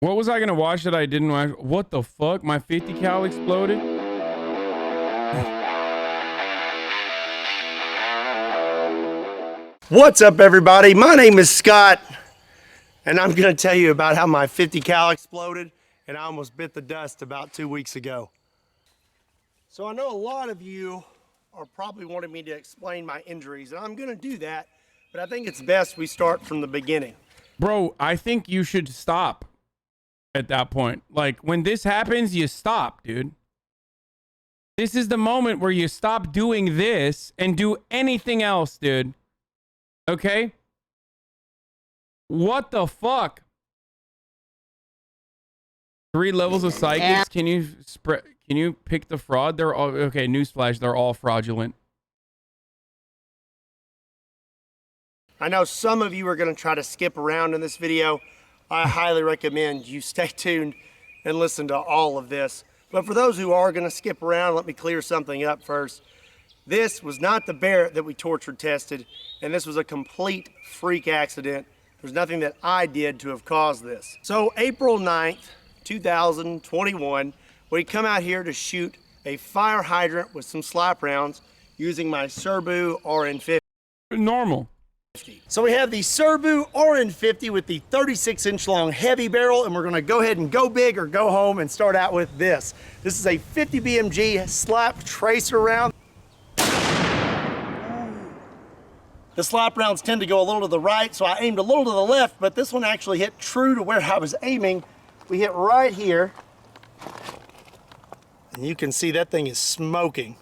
What was I gonna watch that I didn't watch? What the fuck? My 50 cal exploded? What's up, everybody? My name is Scott, and I'm gonna tell you about how my 50 cal exploded and I almost bit the dust about 2 weeks ago. So I know a lot of you are probably wanting me to explain my injuries, and I'm gonna do that, but I think it's best we start from the beginning. Bro, I think you should stop at that point. Like, when this happens, you stop, dude. This is the moment where you stop doing this and do anything else, dude. Okay? What the fuck? 3 levels of psychics. Can you pick the fraud? They're all okay, newsflash, they're all fraudulent. I know some of you are gonna try to skip around in this video. I highly recommend you stay tuned and listen to all of this. But for those who are gonna skip around, let me clear something up first. This was not the Barrett that we tortured tested, and this was a complete freak accident. There's nothing that I did to have caused this. So April 9th, 2021, we come out here to shoot a fire hydrant with some slap rounds using my Serbu RN50. Normal. So we have the Serbu RN50 with the 36-inch long heavy barrel, and we're gonna go ahead and go big or go home and start out with this. This is a 50 BMG slap tracer round. The slap rounds tend to go a little to the right, so I aimed a little to the left, but this one actually hit true to where I was aiming. We hit right here, and you can see that thing is smoking.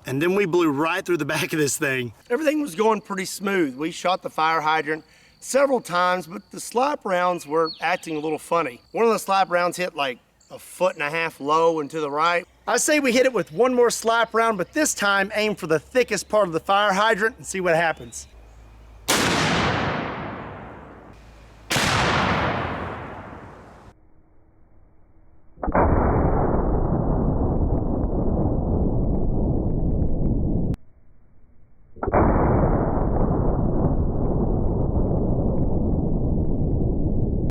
And then we blew right through the back of this thing. Everything was going pretty smooth. We shot the fire hydrant several times, but the slap rounds were acting a little funny. One of the slap rounds hit like 1.5 feet low and to the right. I say we hit it with one more slap round, but this time aim for the thickest part of the fire hydrant and see what happens.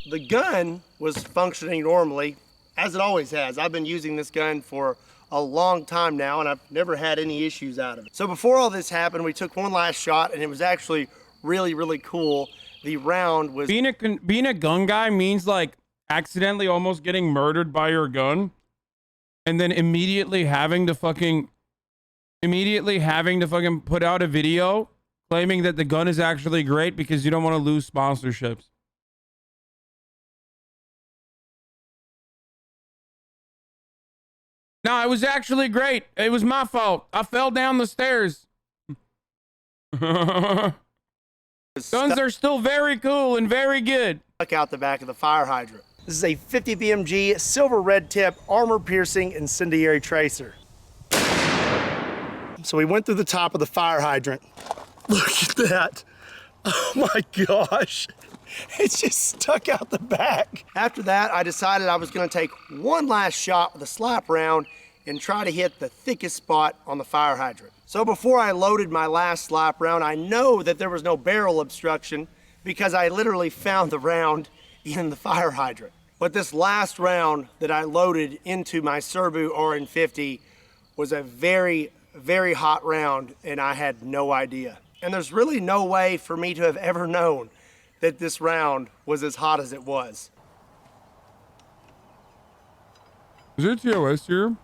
The gun was functioning normally, as it always has. I've been using this gun for a long time now, and I've never had any issues out of it. So before all this happened, we took one last shot, and it was actually really, really cool. The round was... Being a gun guy means, like, accidentally almost getting murdered by your gun, and then immediately having to fucking put out a video claiming that the gun is actually great because you don't want to lose sponsorships. No, it was actually great. It was my fault. I fell down the stairs. Guns are still very cool and very good. Stuck out the back of the fire hydrant. This is a 50 BMG silver red tip armor piercing incendiary tracer. So we went through the top of the fire hydrant. Look at that. Oh my gosh. It's just stuck out the back. After that, I decided I was gonna take one last shot with a slap round and try to hit the thickest spot on the fire hydrant. So before I loaded my last slap round, I know that there was no barrel obstruction because I literally found the round in the fire hydrant. But this last round that I loaded into my Serbu RN50 was a very, very hot round, and I had no idea. And there's really no way for me to have ever known that this round was as hot as it was. Is it TOS here?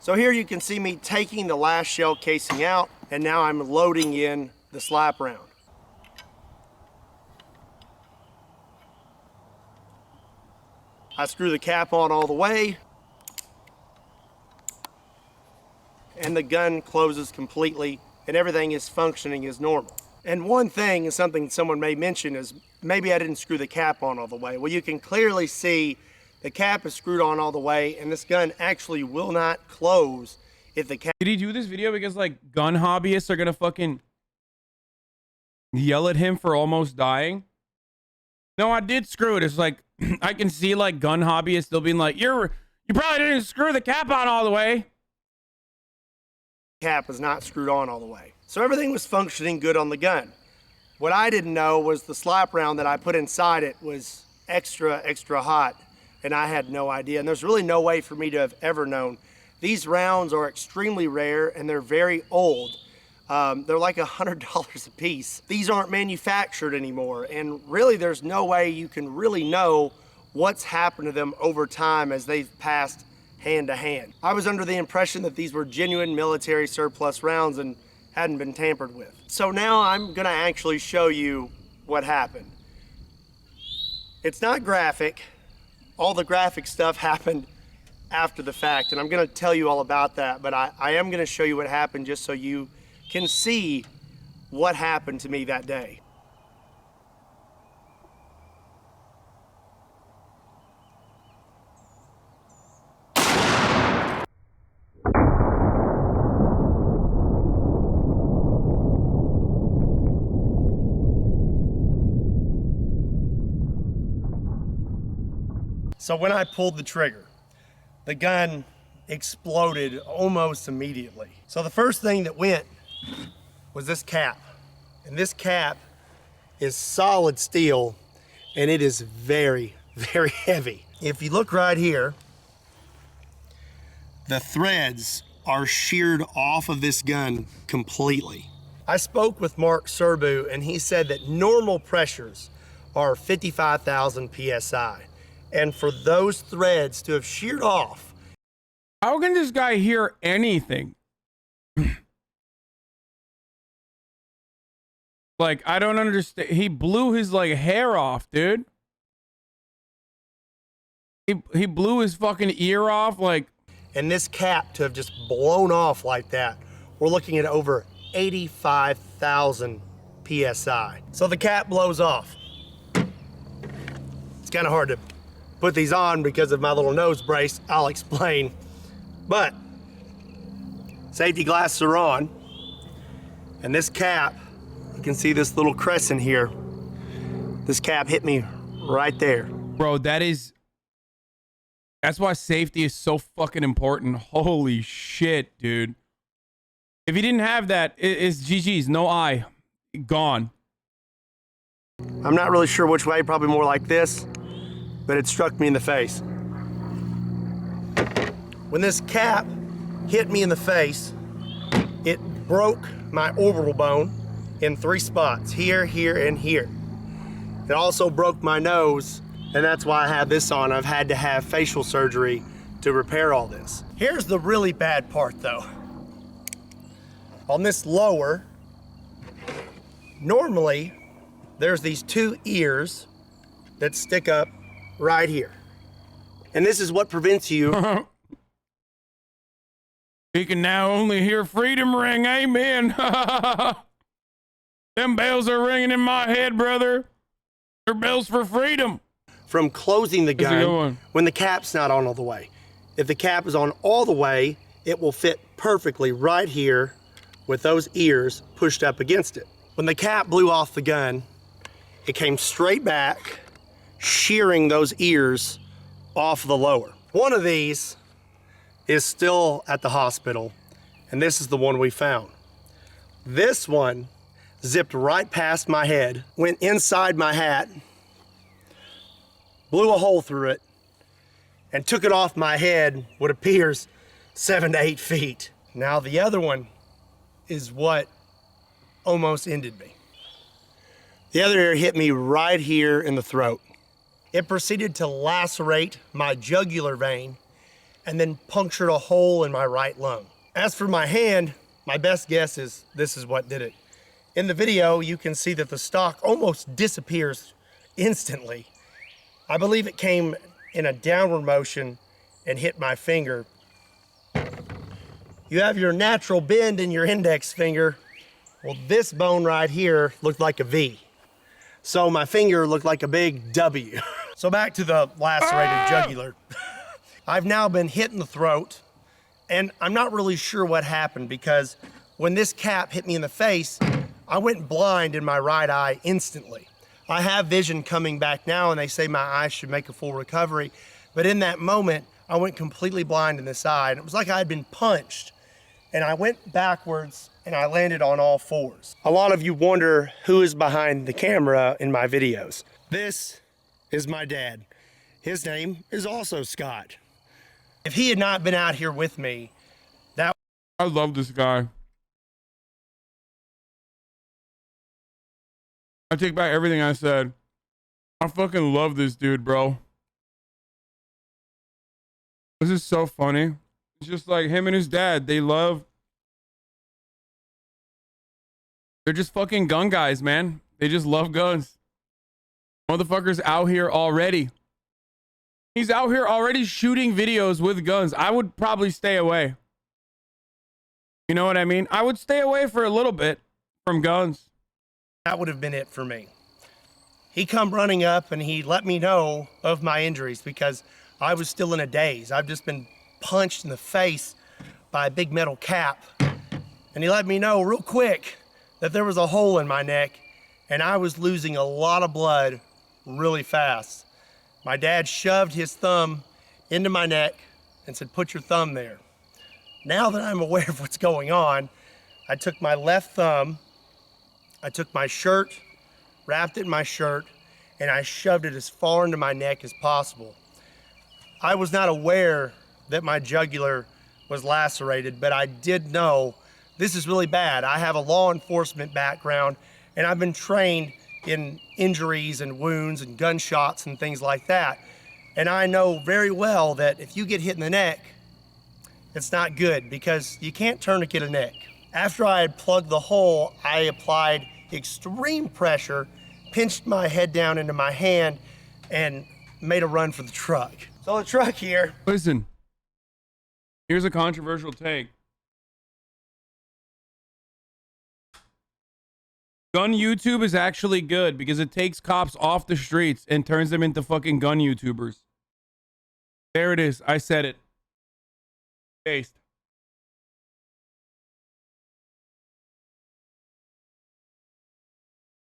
So here you can see me taking the last shell casing out, and now I'm loading in the slap round. I screw the cap on all the way, and the gun closes completely, and everything is functioning as normal. And one thing is something someone may mention is maybe I didn't screw the cap on all the way. Well, you can clearly see the cap is screwed on all the way, and this gun actually will not close if the cap... Did he do this video because, like, gun hobbyists are gonna fucking yell at him for almost dying? No, I did screw it. It's like, I can see, like, gun hobbyists still being like, you probably didn't screw the cap on all the way. Cap was not screwed on all the way. So everything was functioning good on the gun. What I didn't know was the slap round that I put inside it was extra hot, and I had no idea. And there's really no way for me to have ever known. These rounds are extremely rare and they're very old. They're like $100 a piece. These aren't manufactured anymore, and really there's no way you can really know what's happened to them over time as they've passed hand to hand. I was under the impression that these were genuine military surplus rounds and hadn't been tampered with. So now I'm gonna actually show you what happened. It's not graphic. All the graphic stuff happened after the fact, and I'm gonna tell you all about that, but I am gonna show you what happened just so you can see what happened to me that day. So when I pulled the trigger, the gun exploded almost immediately. So the first thing that went was this cap. And this cap is solid steel, and it is very, very heavy. If you look right here, the threads are sheared off of this gun completely. I spoke with Mark Serbu, and he said that normal pressures are 55,000 PSI. And for those threads to have sheared off. How can this guy hear anything? Like, I don't understand. He blew his like hair off, dude. He blew his fucking ear off, like. And this cap to have just blown off like that, we're looking at over 85,000 PSI. So the cap blows off. It's kind of hard to put these on because of my little nose brace. I'll explain. But safety glasses are on, and this cap, you can see this little crescent here. This cap hit me right there. Bro, that's why safety is so fucking important. Holy shit, dude. If you didn't have that, it's GG's, no eye, gone. I'm not really sure which way, probably more like this, but it struck me in the face. When this cap hit me in the face, it broke my orbital bone in 3 spots, here, here, and here. It also broke my nose, and that's why I have this on. I've had to have facial surgery to repair all this. Here's the really bad part though. On this lower, normally there's these 2 ears that stick up right here. And this is what prevents you. He can now only hear freedom ring, amen. Them bells are ringing in my head, brother. They're bells for freedom. From closing the gun when the cap's not on all the way. If the cap is on all the way, it will fit perfectly right here with those ears pushed up against it. When the cap blew off the gun, it came straight back, shearing those ears off the lower. One of these is still at the hospital, and this is the one we found. This one zipped right past my head, went inside my hat, blew a hole through it, and took it off my head what appears 7 to 8 feet. Now the other one is what almost ended me. The other ear hit me right here in the throat. It proceeded to lacerate my jugular vein and then punctured a hole in my right lung. As for my hand, my best guess is this is what did it. In the video, you can see that the stock almost disappears instantly. I believe it came in a downward motion and hit my finger. You have your natural bend in your index finger. Well, this bone right here looked like a V. So my finger looked like a big W. So back to the lacerated jugular. I've now been hit in the throat, and I'm not really sure what happened because when this cap hit me in the face, I went blind in my right eye instantly. I have vision coming back now, and they say my eye should make a full recovery, but in that moment, I went completely blind in this eye, and it was like I had been punched, and I went backwards, and I landed on all 4s. A lot of you wonder who is behind the camera in my videos. This is my dad. His name is also Scott. If he had not been out here with me, I love this guy. I take back everything I said. I fucking love this dude, bro. This is so funny. It's just like him and his dad. They're just fucking gun guys, man. They just love guns. Motherfucker's out here already. He's out here already shooting videos with guns. I would probably stay away. You know what I mean? I would stay away for a little bit from guns. That would have been it for me. He come running up and he let me know of my injuries because I was still in a daze. I've just been punched in the face by a big metal cap. And he let me know real quick that there was a hole in my neck and I was losing a lot of blood really fast. My dad shoved his thumb into my neck and said, "Put your thumb there." Now that I'm aware of what's going on, I took my left thumb, I took my shirt, wrapped it in my shirt, and I shoved it as far into my neck as possible. I was not aware that my jugular was lacerated, but I did know this is really bad. I have a law enforcement background, and I've been trained in injuries and wounds and gunshots and things like that. And I know very well that if you get hit in the neck, it's not good because you can't tourniquet a neck. After I had plugged the hole, I applied extreme pressure, pinched my head down into my hand, and made a run for the truck. So the truck here. Listen, here's a controversial take. Gun YouTube is actually good because it takes cops off the streets and turns them into fucking gun YouTubers. There it is. I said it. Based.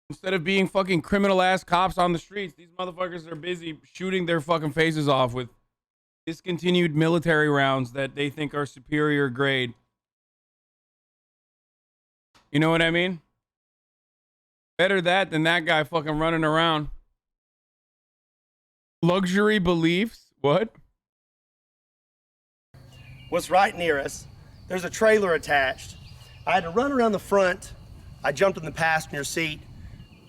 Instead of being fucking criminal ass cops on the streets, these motherfuckers are busy shooting their fucking faces off with discontinued military rounds that they think are superior grade. You know what I mean? Better that than that guy fucking running around. Luxury beliefs? What? Was right near us. There's a trailer attached. I had to run around the front. I jumped in the passenger seat.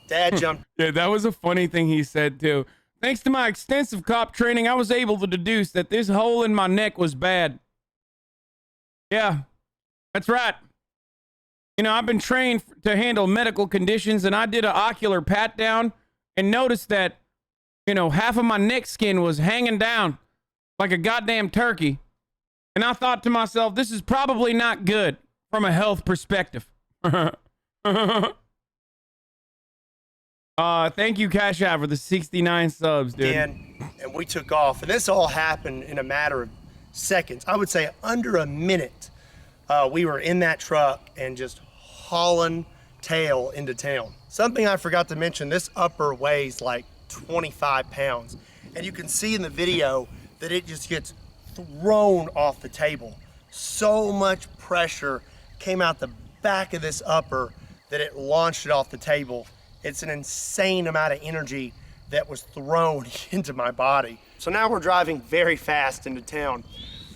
Dad jumped. Yeah, that was a funny thing he said too. Thanks to my extensive cop training, I was able to deduce that this hole in my neck was bad. Yeah, that's right. You know, I've been trained to handle medical conditions, and I did an ocular pat down and noticed that, you know, half of my neck skin was hanging down like a goddamn turkey. And I thought to myself, this is probably not good from a health perspective. Thank you, Cash App, for the 69 subs, dude. And we took off. And this all happened in a matter of seconds. I would say under a minute. We were in that truck and just hauling tail into town. Something I forgot to mention, this upper weighs like 25 pounds. And you can see in the video that it just gets thrown off the table. So much pressure came out the back of this upper that it launched it off the table. It's an insane amount of energy that was thrown into my body. So now we're driving very fast into town.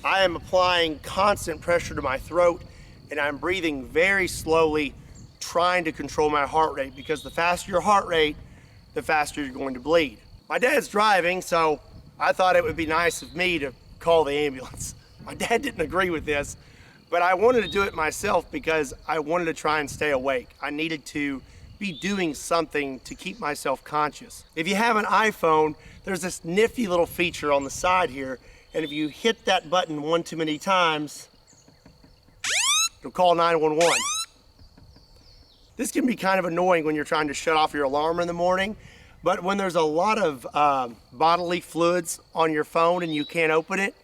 I am applying constant pressure to my throat and I'm breathing very slowly, trying to control my heart rate because the faster your heart rate, the faster you're going to bleed. My dad's driving, so I thought it would be nice of me to call the ambulance. My dad didn't agree with this, but I wanted to do it myself because I wanted to try and stay awake. I needed to be doing something to keep myself conscious. If you have an iPhone, there's this nifty little feature on the side here, and if you hit that button one too many times, it'll call 911. This can be kind of annoying when you're trying to shut off your alarm in the morning, but when there's a lot of bodily fluids on your phone and you can't open it,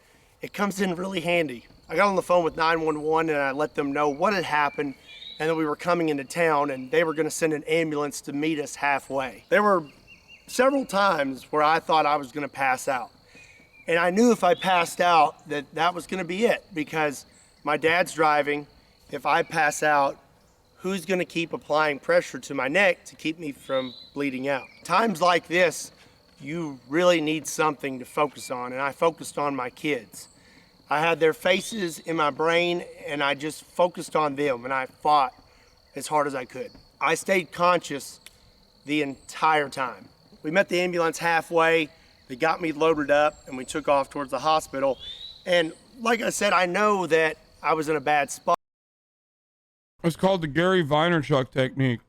it comes in really handy. I got on the phone with 911 and I let them know what had happened and that we were coming into town and they were gonna send an ambulance to meet us halfway. There were several times where I thought I was gonna pass out. And I knew if I passed out that that was gonna be it because my dad's driving. If I pass out, who's gonna keep applying pressure to my neck to keep me from bleeding out? Times like this you really need something to focus on. And I focused on my kids. I had their faces in my brain and I just focused on them and I fought as hard as I could. I stayed conscious the entire time. We met the ambulance halfway, they got me loaded up and we took off towards the hospital. And like I said, I know that I was in a bad spot. It's called the Gary Vaynerchuk technique.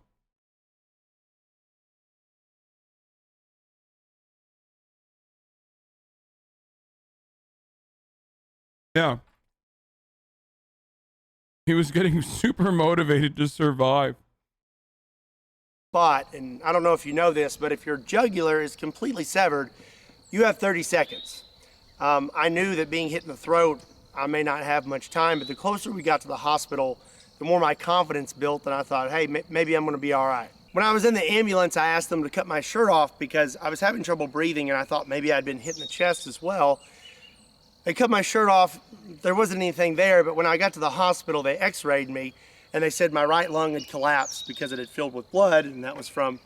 Yeah. He was getting super motivated to survive. And I don't know if you know this, but if your jugular is completely severed, you have 30 seconds. I knew that being hit in the throat, I may not have much time, but the closer we got to the hospital, the more my confidence built, and I thought, hey, maybe I'm gonna be all right. When I was in the ambulance, I asked them to cut my shirt off because I was having trouble breathing and I thought maybe I'd been hit in the chest as well. They cut my shirt off, there wasn't anything there, but when I got to the hospital, they x-rayed me and they said my right lung had collapsed because it had filled with blood, and that was from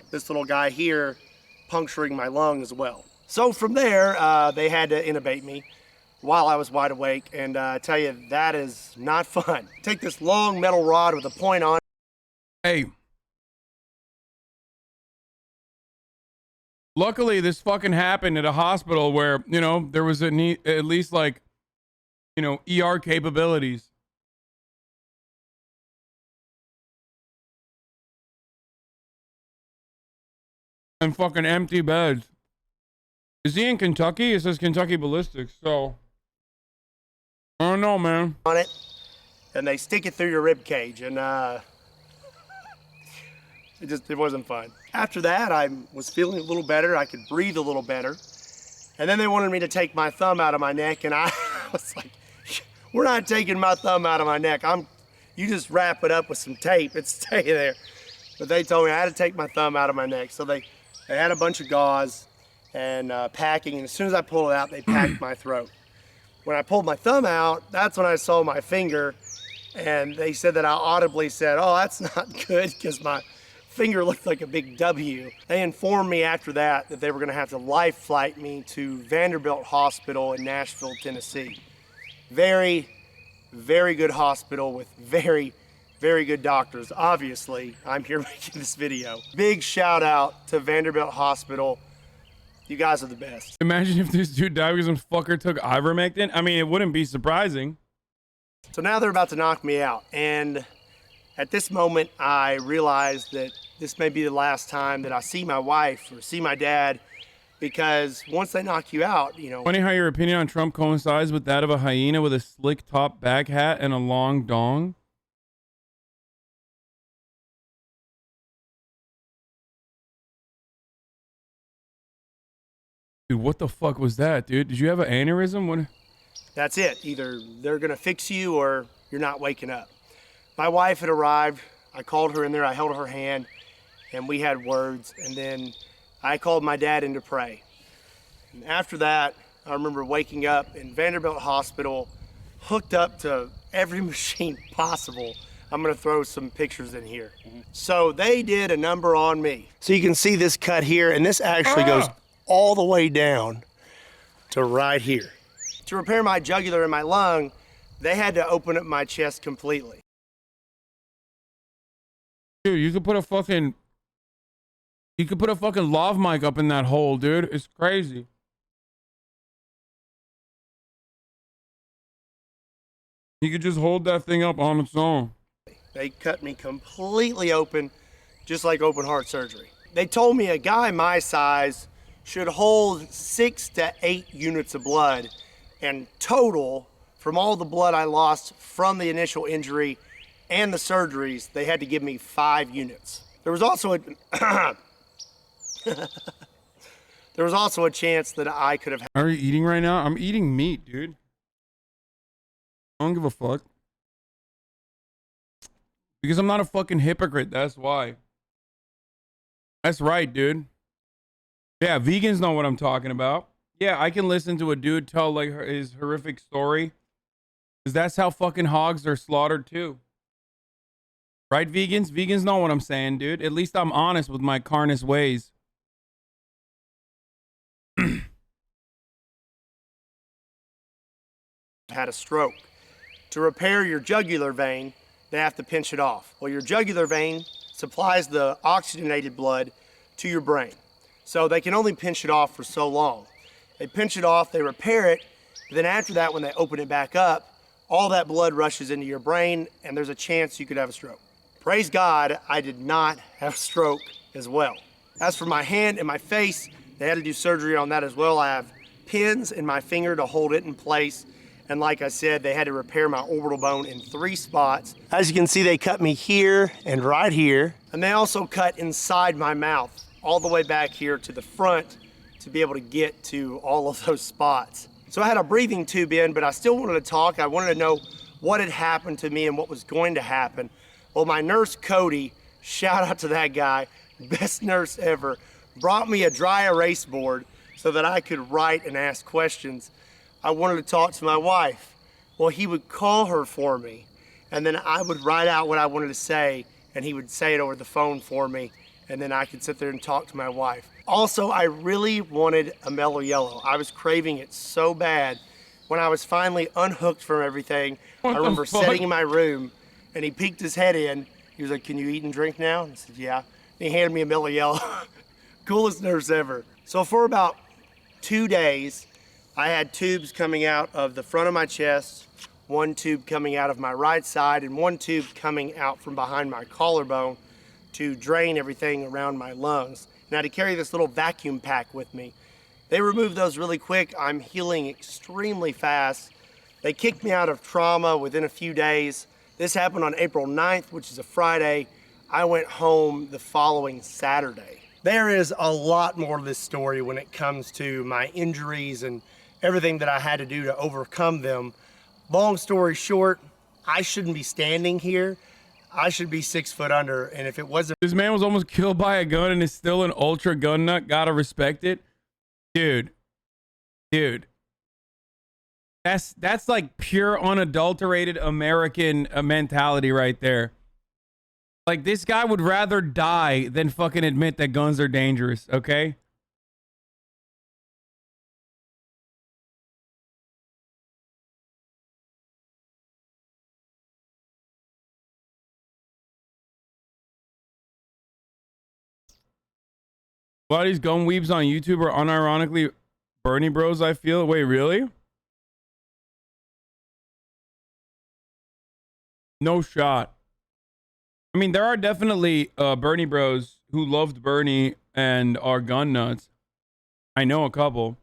this little guy here puncturing my lung as well. So from there, they had to intubate me while I was wide awake, and I tell you, that is not fun. Take this long metal rod with a point on. Hey. Luckily, this fucking happened at a hospital where, you know, there was at least like, you know, ER capabilities. And fucking empty beds. Is he in Kentucky? It says Kentucky Ballistics, so I don't know, man. On it, and they stick it through your rib cage, and it wasn't fun. After that, I was feeling a little better. I could breathe a little better, and then they wanted me to take my thumb out of my neck, and I was like, "We're not taking my thumb out of my neck. You just wrap it up with some tape and stay there." But they told me I had to take my thumb out of my neck, so they had a bunch of gauze and packing, and as soon as I pulled it out, they packed my throat. When I pulled my thumb out, that's when I saw my finger, and they said that I audibly said, "Oh, that's not good," because my finger looked like a big W. They informed me after that they were gonna have to life flight me to Vanderbilt Hospital in Nashville, Tennessee. Very, very good hospital with very, very good doctors. Obviously, I'm here making this video. Big shout out to Vanderbilt Hospital. You guys are the best. Imagine if this dude died because some fucker took ivermectin. I mean, it wouldn't be surprising. So now they're about to knock me out. And at this moment, I realized that this may be the last time that I see my wife or see my dad, because once they knock you out, you know. Funny how your opinion on Trump coincides with that of a hyena with a slick top back hat and a long dong. Dude, what the fuck was that, dude? Did you have an aneurysm? What? That's it. Either they're gonna fix you or you're not waking up. My wife had arrived. I called her in there. I held her hand, and we had words. And then I called my dad in to pray. And after that, I remember waking up in Vanderbilt Hospital, hooked up to every machine possible. I'm gonna throw some pictures in here. So they did a number on me. So you can see this cut here, and this actually goes all the way down to right here. To repair my jugular and my lung, they had to open up my chest completely. Dude, you could put a fucking lav mic up in that hole, dude. It's crazy. You could just hold that thing up on its own. They cut me completely open, just like open heart surgery. They told me a guy my size should hold 6 to 8 units of blood, and total, from all the blood I lost from the initial injury and the surgeries, they had to give me 5 units. There was also a chance that I could have. Are you eating right now? I'm eating meat, dude. I don't give a fuck. Because I'm not a fucking hypocrite, that's why. That's right, dude. Yeah, vegans know what I'm talking about. Yeah, I can listen to a dude tell like his horrific story. Because that's how fucking hogs are slaughtered too. Right, vegans? Vegans know what I'm saying, dude. At least I'm honest with my carnous ways. had a stroke. To repair your jugular vein, they have to pinch it off. Well, your jugular vein supplies the oxygenated blood to your brain. So they can only pinch it off for so long. They pinch it off, they repair it, then after that, when they open it back up, all that blood rushes into your brain and there's a chance you could have a stroke. Praise God, I did not have a stroke as well. As for my hand and my face, they had to do surgery on that as well. I have pins in my finger to hold it in place. And like I said, they had to repair my orbital bone in 3 spots. As you can see, they cut me here and right here. And they also cut inside my mouth, all the way back here to the front to be able to get to all of those spots. So I had a breathing tube in, but I still wanted to talk. I wanted to know what had happened to me and what was going to happen. Well, my nurse, Cody, shout out to that guy, best nurse ever, brought me a dry erase board so that I could write and ask questions. I wanted to talk to my wife. Well, he would call her for me, and then I would write out what I wanted to say, and he would say it over the phone for me, and then I could sit there and talk to my wife. Also, I really wanted a mellow yellow. I was craving it so bad. When I was finally unhooked from everything, I remember sitting in my room, and he peeked his head in. He was like, "Can you eat and drink now?" And I said, "Yeah." And he handed me a mellow yellow. Coolest nurse ever. So for about 2 days, I had tubes coming out of the front of my chest, 1 tube coming out of my right side, and 1 tube coming out from behind my collarbone to drain everything around my lungs. And I had to carry this little vacuum pack with me. They removed those really quick. I'm healing extremely fast. They kicked me out of trauma within a few days. This happened on April 9th, which is a Friday. I went home the following Saturday. There is a lot more to this story when it comes to my injuries and everything that I had to do to overcome them. Long story short, I shouldn't be standing here. I should be 6 foot under, and if it wasn't— This man was almost killed by a gun and is still an ultra gun nut. Gotta respect it. Dude. That's like pure unadulterated American mentality right there. Like, this guy would rather die than fucking admit that guns are dangerous, okay? A lot of these gun weebs on YouTube are unironically Bernie bros, I feel. Wait, really? No shot. I mean, there are definitely Bernie bros who loved Bernie and are gun nuts. I know a couple.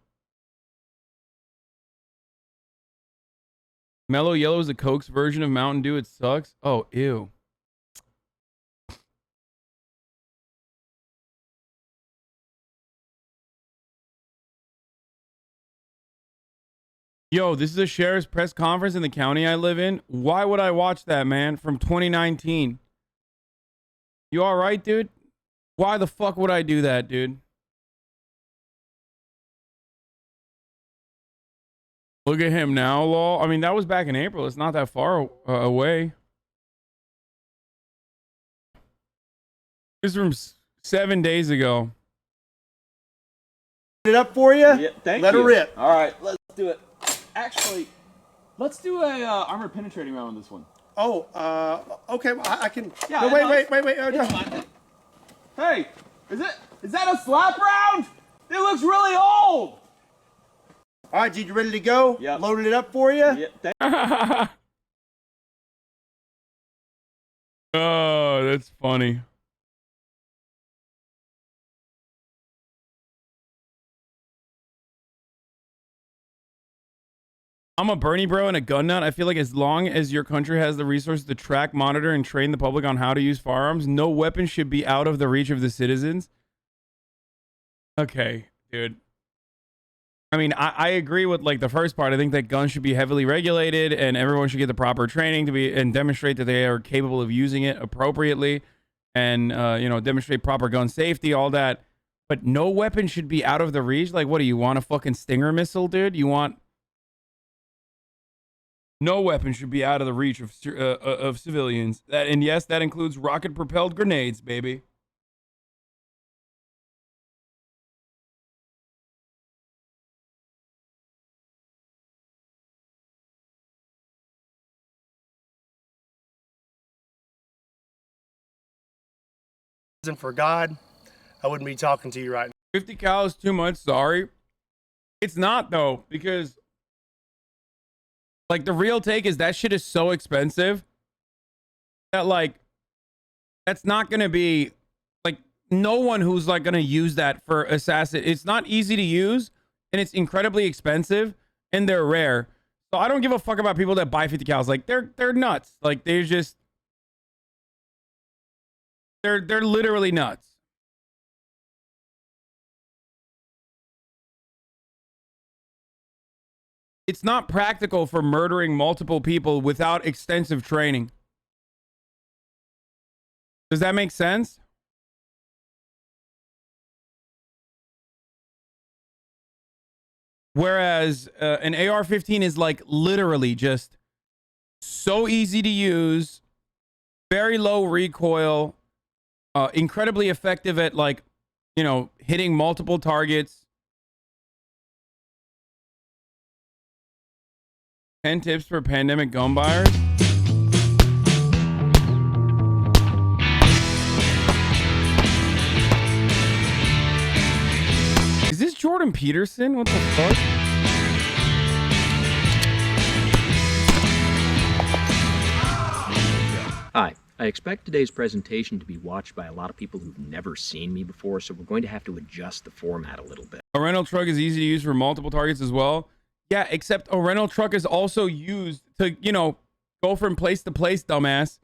Mellow Yellow is a Coke's version of Mountain Dew. It sucks. Oh, ew. Yo, this is a sheriff's press conference in the county I live in. Why would I watch that, man? From 2019. You all right, dude? Why the fuck would I do that, dude? Look at him now, lol. I mean, that was back in April. It's not that far away. This is from 7 days ago. It up for you? Yeah, thank Let you. her rip. All right, let's do it. Actually, let's do a armor penetrating round on this one. Oh, okay. Well, I can. Yeah, No, no, wait. It's fine. Hey, is that a slap round? It looks really old. All right, dude, you ready to go? Yeah. Loaded it up for you? Yeah, Oh, that's funny. I'm a Bernie bro and a gun nut. I feel like as long as your country has the resources to track, monitor, and train the public on how to use firearms, no weapon should be out of the reach of the citizens. Okay, dude. I mean, I agree with like the first part. I think that guns should be heavily regulated and everyone should get the proper training to be and demonstrate that they are capable of using it appropriately and, you know, demonstrate proper gun safety, all that. But no weapon should be out of the reach. Like, what do you want? A fucking Stinger missile, dude? You want... No weapon should be out of the reach of civilians. And yes, that includes rocket-propelled grenades, baby. wasn't for God, I wouldn't be talking to you right now. 50 cal is too much. Sorry. It's not though, because like the real take is that shit is so expensive that like, that's not going to be like no one who's like going to use that for assassin. It's not easy to use and it's incredibly expensive and they're rare. So I don't give a fuck about people that buy 50 cals. Like they're nuts. Like they're just, they're literally nuts. It's not practical for murdering multiple people without extensive training. Does that make sense? Whereas an AR-15 is like literally just so easy to use, very low recoil, incredibly effective at like, you know, hitting multiple targets. 10 tips for pandemic gun buyers. Is this Jordan Peterson? What the fuck? Hi, I expect today's presentation to be watched by a lot of people who've never seen me before, so we're going to have to adjust the format a little bit. A rental truck is easy to use for multiple targets as well. Yeah, except a rental truck is also used to, you know, go from place to place, dumbass.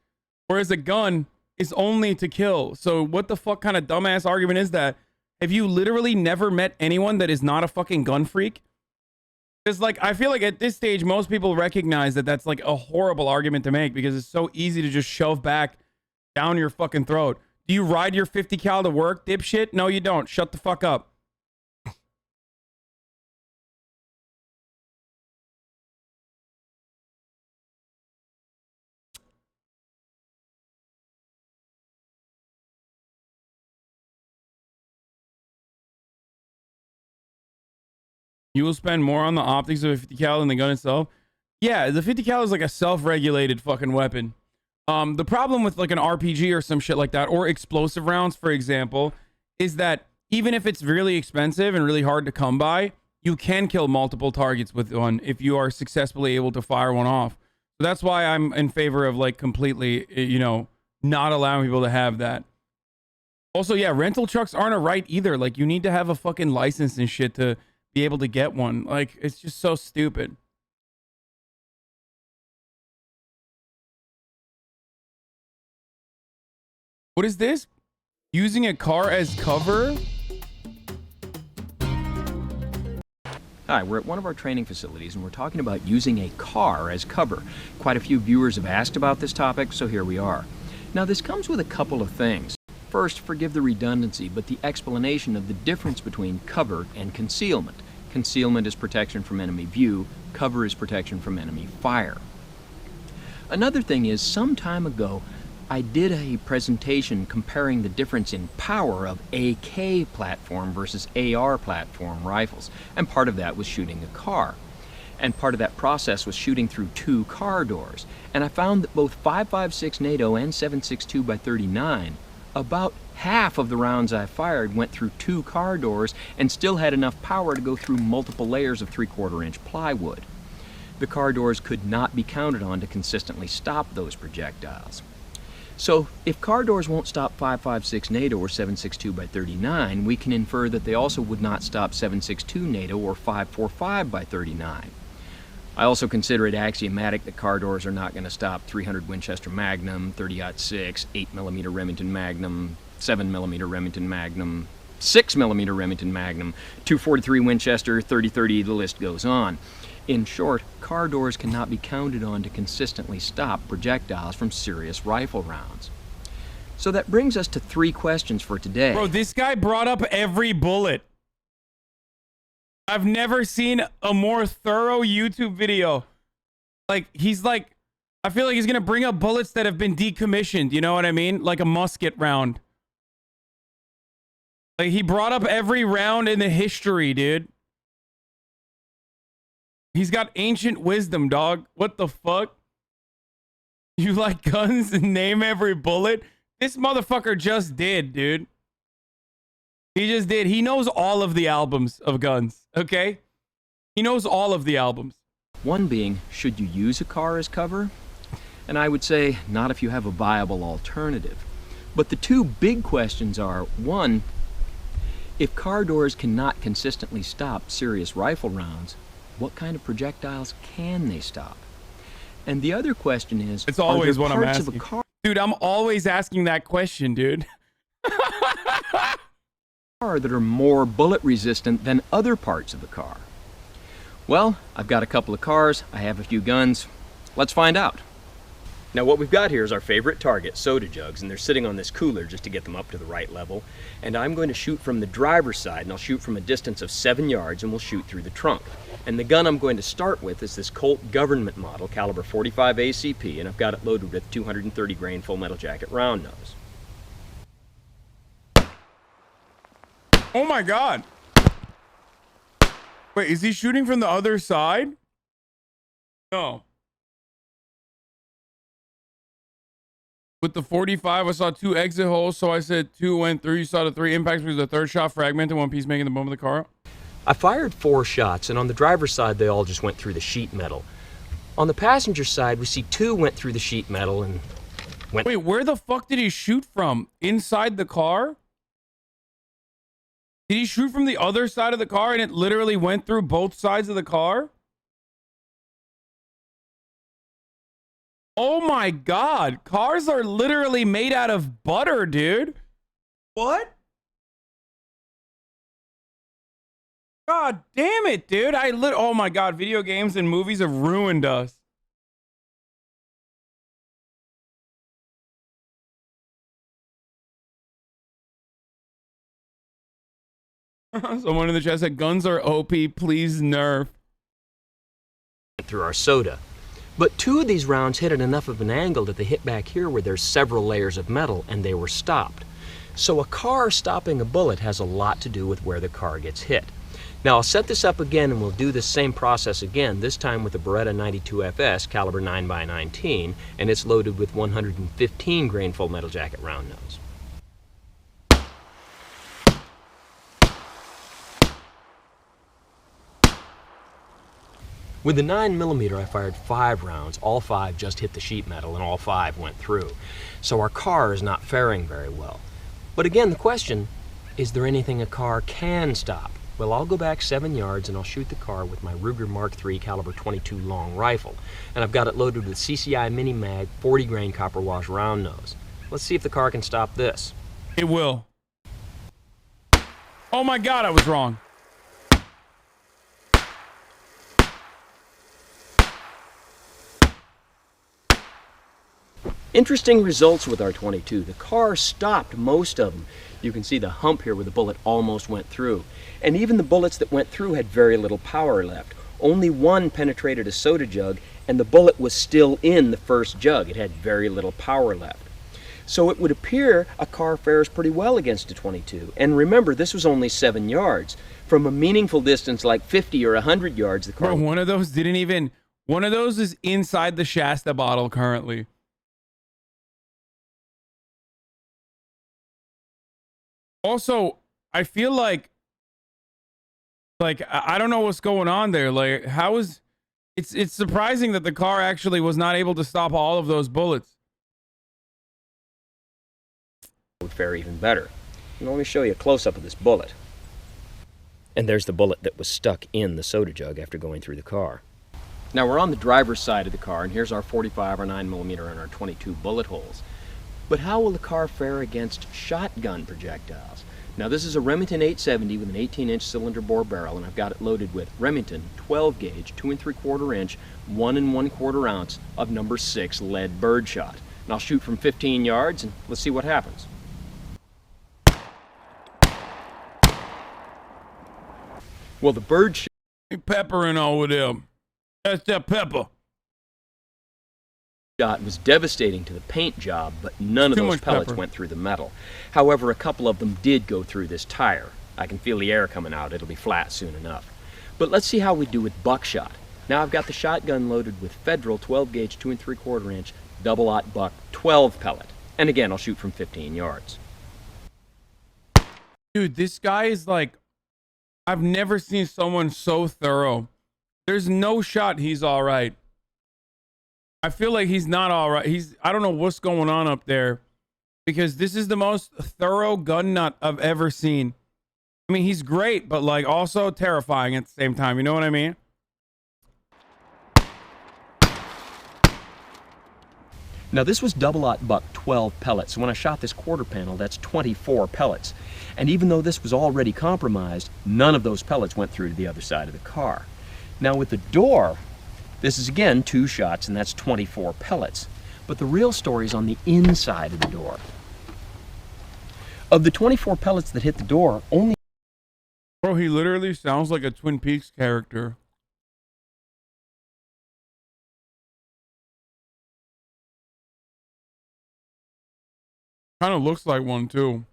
Whereas a gun is only to kill. So what the fuck kind of dumbass argument is that? Have you literally never met anyone that is not a fucking gun freak? Because, like, I feel like at this stage, most people recognize that that's, like, a horrible argument to make because it's so easy to just shove back down your fucking throat. Do you ride your 50 cal to work, dipshit? No, you don't. Shut the fuck up. You will spend more on the optics of a 50 cal than the gun itself. Yeah, the 50 cal is like a self-regulated fucking weapon. The problem with like an RPG or some shit like that, or explosive rounds, for example, is that even if it's really expensive and really hard to come by, you can kill multiple targets with one if you are successfully able to fire one off. So that's why I'm in favor of like completely, you know, not allowing people to have that. Also, yeah, rental trucks aren't a right either. Like you need to have a fucking license and shit to be able to get one. Like it's just so stupid. What is this? Using a car as cover? Hi, we're at one of our training facilities and we're talking about using a car as cover. Quite a few viewers have asked about this topic, so here we are. Now this comes with a couple of things. First, forgive the redundancy, but the explanation of the difference between cover and concealment. Concealment is protection from enemy view, cover is protection from enemy fire. Another thing is, some time ago, I did a presentation comparing the difference in power of AK platform versus AR platform rifles, and part of that was shooting a car. And part of that process was shooting through 2 car doors. And I found that both 5.56 NATO and 7.62 by 39, about half of the rounds I fired went through 2 car doors and still had enough power to go through multiple layers of 3/4 inch plywood. The car doors could not be counted on to consistently stop those projectiles. So if car doors won't stop 5.56 NATO or 7.62 by 39, we can infer that they also would not stop 7.62 NATO or 5.45 by 39. I also consider it axiomatic that car doors are not going to stop 300 Winchester Magnum, 30-06, 8mm Remington Magnum, 7mm Remington Magnum, 6mm Remington Magnum, 243 Winchester, 30-30, the list goes on. In short, car doors cannot be counted on to consistently stop projectiles from serious rifle rounds. So that brings us to 3 questions for today. Bro, this guy brought up every bullet. I've never seen a more thorough YouTube video. Like, he's like, I feel like he's going to bring up bullets that have been decommissioned. You know what I mean? Like a musket round. Like, he brought up every round in the history, dude. He's got ancient wisdom, dog. What the fuck? You like guns and name every bullet? This motherfucker just did, dude. He just did. He knows all of the albums of guns, okay? He knows all of the albums. One being, should you use a car as cover? And I would say, not if you have a viable alternative. But the two big questions are, one, if car doors cannot consistently stop serious rifle rounds, what kind of projectiles can they stop? And the other question is, it's always what I'm parts asking. Of a car dude, I'm always asking that question, dude. that are more bullet resistant than other parts of the car? Well, I've got a couple of cars, I have a few guns. Let's find out. Now what we've got here is our favorite target, soda jugs, and they're sitting on this cooler just to get them up to the right level. And I'm going to shoot from the driver's side, and I'll shoot from a distance of 7 yards, and we'll shoot through the trunk. And the gun I'm going to start with is this Colt government model, caliber 45 ACP, and I've got it loaded with 230 grain full metal jacket round nose. Oh my God. Wait, is he shooting from the other side? No. With the 45, I saw 2 exit holes, so I said 2 went through. You saw the 3 impacts with the third shot fragmented, one piece making the bottom of the car. I fired 4 shots, and on the driver's side, they all just went through the sheet metal. On the passenger side, we see 2 went through the sheet metal and went... Wait, where the fuck did he shoot from? Inside the car? Did he shoot from the other side of the car and it literally went through both sides of the car? Oh my God. Cars are literally made out of butter, dude. What? God damn it, dude. Oh my God. Video games and movies have ruined us. Someone in the chat said, guns are OP, please nerf. Through our soda. But 2 of these rounds hit at enough of an angle that they hit back here where there's several layers of metal, and they were stopped. So a car stopping a bullet has a lot to do with where the car gets hit. Now I'll set this up again and we'll do this same process again, this time with a Beretta 92FS caliber 9x19, and it's loaded with 115 grain full metal jacket round nose. With the 9mm, I fired 5 rounds. All 5 just hit the sheet metal, and all 5 went through. So our car is not faring very well. But again, the question, is there anything a car can stop? Well, I'll go back 7 yards, and I'll shoot the car with my Ruger Mark III caliber 22 long rifle. And I've got it loaded with CCI Mini Mag 40 grain copper wash round nose. Let's see if the car can stop this. It will. Oh my God, I was wrong. Interesting results with our 22. The car stopped most of them. You can see the hump here where the bullet almost went through. And even the bullets that went through had very little power left. Only 1 penetrated a soda jug, and the bullet was still in the first jug. It had very little power left. So it would appear a car fares pretty well against a 22. And remember, this was only 7 yards. From a meaningful distance like 50 or 100 yards, the car... Bro, one of those didn't even... One of those is inside the Shasta bottle currently. Also, I feel like I don't know what's going on there. Like, how is it's surprising that the car actually was not able to stop all of those bullets. Would fare even better. And let me show you a close-up of this bullet. And there's the bullet that was stuck in the soda jug after going through the car. Now we're on the driver's side of the car, and here's our 45, our 9mm, and our 22 bullet holes. But how will the car fare against shotgun projectiles? Now this is a Remington 870 with an 18-inch cylinder bore barrel, and I've got it loaded with Remington 12 gauge, 2 3/4 inch, 1 1/4 ounce of number 6 lead birdshot. And I'll shoot from 15 yards, and let's see what happens. Well, the birdshot Pepper and all with them. That's that pepper. Was devastating to the paint job, but none of those pellets went through the metal. However, a couple of them did go through this tire. I can feel the air coming out. It'll be flat soon enough. But let's see how we do with buckshot. Now I've got the shotgun loaded with Federal 12 gauge 2 3/4 inch double-aught buck 12 pellet. And again, I'll shoot from 15 yards. Dude, this guy is like, I've never seen someone so thorough. There's no shot he's all right. I feel like he's not all right. I don't know what's going on up there, because this is the most thorough gun nut I've ever seen. I mean, he's great, but like also terrifying at the same time. You know what I mean? Now this was double-aught buck 12 pellets. So when I shot this quarter panel, that's 24 pellets. And even though this was already compromised, none of those pellets went through to the other side of the car. Now with the door, this is again 2 shots, and that's 24 pellets. But the real story is on the inside of the door. Of the 24 pellets that hit the door, only... Bro, he literally sounds like a Twin Peaks character. Kind of looks like one too.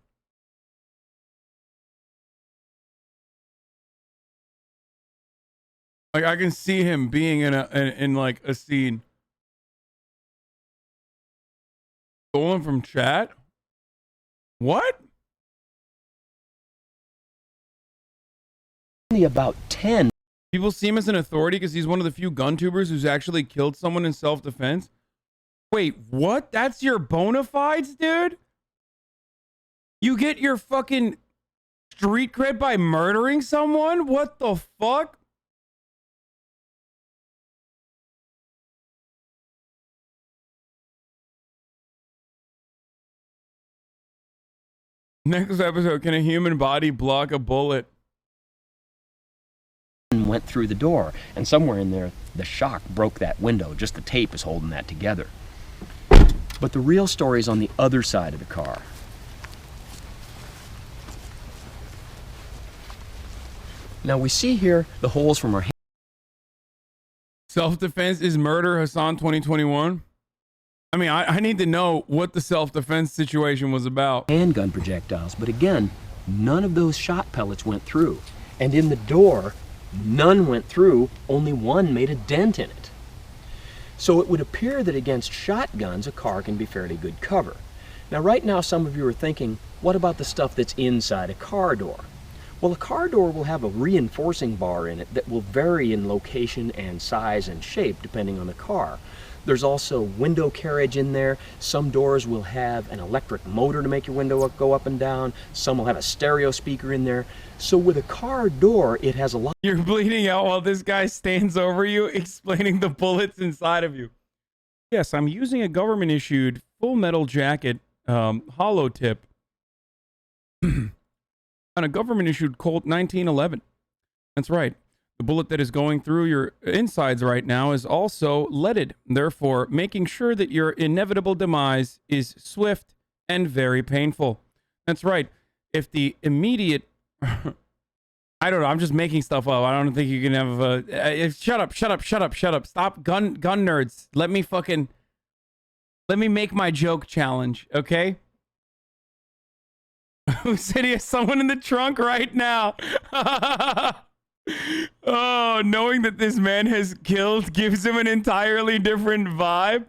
Like I can see him being in like a scene. Stolen from chat? What? only about 10. People see him as an authority because he's one of the few gun tubers who's actually killed someone in self-defense. Wait, what? That's your bona fides, dude? You get your fucking street cred by murdering someone? What the fuck? Next episode, can a human body block a bullet? Went through the door, and somewhere in there, the shock broke that window. Just the tape is holding that together. But the real story is on the other side of the car. Now we see here the holes from our Self-defense is murder, Hasan 2021. I mean, I need to know what the self-defense situation was about. handgun projectiles, but again, none of those shot pellets went through. And in the door, none went through, only one made a dent in it. So it would appear that against shotguns, a car can be fairly good cover. Now right now, some of you are thinking, what about the stuff that's inside a car door? Well, a car door will have a reinforcing bar in it that will vary in location and size and shape depending on the car. There's also window carriage in there. Some doors will have an electric motor to make your window go up and down. Some will have a stereo speaker in there. So with a car door, it has a lot. You're bleeding out while this guy stands over you explaining the bullets inside of you. Yes, I'm using a government-issued full metal jacket hollow tip on a government-issued Colt 1911. That's right. The bullet that is going through your insides right now is also leaded, therefore making sure that your inevitable demise is swift and very painful. That's right. If the immediate... I don't know. I'm just making stuff up. I don't think you can have a... shut up, shut up, shut up, shut up. Stop, gun nerds. Let me make my joke challenge, okay? Who said he has someone in the trunk right now? Oh, knowing that this man has killed gives him an entirely different vibe.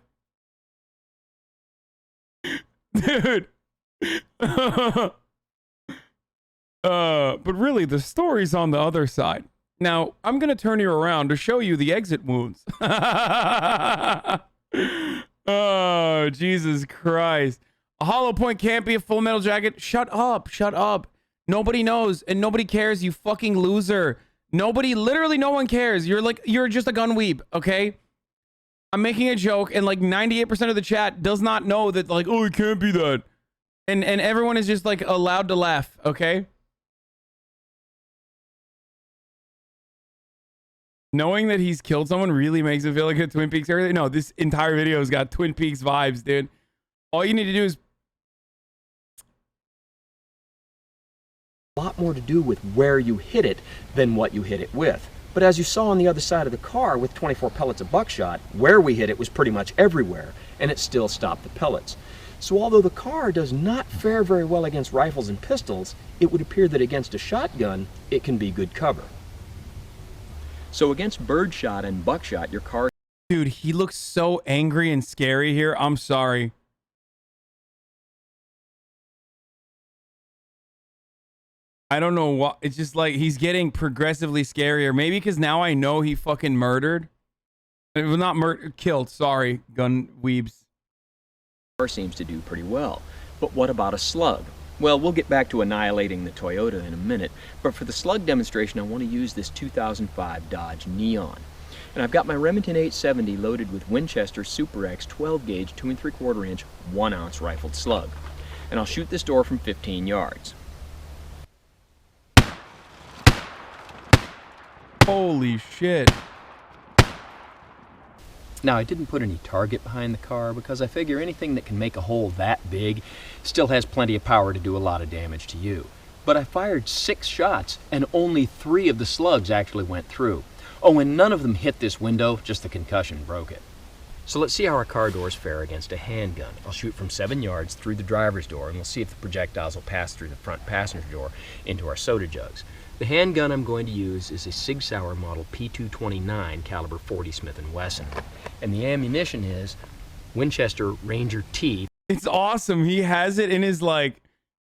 Dude. But really, the story's on the other side. Now, I'm going to turn you around to show you the exit wounds. Oh, Jesus Christ. A hollow point can't be a full metal jacket. Shut up. Shut up. Nobody knows and nobody cares, you fucking loser. Literally no one cares. You're just a gun weeb, okay? I'm making a joke and like 98% of the chat does not know that like, oh, it can't be that. And everyone is just like allowed to laugh, okay? Knowing that he's killed someone really makes it feel like a Twin Peaks area. No, this entire video has got Twin Peaks vibes, dude. All you need to do is a lot more to do with where you hit it than what you hit it with. But as you saw on the other side of the car with 24 pellets of buckshot, where we hit it was pretty much everywhere, and it still stopped the pellets. So although the car does not fare very well against rifles and pistols, it would appear that against a shotgun, it can be good cover. So against birdshot and buckshot, your car... Dude, he looks so angry and scary here. I'm sorry. I don't know what. It's just like he's getting progressively scarier. Maybe because now I know he fucking murdered. It was not murdered, killed. Sorry, gun weebs. Seems to do pretty well. But what about a slug? Well, we'll get back to annihilating the Toyota in a minute, but for the slug demonstration I want to use this 2005 Dodge Neon. And I've got my Remington 870 loaded with Winchester Super X 12 gauge 2 3/4 inch 1 ounce rifled slug. And I'll shoot this door from 15 yards. Holy shit. Now, I didn't put any target behind the car because I figure anything that can make a hole that big still has plenty of power to do a lot of damage to you. But I fired 6 shots and only 3 of the slugs actually went through. Oh, and none of them hit this window, just the concussion broke it. So let's see how our car doors fare against a handgun. I'll shoot from 7 yards through the driver's door and we'll see if the projectiles will pass through the front passenger door into our soda jugs. The handgun I'm going to use is a Sig Sauer model P229 caliber 40 Smith & Wesson. And the ammunition is Winchester Ranger T. It's awesome. He has it in his, like,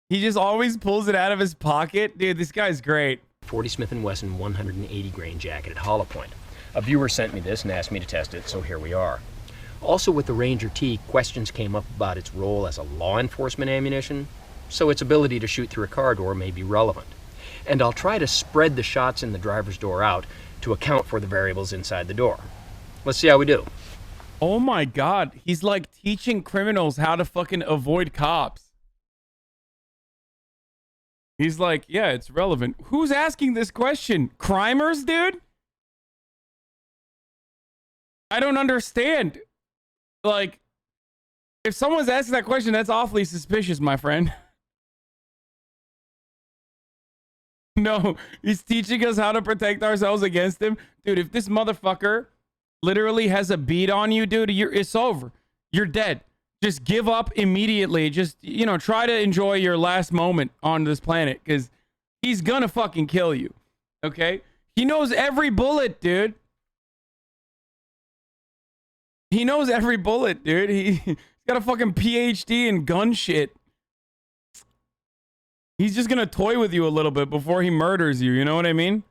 he just always pulls it out of his pocket. Dude, this guy's great. 40 Smith & Wesson 180 grain jacketed hollow point. A viewer sent me this and asked me to test it, so here we are. Also with the Ranger T, questions came up about its role as a law enforcement ammunition, so its ability to shoot through a car door may be relevant. And I'll try to spread the shots in the driver's door out to account for the variables inside the door. Let's see how we do. Oh my god, he's like teaching criminals how to fucking avoid cops. He's like, yeah, it's relevant. Who's asking this question? Crimers, dude? I don't understand. Like, if someone's asking that question, that's awfully suspicious, my friend. No, he's teaching us how to protect ourselves against him. Dude, if this motherfucker literally has a bead on you, dude, it's over. You're dead. Just give up immediately. Just, you know, try to enjoy your last moment on this planet because he's gonna fucking kill you. Okay? He knows every bullet, dude. He knows every bullet, dude. He's got a fucking PhD in gun shit. He's just gonna toy with you a little bit before he murders you. You know what I mean?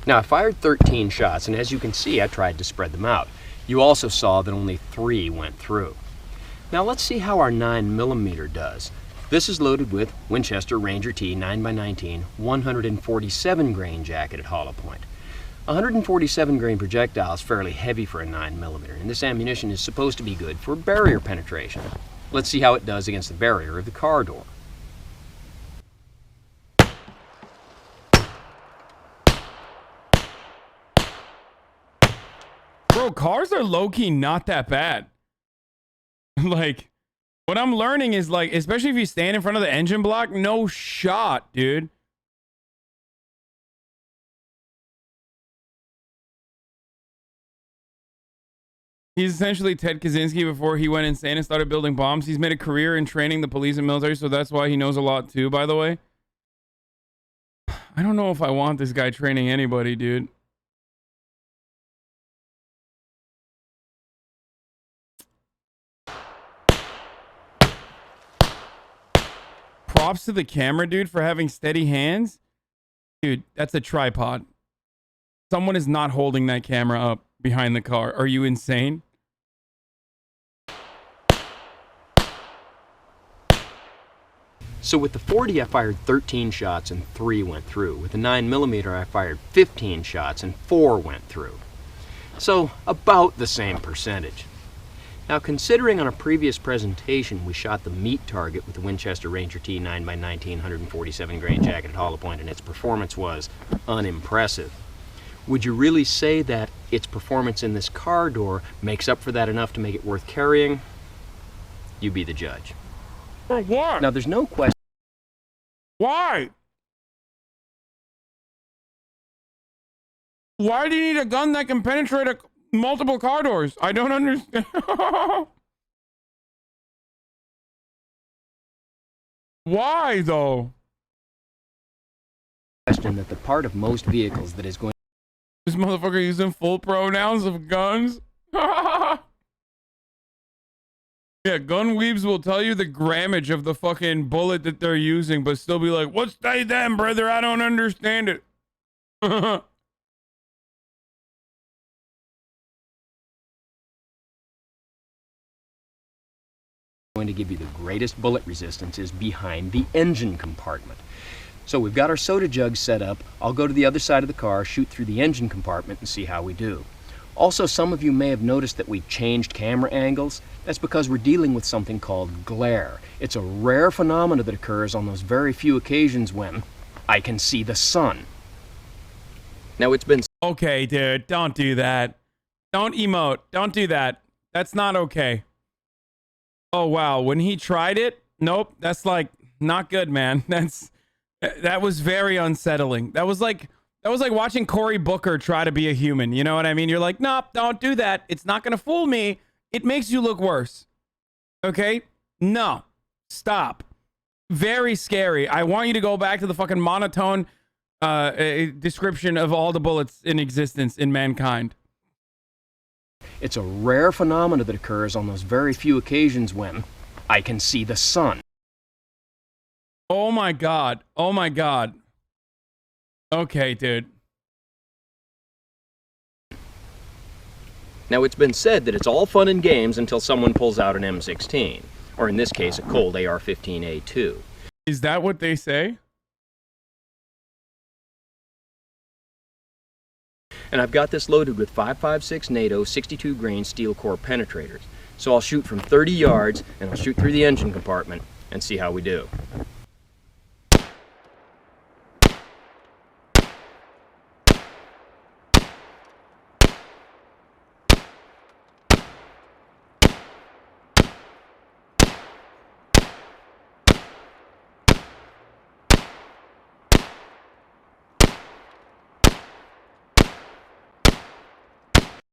Now, I fired 13 shots, and as you can see, I tried to spread them out. You also saw that only 3 went through. Now, let's see how our 9mm does. This is loaded with Winchester Ranger T 9x19 147 grain jacketed hollow point. 147 grain projectile is fairly heavy for a 9mm, and this ammunition is supposed to be good for barrier penetration. Let's see how it does against the barrier of the car door. Bro, cars are low-key not that bad. Like, what I'm learning is, like, especially if you stand in front of the engine block, no shot, dude. He's essentially Ted Kaczynski before he went insane and started building bombs. He's made a career in training the police and military, so that's why he knows a lot too, by the way. I don't know if I want this guy training anybody, dude. Props to the camera, dude, for having steady hands. Dude, that's a tripod. Someone is not holding that camera up behind the car. Are you insane? So with the 40, I fired 13 shots and 3 went through. With the 9mm, I fired 15 shots and 4 went through. So about the same percentage. Now, considering on a previous presentation we shot the meat target with the Winchester Ranger T 9x19 147 grain jacketed hollow point and its performance was unimpressive, would you really say that its performance in this car door makes up for that enough to make it worth carrying? You be the judge. For what? Now, there's no question. Why? Why do you need a gun that can penetrate multiple car doors? I don't understand. Why, though? question that the part of most vehicles that is going This motherfucker using full pronouns of guns. Yeah, gun weebs will tell you the grammage of the fucking bullet that they're using, but still be like, what's that then, brother? I don't understand it. to give you the greatest bullet resistance is behind the engine compartment. So we've got our soda jug set up. I'll go to the other side of the car, shoot through the engine compartment, and see how we do. Also, some of you may have noticed that we've changed camera angles. That's because we're dealing with something called glare. It's a rare phenomenon that occurs on those very few occasions when I can see the sun. Now it's been... Okay, dude, don't do that. Don't emote. Don't do that. That's not okay. Oh, wow. When he tried it, nope, that's like not good, man. That was very unsettling. That was like watching Cory Booker try to be a human. You know what I mean? You're like, nope, don't do that. It's not going to fool me. It makes you look worse. Okay? No. Stop. Very scary. I want you to go back to the fucking monotone description of all the bullets in existence in mankind. It's a rare phenomenon that occurs on those very few occasions when I can see the sun. Oh my God. Oh my God. Okay, dude. Now, it's been said that it's all fun and games until someone pulls out an M16, or in this case, a Colt AR-15A2. Is that what they say? And I've got this loaded with 5.56 NATO 62 grain steel core penetrators. So I'll shoot from 30 yards, and I'll shoot through the engine compartment and see how we do.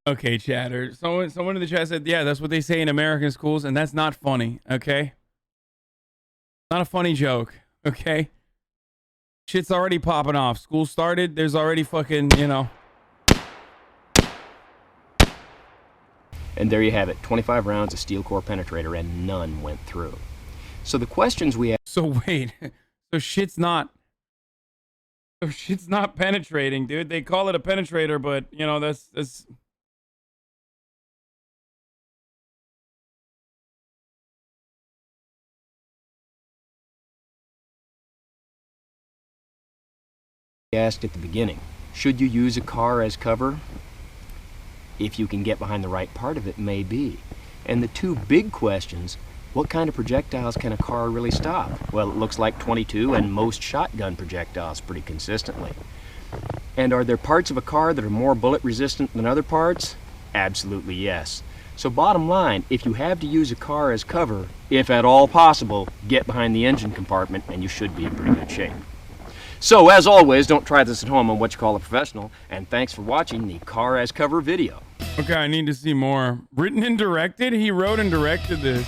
Okay, chatter. Someone in the chat said, yeah, that's what they say in American schools, and that's not funny, okay? Not a funny joke, okay? Shit's already popping off. School started, there's already fucking, you know. And there you have it, 25 rounds of steel core penetrator, and none went through. So the questions we have... So wait, so shit's not penetrating, dude. They call it a penetrator, but, you know, that's... asked at the beginning, should you use a car as cover? If you can get behind the right part of it, maybe. And the two big questions, what kind of projectiles can a car really stop? Well, it looks like 22 and most shotgun projectiles pretty consistently. And are there parts of a car that are more bullet resistant than other parts? Absolutely yes. So bottom line, if you have to use a car as cover, if at all possible, get behind the engine compartment and you should be in pretty good shape. So, as always, don't try this at home on what you call a professional, and thanks for watching the Car as Cover video. Okay, I need to see more. Written and directed? He wrote and directed this.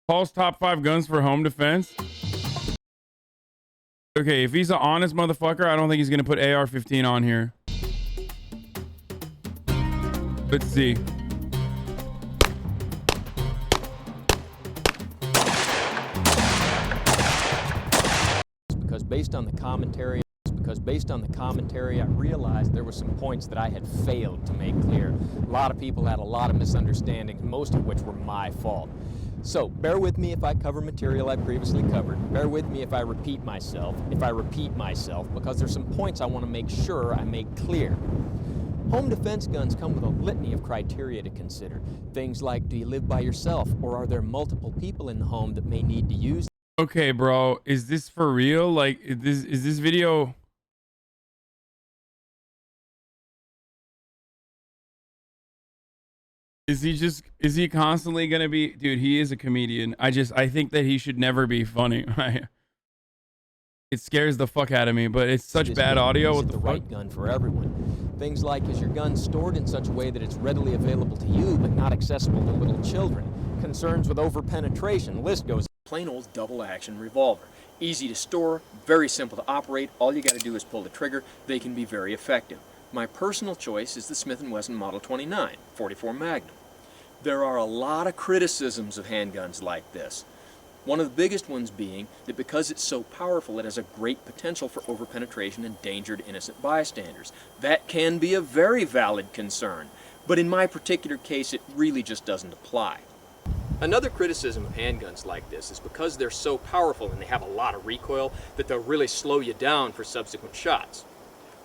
Paul's top 5 guns for home defense. Okay, if he's an honest motherfucker, I don't think he's going to put AR-15 on here. Let's see. Based on the commentary, I realized there were some points that I had failed to make clear. A lot of people had a lot of misunderstandings, most of which were my fault. So bear with me if I cover material I previously covered. Bear with me if I repeat myself, because there's some points I want to make sure I make clear. Home defense guns come with a litany of criteria to consider. Things like, do you live by yourself, or are there multiple people in the home that may need to use? Okay, bro, is this for real? Like, is this video? Is he constantly gonna be, dude, he is a comedian. I think that he should never be funny. It scares the fuck out of me, but it's such bad audio. What the fuck? Right gun for everyone. Things like, is your gun stored in such a way that it's readily available to you, but not accessible to little children? Concerns with over-penetration, list goes. Plain old double-action revolver. Easy to store, very simple to operate. All you got to do is pull the trigger. They can be very effective. My personal choice is the Smith & Wesson Model 29, 44 Magnum. There are a lot of criticisms of handguns like this. One of the biggest ones being that because it's so powerful, it has a great potential for overpenetration and danger to innocent bystanders. That can be a very valid concern, but in my particular case, it really just doesn't apply. Another criticism of handguns like this is because they're so powerful and they have a lot of recoil that they'll really slow you down for subsequent shots.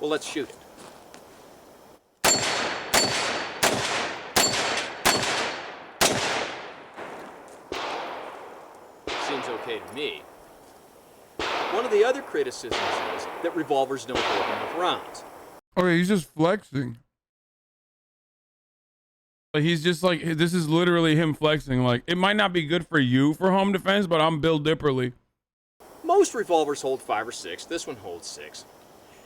Well, let's shoot it. Seems okay to me. One of the other criticisms is that revolvers don't hold enough rounds. Okay, he's just flexing. Like, he's just like, this is literally him flexing. Like, it might not be good for you for home defense, but I'm Bill Dipperly. Most revolvers hold 5 or 6. This one holds 6.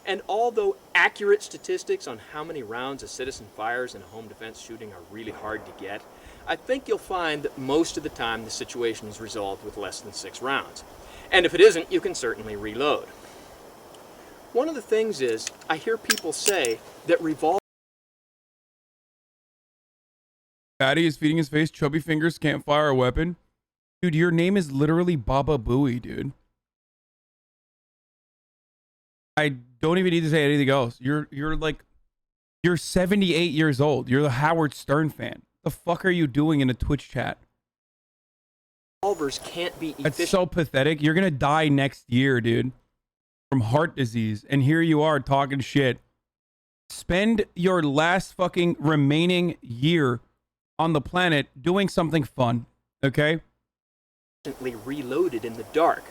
And although accurate statistics on how many rounds a citizen fires in a home defense shooting are really hard to get, I think you'll find that most of the time the situation is resolved with less than 6 rounds. And if it isn't, you can certainly reload. One of the things is, I hear people say that revolvers... Patty is feeding his face. Chubby fingers can't fire a weapon. Dude, your name is literally Baba Booey, dude. I don't even need to say anything else. You're 78 years old. You're the Howard Stern fan. The fuck are you doing in a Twitch chat? Revolvers can't be efficient. That's so pathetic. You're gonna die next year, dude, from heart disease. And here you are talking shit. Spend your last fucking remaining year on the planet doing something fun, okay? Reloaded in the dark.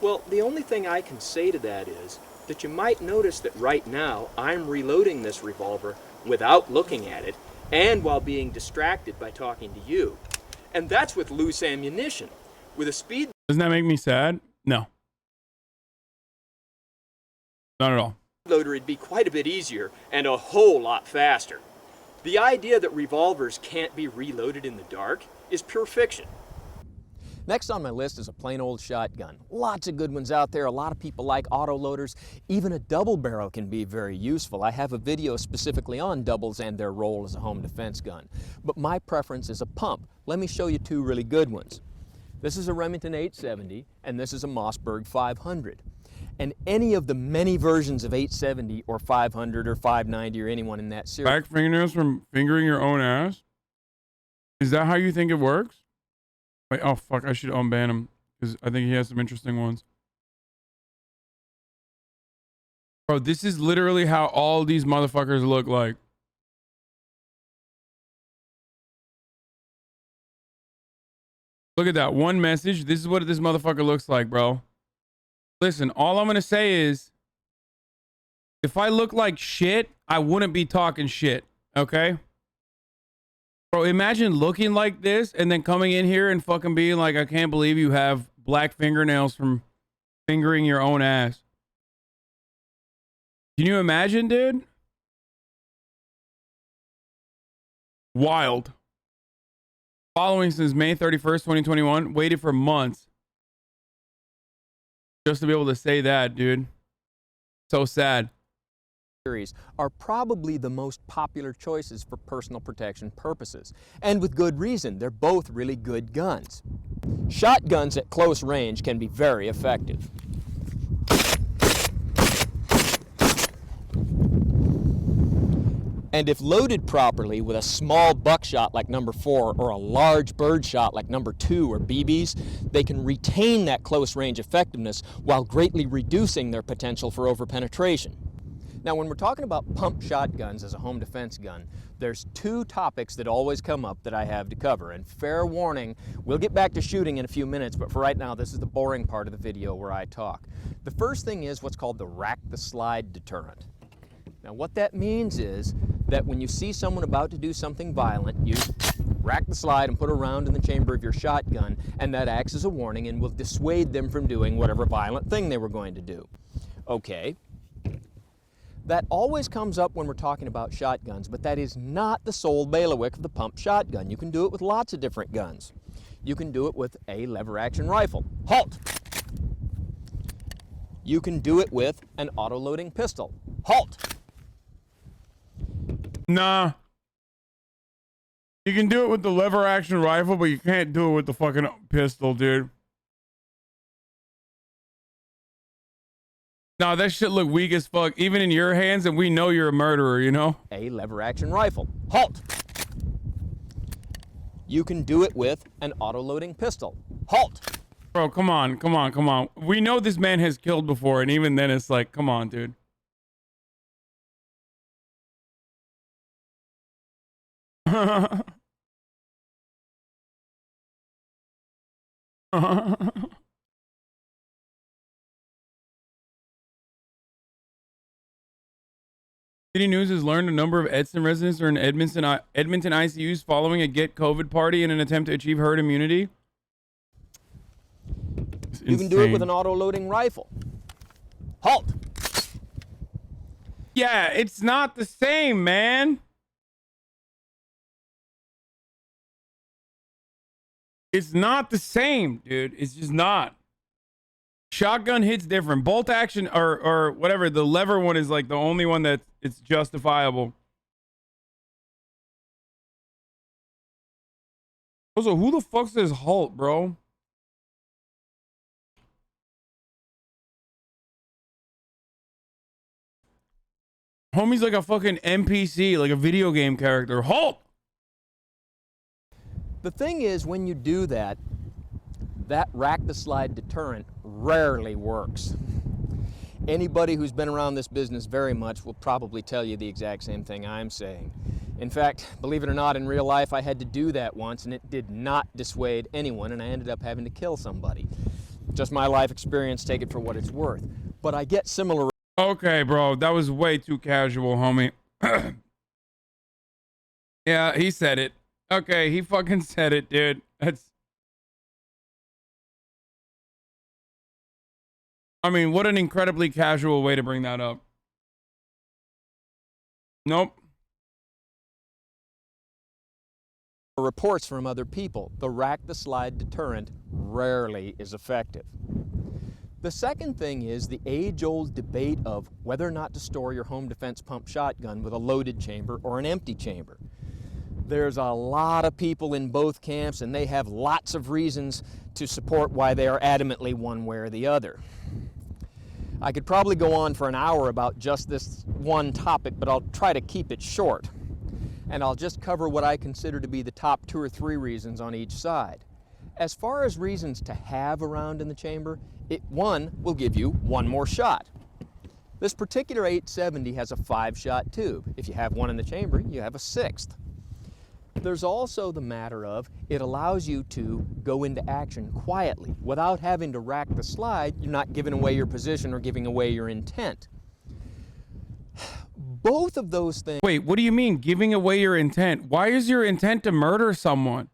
Well, the only thing I can say to that is that you might notice that right now I'm reloading this revolver without looking at it and while being distracted by talking to you. And that's with loose ammunition. With a speed... Doesn't that make me sad? No. Not at all. Loader, it'd be quite a bit easier and a whole lot faster. The idea that revolvers can't be reloaded in the dark is pure fiction. Next on my list is a plain old shotgun. Lots of good ones out there. A lot of people like autoloaders. Even a double barrel can be very useful. I have a video specifically on doubles and their role as a home defense gun. But my preference is a pump. Let me show you 2 really good ones. This is a Remington 870 and this is a Mossberg 500. And any of the many versions of 870 or 500 or 590 or anyone in that series. Back fingernails from fingering your own ass? Is that how you think it works? Wait, oh fuck, I should unban him because I think he has some interesting ones. Bro, this is literally how all these motherfuckers look like. Look at that one message. This is what this motherfucker looks like, bro. Listen, all I'm going to say is if I look like shit, I wouldn't be talking shit, okay? Bro, imagine looking like this and then coming in here and fucking being like, I can't believe you have black fingernails from fingering your own ass. Can you imagine, dude? Wild. Following since May 31st, 2021. Waited for months just to be able to say that, dude. So sad. Are probably the most popular choices for personal protection purposes. And with good reason, they're both really good guns. Shotguns at close range can be very effective. And if loaded properly with a small buckshot like number 4 or a large birdshot like number 2 or BBs, they can retain that close range effectiveness while greatly reducing their potential for overpenetration. Now, when we're talking about pump shotguns as a home defense gun, there's 2 topics that always come up that I have to cover. And fair warning, we'll get back to shooting in a few minutes, but for right now, this is the boring part of the video where I talk. The first thing is what's called the rack the slide deterrent. Now, what that means is that when you see someone about to do something violent, you rack the slide and put a round in the chamber of your shotgun, and that acts as a warning and will dissuade them from doing whatever violent thing they were going to do. Okay. That always comes up when we're talking about shotguns, but that is not the sole bailiwick of the pump shotgun. You can do it with lots of different guns. You can do it with a lever-action rifle. Halt! You can do it with an auto-loading pistol. Halt! Nah. You can do it with the lever action rifle, but you can't do it with the fucking pistol, dude. Nah, that shit look weak as fuck, even in your hands, and we know you're a murderer, you know? A lever action rifle. Halt! You can do it with an auto-loading pistol. Halt! Bro, come on, come on, come on. We know this man has killed before, and even then it's like, come on, dude. City News has learned a number of Edson residents are in Edmonton ICUs following a Get COVID party in an attempt to achieve herd immunity. You can do it with an auto-loading rifle. Halt! Yeah, it's not the same, man. It's not the same, dude. It's just not. Shotgun hits different. Bolt action or whatever, the lever one is like the only one that it's justifiable. Also, who the fuck says halt, bro? Homie's like a fucking NPC, like a video game character. Halt! The thing is, when you do that, that rack-the-slide deterrent rarely works. Anybody who's been around this business very much will probably tell you the exact same thing I'm saying. In fact, believe it or not, in real life, I had to do that once, and it did not dissuade anyone, and I ended up having to kill somebody. Just my life experience, take it for what it's worth. But I get similar... Okay, bro, that was way too casual, homie. Yeah, he said it. Okay, he fucking said it, dude. That's... I mean, what an incredibly casual way to bring that up. Nope. Reports from other people, the rack-the-slide deterrent rarely is effective. The second thing is the age-old debate of whether or not to store your home defense pump shotgun with a loaded chamber or an empty chamber. There's a lot of people in both camps, and they have lots of reasons to support why they are adamantly one way or the other. I could probably go on for an hour about just this one topic, but I'll try to keep it short. And I'll just cover what I consider to be the top 2 or 3 reasons on each side. As far as reasons to have a round in the chamber, one will give you one more shot. This particular 870 has a 5-shot tube. If you have one in the chamber, you have a 6th. There's also the matter of it allows you to go into action quietly without having to rack the slide. You're not giving away your position or giving away your intent. Both of those things... Wait, what do you mean giving away your intent? Why is your intent to murder someone?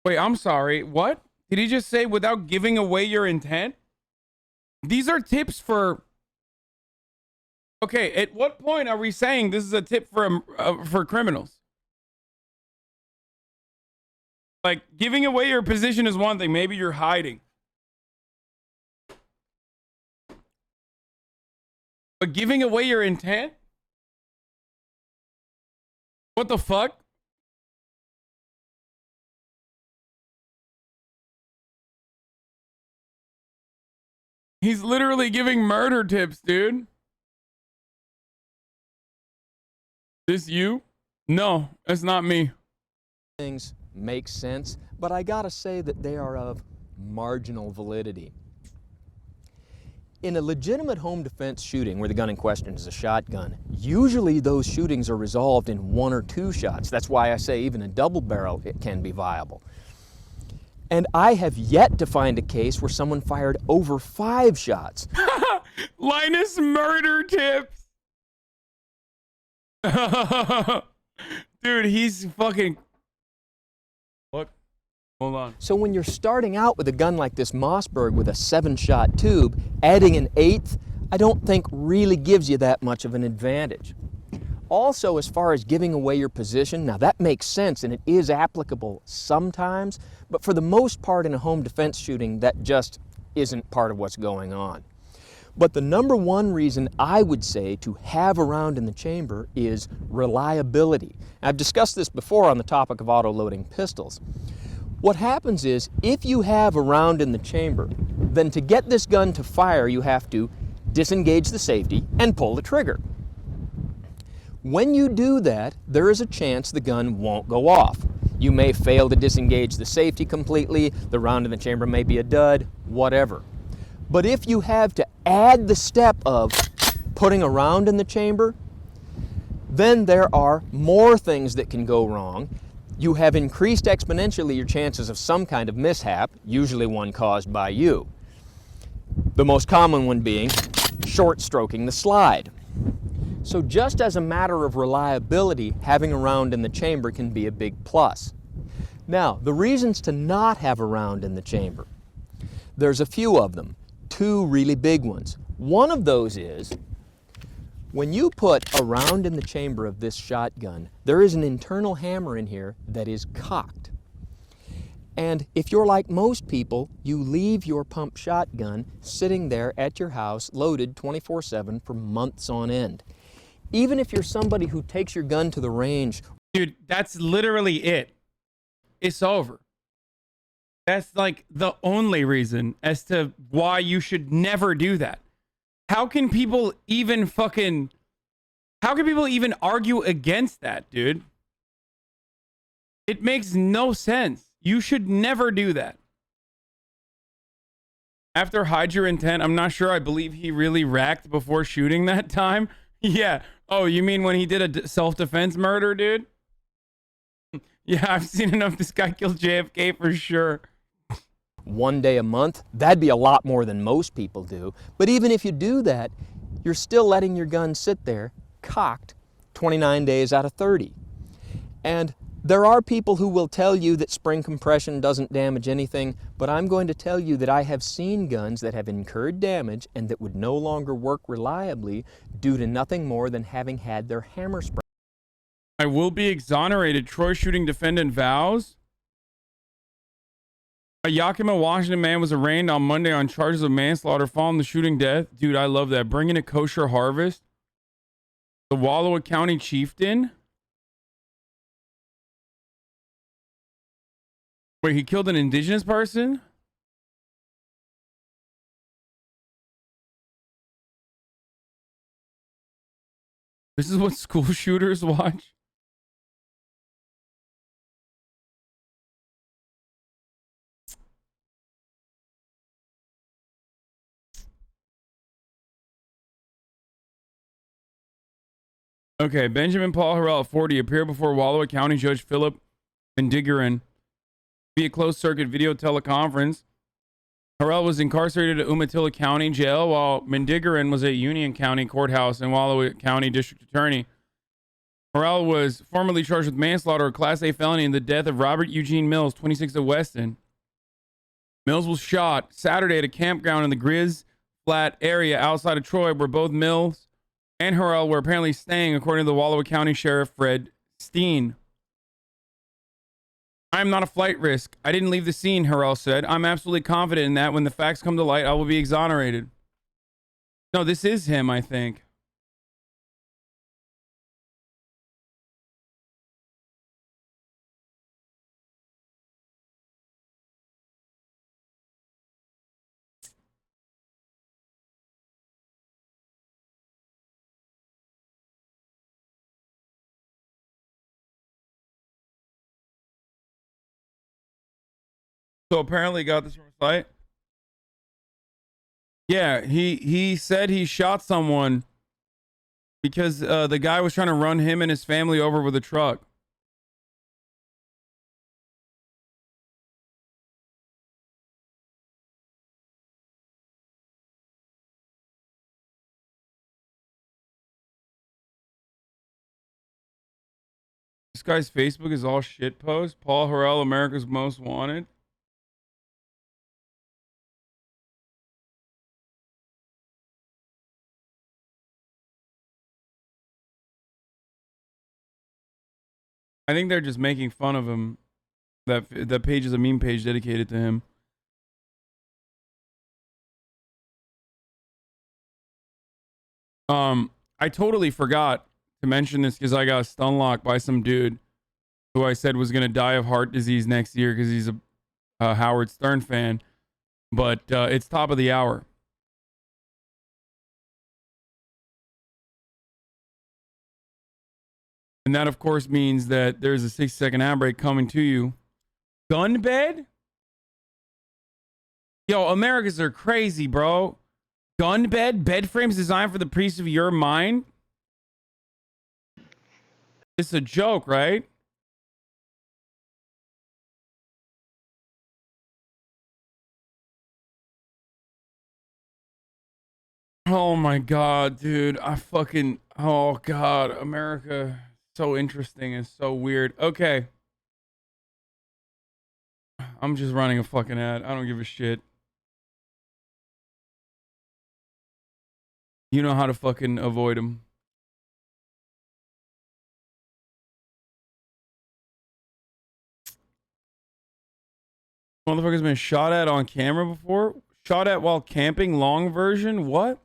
Wait, I'm sorry. What? Did he just say without giving away your intent? These are tips for... Okay, at what point are we saying this is a tip for criminals? Like, giving away your position is one thing. Maybe you're hiding. But giving away your intent? What the fuck? He's literally giving murder tips, dude. This you? No, that's not me. Things make sense, but I gotta say that they are of marginal validity. In a legitimate home defense shooting where the gun in question is a shotgun, usually those shootings are resolved in 1 or 2 shots. That's why I say even a double barrel it can be viable. And I have yet to find a case where someone fired over 5 shots. Linus murder tips. Dude, he's fucking... What? Hold on. So when you're starting out with a gun like this Mossberg with a 7-shot tube, adding an 8th, I don't think really gives you that much of an advantage. Also, as far as giving away your position, now that makes sense and it is applicable sometimes, but for the most part in a home defense shooting, that just isn't part of what's going on. But the number one reason I would say to have a round in the chamber is reliability. I've discussed this before on the topic of auto-loading pistols. What happens is, if you have a round in the chamber, then to get this gun to fire, you have to disengage the safety and pull the trigger. When you do that, there is a chance the gun won't go off. You may fail to disengage the safety completely, the round in the chamber may be a dud, whatever. But if you have to add the step of putting a round in the chamber, then there are more things that can go wrong. You have increased exponentially your chances of some kind of mishap, usually one caused by you. The most common one being short stroking the slide. So just as a matter of reliability, having a round in the chamber can be a big plus. Now, the reasons to not have a round in the chamber. There's a few of them, two really big ones. One of those is, when you put a round in the chamber of this shotgun, there is an internal hammer in here that is cocked. And if you're like most people, you leave your pump shotgun sitting there at your house loaded 24/7 for months on end. Even if you're somebody who takes your gun to the range. Dude, that's literally it. It's over. That's like the only reason as to why you should never do that. How can people even argue against that, dude? It makes no sense. You should never do that. After hide your intent, I'm not sure. I believe he really racked before shooting that time. Yeah. Oh, you mean when he did a self-defense murder, dude? Yeah, I've seen enough. This guy killed JFK for sure. One day a month, that'd be a lot more than most people do. But even if you do that, you're still letting your gun sit there, cocked, 29 days out of 30. And there are people who will tell you that spring compression doesn't damage anything, but I'm going to tell you that I have seen guns that have incurred damage and that would no longer work reliably due to nothing more than having had their hammer sprung. I will be exonerated. Troy shooting defendant vows. A Yakima, Washington man was arraigned on Monday on charges of manslaughter following the shooting death. Dude, I love that. Bringing a kosher harvest. The Wallowa County chieftain. Wait, he killed an indigenous person? This is what school shooters watch? Okay, Benjamin Paul Harrell at 40 appeared before Wallowa County Judge Philip Mendigaran via closed-circuit video teleconference. Harrell was incarcerated at Umatilla County Jail, while Mendigaran was at Union County Courthouse and Wallowa County District Attorney. Harrell was formerly charged with manslaughter, a Class A felony, in the death of Robert Eugene Mills, 26 of Weston. Mills was shot Saturday at a campground in the Grizz Flat area outside of Troy, where both Mills and Harrell were apparently staying, according to the Wallowa County Sheriff Fred Steen. I am not a flight risk. I didn't leave the scene, Harrell said. I'm absolutely confident in that. When the facts come to light, I will be exonerated. No, this is him, I think. So apparently he got this from a site. Yeah, he said he shot someone because the guy was trying to run him and his family over with a truck. This guy's Facebook is all shit posts. Paul Harrell, America's Most Wanted. I think they're just making fun of him. That page is a meme page dedicated to him. I totally forgot to mention this because I got stun locked by some dude who I said was gonna die of heart disease next year because he's a Howard Stern fan. But it's top of the hour. And that, of course, means that there's a 6-second ad break coming to you. Gun bed? Yo, Americans are crazy, bro. Gun bed? Bed frames designed for the peace of your mind? It's a joke, right? Oh my God, dude. Oh God, America. So interesting and so weird. Okay. I'm just running a fucking ad. I don't give a shit. You know how to fucking avoid them. Motherfucker's been shot at on camera before? Shot at while camping, long version? What?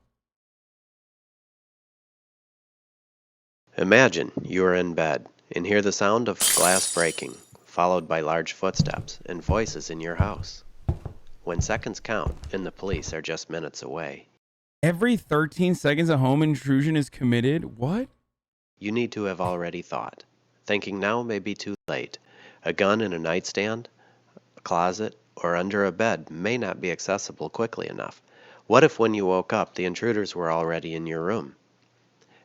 Imagine you are in bed and hear the sound of glass breaking, followed by large footsteps and voices in your house. When seconds count and the police are just minutes away. Every 13 seconds a home intrusion is committed? What? You need to have already thought. Thinking now may be too late. A gun in a nightstand, a closet, or under a bed may not be accessible quickly enough. What if when you woke up the intruders were already in your room?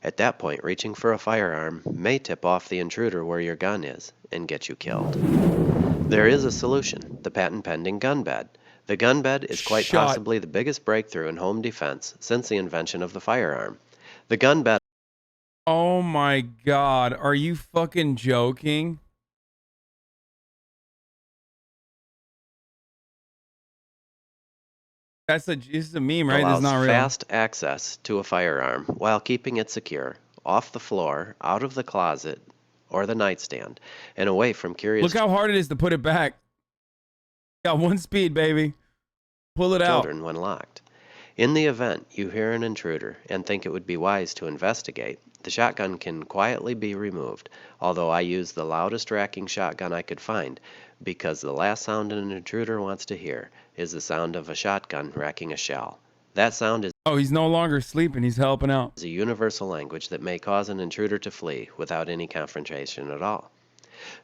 At that point, reaching for a firearm may tip off the intruder where your gun is and get you killed. There is a solution, the patent-pending gun bed. The gun bed is quite possibly the biggest breakthrough in home defense since the invention of the firearm. The gun bed... Oh my God, are you fucking joking? This is a meme, right? That's not real. Fast access to a firearm while keeping it secure, off the floor, out of the closet or the nightstand, and away from curious... Look how hard it is to put it back. Got one speed, baby. Pull it out. Children when locked. In the event you hear an intruder and think it would be wise to investigate, the shotgun can quietly be removed, although I used the loudest racking shotgun I could find, because the last sound an intruder wants to hear is the sound of a shotgun racking a shell. That sound is... Oh, he's no longer sleeping. He's helping out. ...a universal language that may cause an intruder to flee without any confrontation at all.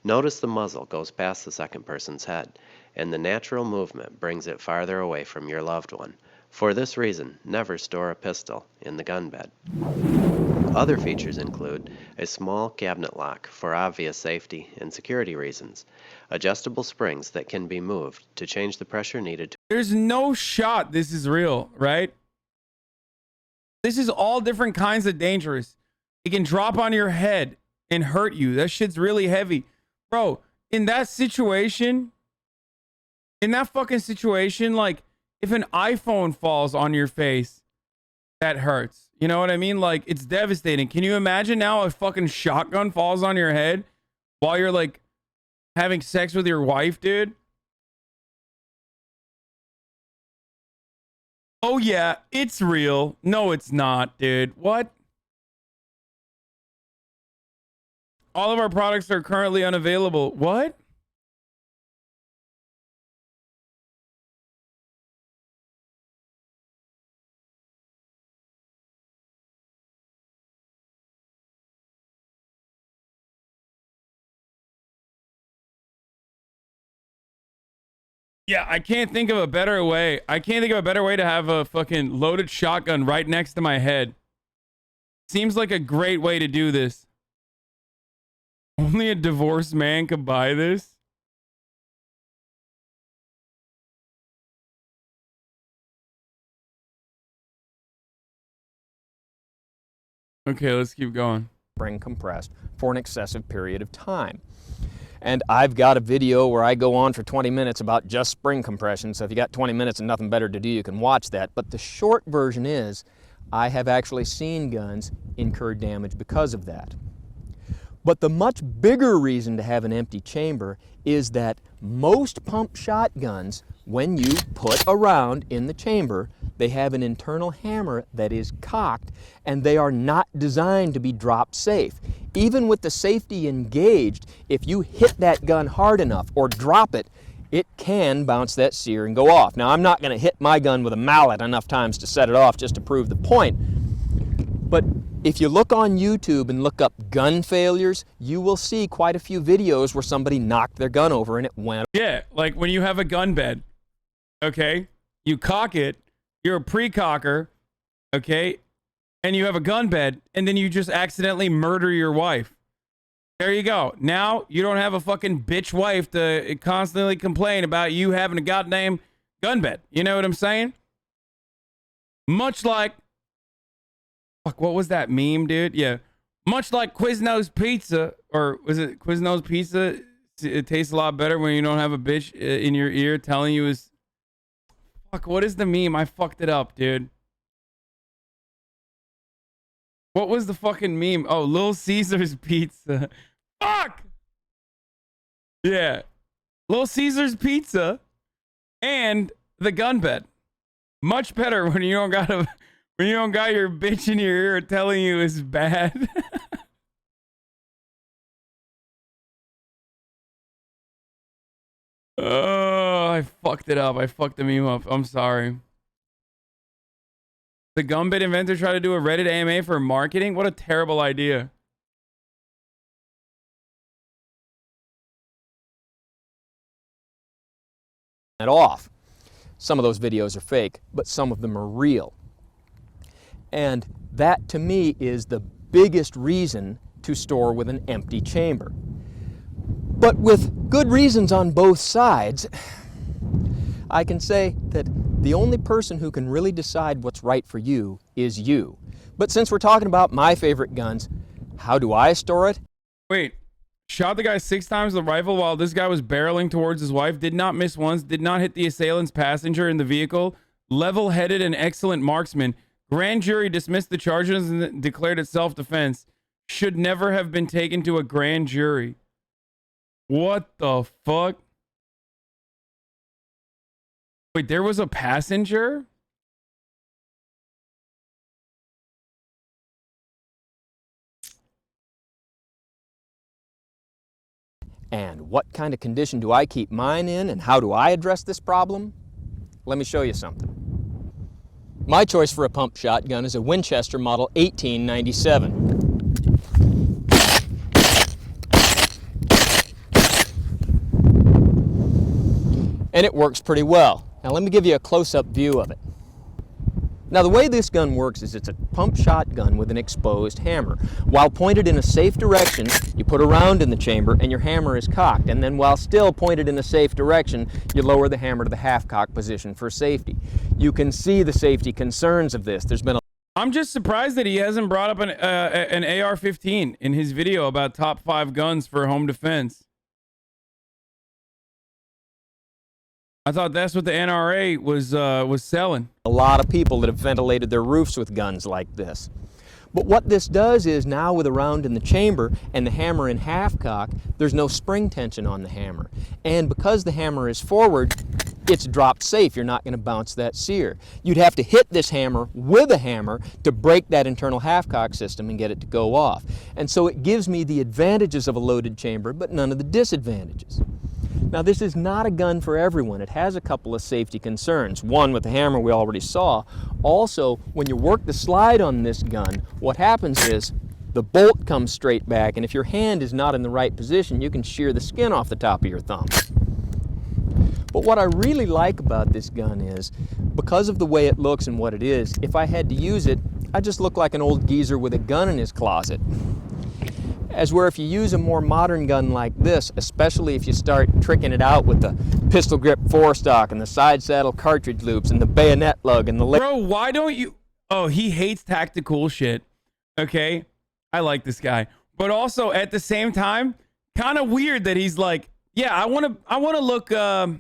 Notice the muzzle goes past the second person's head, and the natural movement brings it farther away from your loved one. For this reason, never store a pistol in the gun bed. Other features include a small cabinet lock for obvious safety and security reasons, adjustable springs that can be moved to change the pressure needed to... There's no shot this is real, right? This is all different kinds of dangerous. It can drop on your head and hurt you. That shit's really heavy. Bro, in that situation, like, if an iPhone falls on your face, that hurts. You know what I mean? Like, it's devastating. Can you imagine now a fucking shotgun falls on your head while you're, like, having sex with your wife, dude? Oh, yeah, it's real. No, it's not, dude. What? All of our products are currently unavailable. What? Yeah, I can't think of a better way. I can't think of a better way to have a fucking loaded shotgun right next to my head. Seems like a great way to do this. Only a divorced man could buy this. Okay, let's keep going. Spring compressed for an excessive period of time. And I've got a video where I go on for 20 minutes about just spring compression, so if you got 20 minutes and nothing better to do, you can watch that. But the short version is, I have actually seen guns incur damage because of that. But the much bigger reason to have an empty chamber is that most pump shotguns, when you put a round in the chamber, They have an internal hammer that is cocked, and they are not designed to be drop safe. Even with the safety engaged, if you hit that gun hard enough or drop it, it can bounce that sear and go off. Now, I'm not going to hit my gun with a mallet enough times to set it off just to prove the point. But if you look on YouTube and look up gun failures, you will see quite a few videos where somebody knocked their gun over and it went. Yeah, like when you have a gun bed, okay? You cock it, you're a pre-cocker, okay? And you have a gun bed, and then you just accidentally murder your wife. There you go. Now you don't have a fucking bitch wife to constantly complain about you having a goddamn gun bed. You know what I'm saying? Much like, fuck, what was that meme, dude? Yeah. Much like Quiznos Pizza, or was it Quiznos Pizza? It tastes a lot better when you don't have a bitch in your ear telling you is... Fuck, what is the meme? I fucked it up, dude. What was the fucking meme? Oh, Little Caesar's Pizza. Fuck! Yeah. Little Caesar's Pizza and the gun bed. Much better when you don't got your bitch in your ear telling you it's bad. Oh, I fucked it up. I fucked the meme up. I'm sorry. The gun bed inventor tried to do a Reddit AMA for marketing? What a terrible idea. Off. Some of those videos are fake, but some of them are real. And that, to me, is the biggest reason to store with an empty chamber. But with good reasons on both sides, I can say that the only person who can really decide what's right for you is you. But since we're talking about my favorite guns, how do I store it? Wait, shot the guy 6 times with the rifle while this guy was barreling towards his wife, did not miss once, did not hit the assailant's passenger in the vehicle, level-headed and excellent marksman. Grand jury dismissed the charges and declared it self-defense. Should never have been taken to a grand jury. What the fuck? Wait, there was a passenger? And what kind of condition do I keep mine in, and how do I address this problem? Let me show you something. My choice for a pump shotgun is a Winchester Model 1897. And it works pretty well. Now let me give you a close-up view of it. Now the way this gun works is it's a pump shotgun with an exposed hammer. While pointed in a safe direction, you put a round in the chamber and your hammer is cocked. And then while still pointed in a safe direction, you lower the hammer to the half-cock position for safety. You can see the safety concerns of this. There's been a... I'm just surprised that he hasn't brought up an AR-15 in his video about top 5 guns for home defense. I thought that's what the NRA was selling. A lot of people that have ventilated their roofs with guns like this. But what this does is now with a round in the chamber and the hammer in half cock, there's no spring tension on the hammer. And because the hammer is forward, it's drop safe. You're not going to bounce that sear. You'd have to hit this hammer with a hammer to break that internal half cock system and get it to go off. And so it gives me the advantages of a loaded chamber, but none of the disadvantages. Now this is not a gun for everyone. It has a couple of safety concerns. One, with the hammer we already saw. Also, when you work the slide on this gun, what happens is the bolt comes straight back, and if your hand is not in the right position, you can shear the skin off the top of your thumb. But what I really like about this gun is, because of the way it looks and what it is, if I had to use it, I just look like an old geezer with a gun in his closet. As where if you use a more modern gun like this, especially if you start tricking it out with the pistol grip forestock and the side saddle cartridge loops and the bayonet lug and the... Bro, why don't you... Oh, he hates tactical shit. Okay? I like this guy. But also, at the same time, kind of weird that he's like, yeah, I want to look... I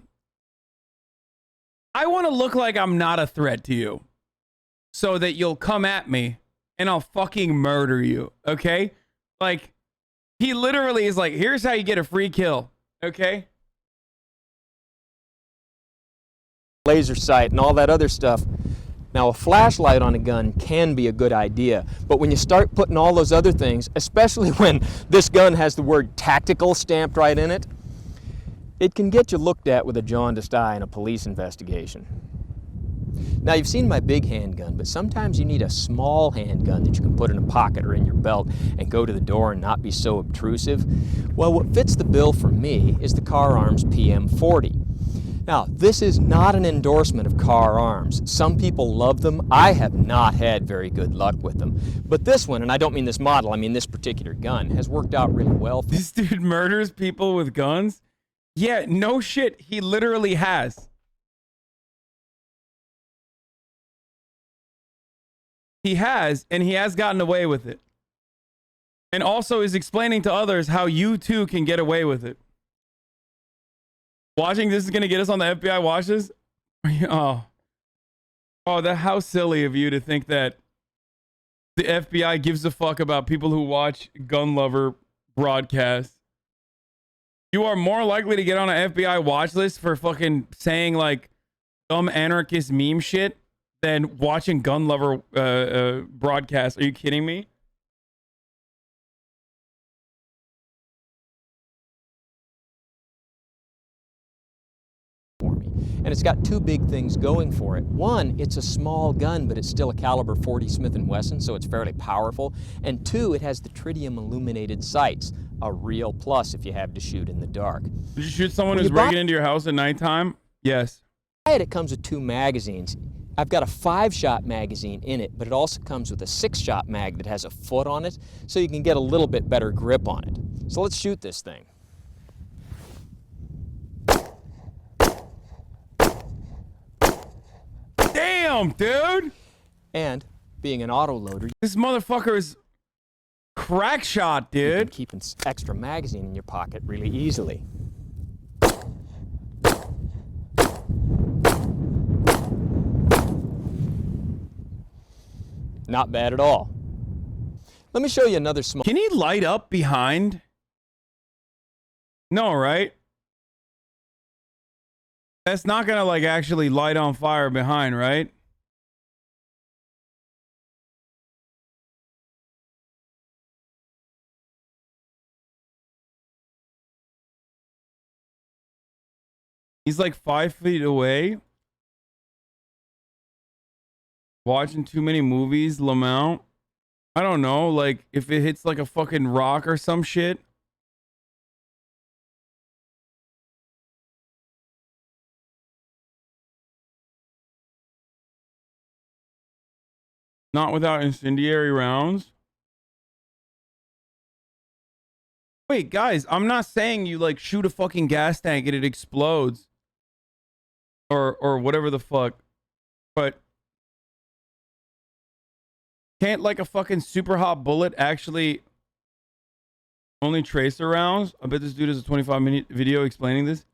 want to look like I'm not a threat to you. So that you'll come at me and I'll fucking murder you. Okay? Like... He literally is like, here's how you get a free kill, okay? Laser sight and all that other stuff. Now, a flashlight on a gun can be a good idea, but when you start putting all those other things, especially when this gun has the word tactical stamped right in it, it can get you looked at with a jaundiced eye in a police investigation. Now, you've seen my big handgun, but sometimes you need a small handgun that you can put in a pocket or in your belt and go to the door and not be so obtrusive. Well, what fits the bill for me is the Car Arms PM40. Now, this is not an endorsement of Car Arms. Some people love them. I have not had very good luck with them. But this one, and I don't mean this model, I mean this particular gun, has worked out really well. This dude murders people with guns? Yeah, no shit. He literally has. He has, and he has gotten away with it. And also is explaining to others how you too can get away with it. Watching this is going to get us on the FBI watch list? Oh, how silly of you to think that the FBI gives a fuck about people who watch gun lover broadcasts. You are more likely to get on an FBI watch list for fucking saying like dumb anarchist meme shit than watching gun lover broadcasts. Are you kidding me? And it's got two big things going for it. One, it's a small gun, but it's still a caliber 40 Smith & Wesson, so it's fairly powerful. And two, it has the tritium illuminated sights, a real plus if you have to shoot in the dark. Did you shoot someone who's breaking into your house at nighttime? Yes. It comes with 2 magazines. I've got a 5-shot magazine in it, but it also comes with a 6-shot mag that has a foot on it, so you can get a little bit better grip on it. So let's shoot this thing. Damn, dude! And being an autoloader, this motherfucker is crack shot, dude. You can keep an extra magazine in your pocket really easily. Not bad at all. Let me show you another small... Can he light up behind? No, right? That's not gonna like actually light on fire behind, right? He's like 5 feet away. Watching too many movies, Lamount. I don't know, like if it hits like a fucking rock or some shit. Not without incendiary rounds. Wait, guys, I'm not saying you like shoot a fucking gas tank and it explodes. Or whatever the fuck. But can't like a fucking super hot bullet actually only tracer rounds? I bet this dude has a 25-minute video explaining this.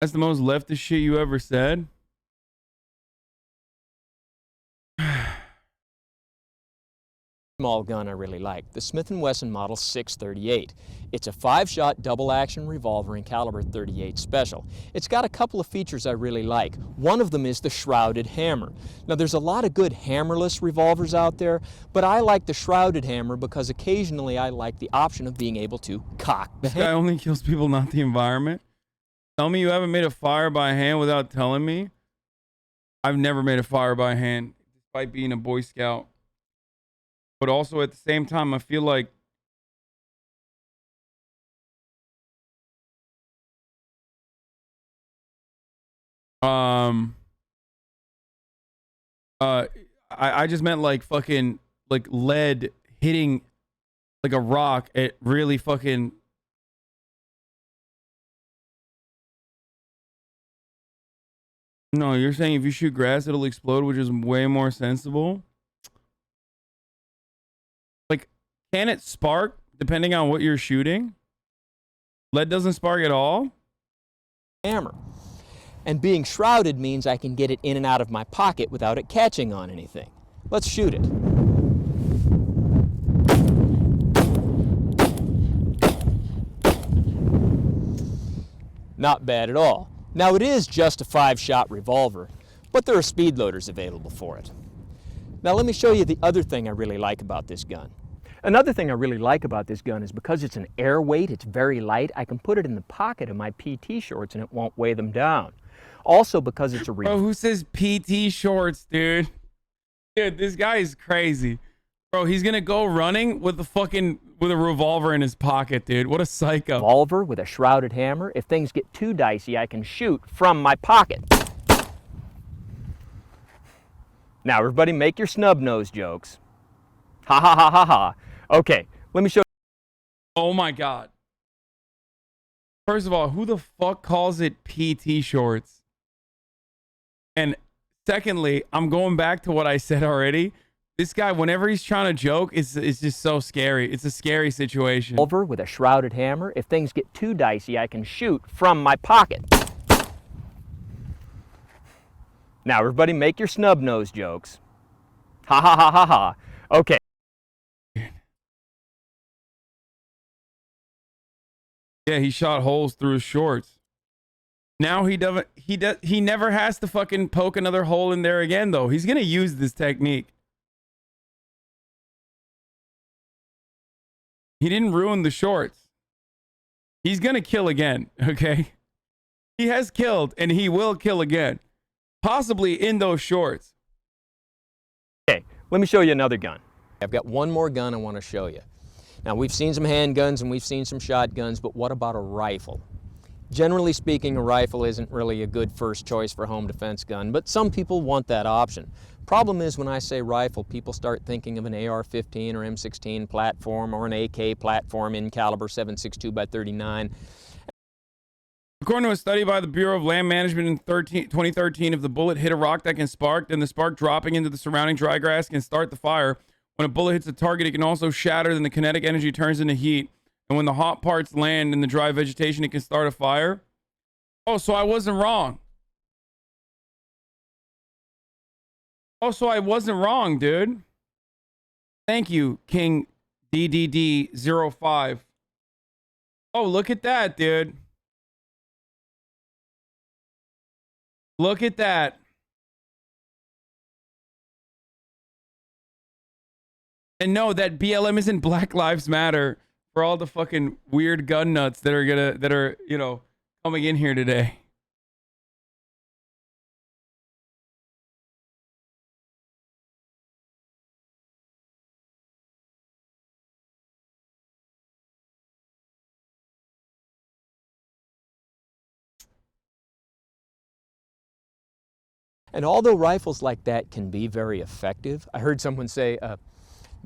That's the most leftist shit you ever said. Small gun I really like, the Smith & Wesson Model 638. It's a 5-shot double-action revolver in caliber 38 special. It's got a couple of features I really like. One of them is the shrouded hammer. Now, there's a lot of good hammerless revolvers out there, but I like the shrouded hammer because occasionally I like the option of being able to cock the hammer. This guy only kills people, not the environment. Tell me you haven't made a fire by hand without telling me. I've never made a fire by hand, despite being a Boy Scout. But also at the same time, I feel like I just meant like fucking like lead hitting like a rock. It really fucking. No, you're saying if you shoot grass, it'll explode, which is way more sensible. Like, can it spark depending on what you're shooting? Lead doesn't spark at all? Hammer. And being shrouded means I can get it in and out of my pocket without it catching on anything. Let's shoot it. Not bad at all. Now it is just a 5-shot revolver, but there are speed loaders available for it. Now let me show you the other thing I really like about this gun. Another thing I really like about this gun is because it's an air weight, it's very light, I can put it in the pocket of my PT shorts and it won't weigh them down. Also because it's a Bro, who says PT shorts, dude? Dude, this guy is crazy. Bro, he's gonna go running with a revolver in his pocket, dude. What a psycho. Revolver with a shrouded hammer. If things get too dicey, I can shoot from my pocket. Now everybody make your snub nose jokes. Ha ha ha ha ha. Okay, let me show you. Oh my god. First of all, who the fuck calls it PT shorts? And secondly, I'm going back to what I said already. This guy, whenever he's trying to joke, it's just so scary. It's a scary situation. Revolver with a shrouded hammer. If things get too dicey, I can shoot from my pocket. Now everybody make your snub nose jokes. Ha ha ha ha ha. Okay. Yeah, he shot holes through his shorts. Now he never has to fucking poke another hole in there again though. He's going to use this technique. He didn't ruin the shorts. He's going to kill again, okay? He has killed and he will kill again. Possibly in those shorts. Okay, let me show you another gun. I've got one more gun I want to show you. Now we've seen some handguns and we've seen some shotguns, but what about a rifle? Generally speaking, a rifle isn't really a good first choice for a home defense gun, but some people want that option. Problem is when I say rifle, people start thinking of an AR-15 or M16 platform or an AK platform in caliber 7.62x39. According to a study by the Bureau of Land Management in 2013, if the bullet hit a rock that can spark, then the spark dropping into the surrounding dry grass can start the fire. When a bullet hits a target, it can also shatter, then the kinetic energy turns into heat. And when the hot parts land in the dry vegetation, it can start a fire. Oh, so I wasn't wrong. Oh, so I wasn't wrong, dude. Thank you, King DDD05. Oh, look at that, dude. Look at that. And no, that BLM isn't Black Lives Matter for all the fucking weird gun nuts that are, you know, coming in here today. And although rifles like that can be very effective, I heard someone say,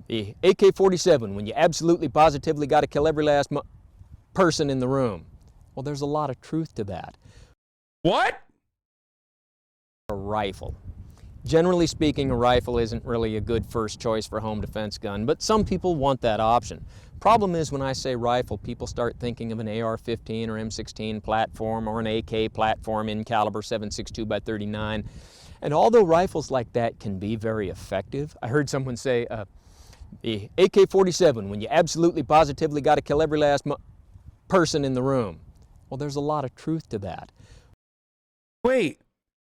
the AK-47, when you absolutely positively got to kill every last person in the room. Well, there's a lot of truth to that. What? A rifle. Generally speaking, a rifle isn't really a good first choice for a home defense gun, but some people want that option. Problem is when I say rifle, people start thinking of an AR-15 or M16 platform or an AK platform in caliber 7.62x39. And although rifles like that can be very effective, I heard someone say, the AK-47, when you absolutely positively got to kill every last person in the room. Well, there's a lot of truth to that. Wait,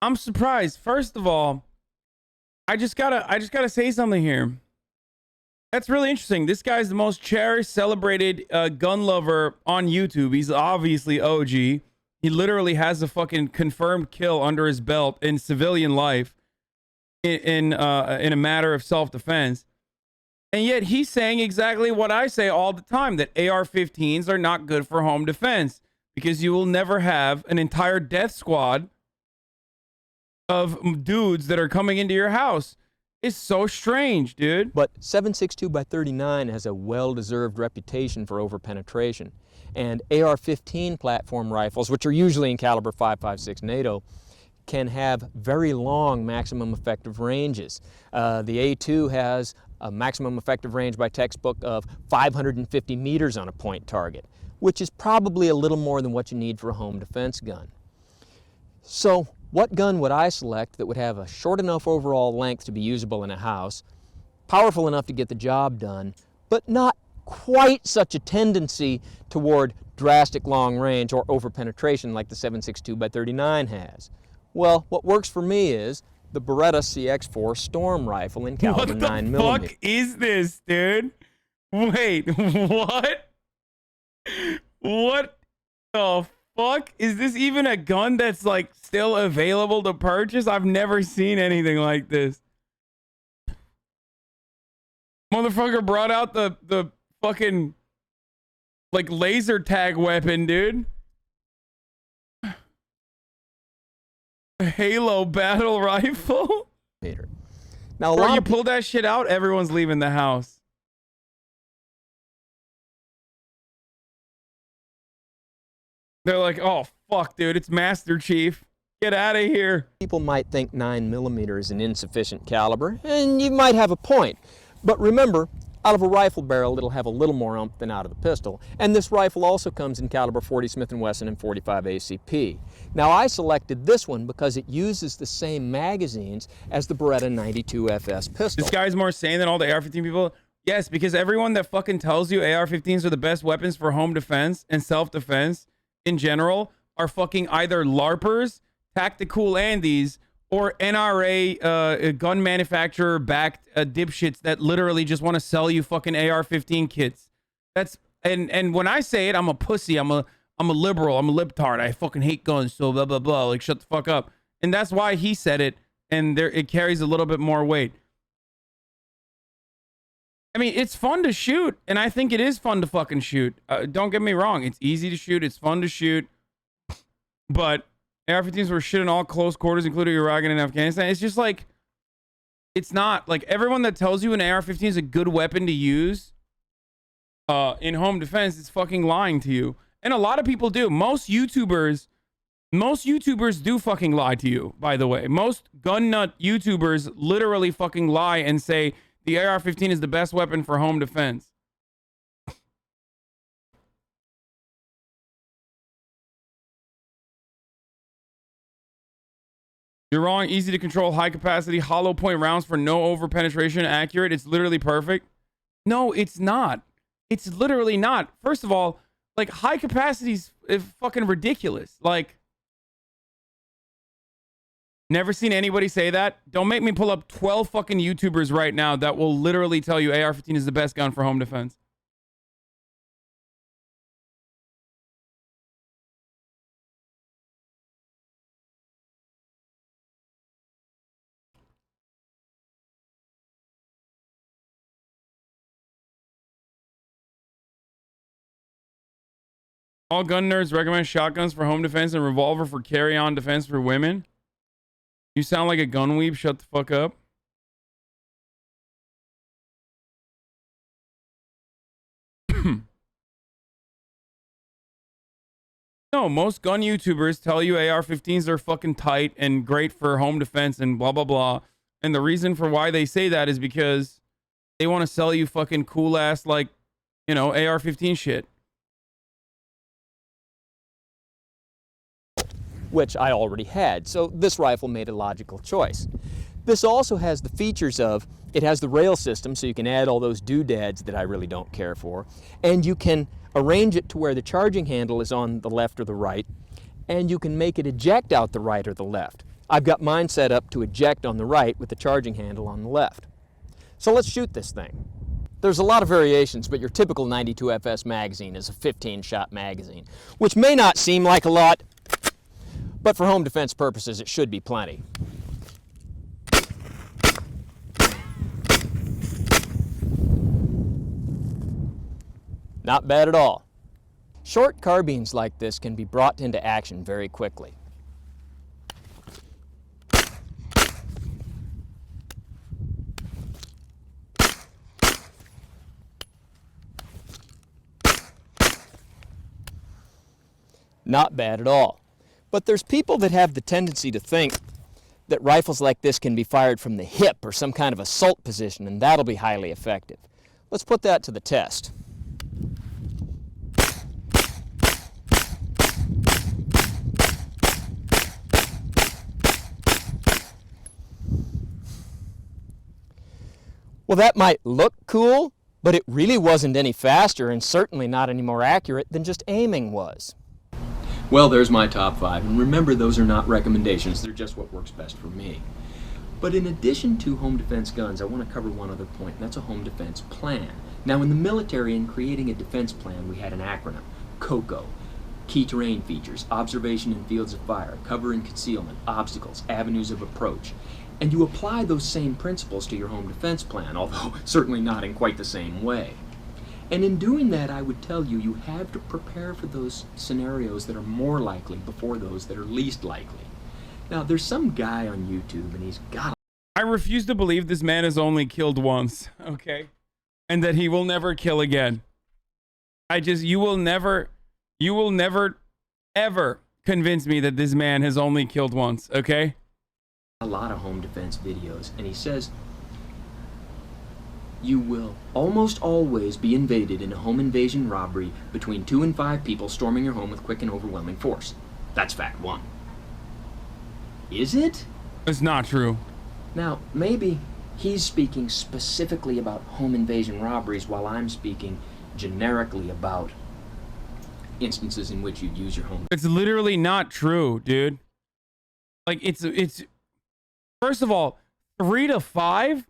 I'm surprised. First of all, I just gotta say something here. That's really interesting. This guy's the most cherished, celebrated gun lover on YouTube. He's obviously OG. He literally has a fucking confirmed kill under his belt in civilian life in a matter of self-defense. And yet he's saying exactly what I say all the time, that AR-15s are not good for home defense because you will never have an entire death squad of dudes that are coming into your house. It's so strange, dude. But 7.62x39 has a well-deserved reputation for overpenetration. And AR-15 platform rifles, which are usually in caliber 5.56 NATO, can have very long maximum effective ranges. The A2 has a maximum effective range by textbook of 550 meters on a point target, which is probably a little more than what you need for a home defense gun. So what gun would I select that would have a short enough overall length to be usable in a house, powerful enough to get the job done, but not quite such a tendency toward drastic long range or over-penetration like the 7.62x39 has. Well, what works for me is the Beretta CX4 Storm Rifle in caliber 9mm. What the fuck is this, dude? Wait, what? What the fuck? Is this even a gun that's like still available to purchase? I've never seen anything like this. Motherfucker brought out the fucking like laser tag weapon, dude. A Halo battle rifle. Now, Bro, you pull that shit out, everyone's leaving the house. They're like, oh, fuck, dude, it's Master Chief. Get out of here. People might think 9mm is an insufficient caliber, and you might have a point. But remember, out of a rifle barrel, it'll have a little more oomph than out of the pistol. And this rifle also comes in caliber 40 Smith & Wesson and 45 ACP. Now, I selected this one because it uses the same magazines as the Beretta 92 FS pistol. This guy's more sane than all the AR-15 people. Yes, because everyone that fucking tells you AR-15s are the best weapons for home defense and self-defense in general are fucking either LARPers, Tactical Andes, or NRA gun manufacturer backed dipshits that literally just want to sell you fucking AR-15 kits. That's and when I say it, I'm a pussy. I'm a liberal. I'm a libtard. I fucking hate guns. So blah blah blah. Like shut the fuck up. And that's why he said it. And there it carries a little bit more weight. I mean, it's fun to shoot, and I think it is fun to fucking shoot. Don't get me wrong. It's easy to shoot. It's fun to shoot. But AR-15s were shit in all close quarters, including Iraq and Afghanistan. It's just like, it's not. Like, everyone that tells you an AR-15 is a good weapon to use in home defense is fucking lying to you. And a lot of people do. Most YouTubers do fucking lie to you, by the way. Most gun nut YouTubers literally fucking lie and say the AR-15 is the best weapon for home defense. You're wrong. Easy to control, high capacity, hollow point rounds for no over penetration, accurate. It's literally perfect. No, it's not. It's literally not. First of all, like high capacity is fucking ridiculous. Like, never seen anybody say that. Don't make me pull up 12 fucking YouTubers right now that will literally tell you AR-15 is the best gun for home defense. All gun nerds recommend shotguns for home defense and revolver for carry-on defense for women. You sound like a gun weeb. Shut the fuck up. No, most gun YouTubers tell you AR-15s are fucking tight and great for home defense and blah, blah, blah. And the reason for why they say that is because they want to sell you fucking cool-ass, like, you know, AR-15 shit. Which I already had, so this rifle made a logical choice. This also has the features of, it has the rail system, so you can add all those doodads that I really don't care for, and you can arrange it to where the charging handle is on the left or the right, and you can make it eject out the right or the left. I've got mine set up to eject on the right with the charging handle on the left. So let's shoot this thing. There's a lot of variations, but your typical 92 FS magazine is a 15-shot magazine, which may not seem like a lot, but for home defense purposes, it should be plenty. Not bad at all. Short carbines like this can be brought into action very quickly. Not bad at all. But there's people that have the tendency to think that rifles like this can be fired from the hip or some kind of assault position, and that'll be highly effective. Let's put that to the test. Well, that might look cool, But it really wasn't any faster and certainly not any more accurate than just aiming was. Well, there's my top 5, and remember, those are not recommendations, they're just what works best for me. But in addition to home defense guns, I want to cover one other point, and that's a home defense plan. Now, in the military, in creating a defense plan, we had an acronym, COCO. Key terrain features, observation in fields of fire, cover and concealment, obstacles, avenues of approach. And you apply those same principles to your home defense plan, although certainly not in quite the same way. And in doing that, I would tell you, you have to prepare for those scenarios that are more likely before those that are least likely. Now, there's some guy on YouTube, and he's got... I refuse to believe this man has only killed once, okay? And that he will never kill again. You will never, ever convince me that this man has only killed once, okay? A lot of home defense videos, and he says, you will almost always be invaded in a home invasion robbery between 2 and 5 people storming your home with quick and overwhelming force. That's fact 1. Is it? It's not true. Now, maybe he's speaking specifically about home invasion robberies while I'm speaking generically about instances in which you'd use your home. It's literally not true, dude. Like, it's first of all, 3 to 5?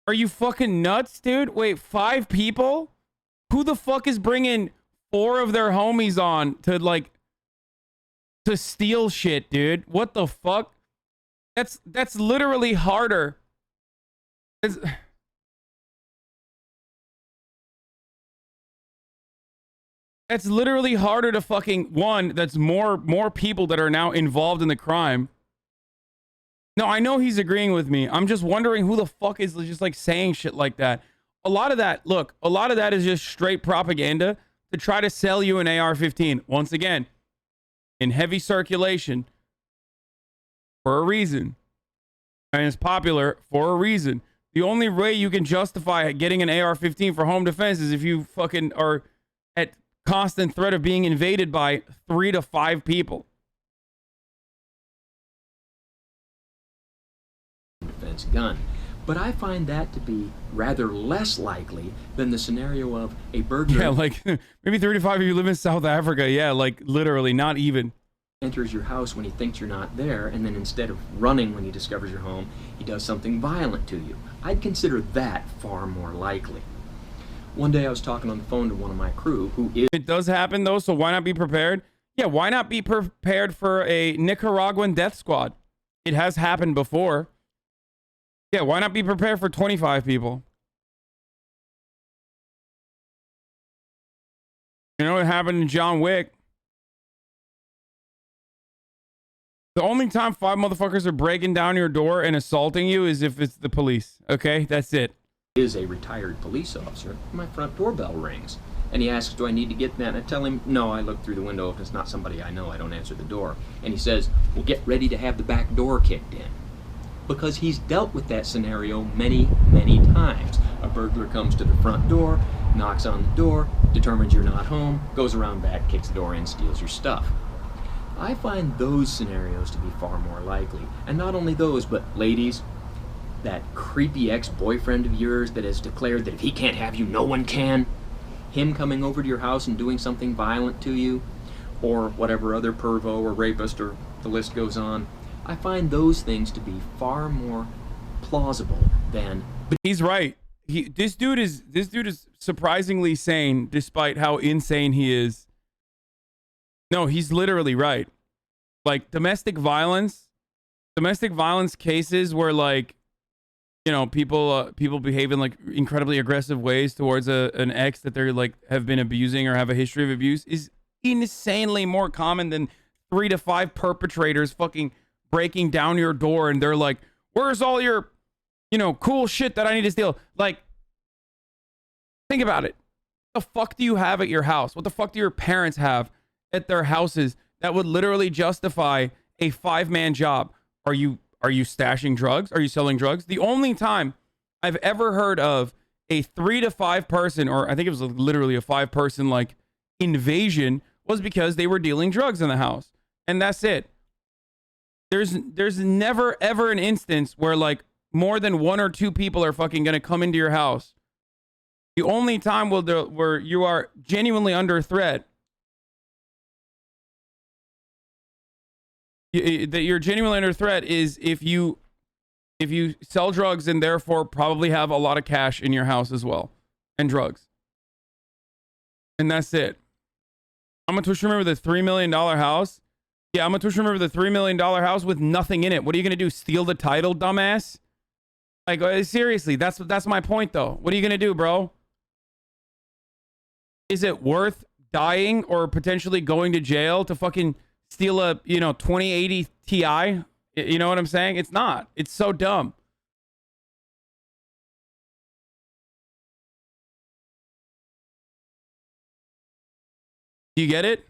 Are you fucking nuts, dude? Wait, 5 people? Who the fuck is bringing 4 of their homies on to, like, to steal shit, dude? What the fuck? That's literally harder. That's literally harder to fucking... One, that's more people that are now involved in the crime. No, I know he's agreeing with me. I'm just wondering who the fuck is just like saying shit like that. A lot of that, look, a lot of that is just straight propaganda to try to sell you an AR-15. Once again, in heavy circulation for a reason. And it's popular for a reason. The only way you can justify getting an AR-15 for home defense is if you fucking are at constant threat of being invaded by 3 to 5 people. Defense gun. But I find that to be rather less likely than the scenario of a burglar. Yeah, like maybe 35 of you live in South Africa. Yeah, like literally not even. Enters your house when he thinks you're not there, and then instead of running when he discovers your home, he does something violent to you. I'd consider that far more likely. One day I was talking on the phone to one of my crew who is... It does happen though, so why not be prepared? Yeah, why not be prepared for a Nicaraguan death squad? It has happened before. Yeah, why not be prepared for 25 people? You know what happened in John Wick? The only time 5 motherfuckers are breaking down your door and assaulting you is if it's the police. Okay, that's it. Is a retired police officer. My front doorbell rings, and he asks, do I need to get that? And I tell him, no, I look through the window. If it's not somebody I know, I don't answer the door. And he says, well, get ready to have the back door kicked in. Because he's dealt with that scenario many, many times. A burglar comes to the front door, knocks on the door, determines you're not home, goes around back, kicks the door in, steals your stuff. I find those scenarios to be far more likely. And not only those, but ladies, that creepy ex-boyfriend of yours that has declared that if he can't have you, no one can. Him coming over to your house and doing something violent to you, or whatever other pervo or rapist, or the list goes on. I find those things to be far more plausible than... But he's right. This dude is surprisingly sane despite how insane he is. No, he's literally right. Like domestic violence cases where, like, you know, people behave in like incredibly aggressive ways towards an ex that they're like have been abusing or have a history of abuse is insanely more common than 3 to 5 perpetrators fucking breaking down your door and they're like, where's all your, you know, cool shit that I need to steal? Like, think about it. What the fuck do you have at your house? What the fuck do your parents have at their houses that would literally justify a 5-man job? Are you stashing drugs? Are you selling drugs? The only time I've ever heard of a 3 to 5 person, or I think it was literally a 5-person like invasion, was because they were dealing drugs in the house. And that's it. There's never ever an instance where like more than 1 or 2 people are fucking gonna come into your house The only time where you are genuinely under threat, that you're genuinely under threat, is if you sell drugs and therefore probably have a lot of cash in your house as well, and drugs. And that's it. I'm gonna remember the $3 million house. Yeah, I'm gonna remember the $3 million house with nothing in it. What are you gonna do? Steal the title, dumbass? Like, seriously, that's my point though. What are you gonna do, bro? Is it worth dying or potentially going to jail to fucking steal a, 2080 Ti? You know what I'm saying? It's not. It's so dumb. Do you get it?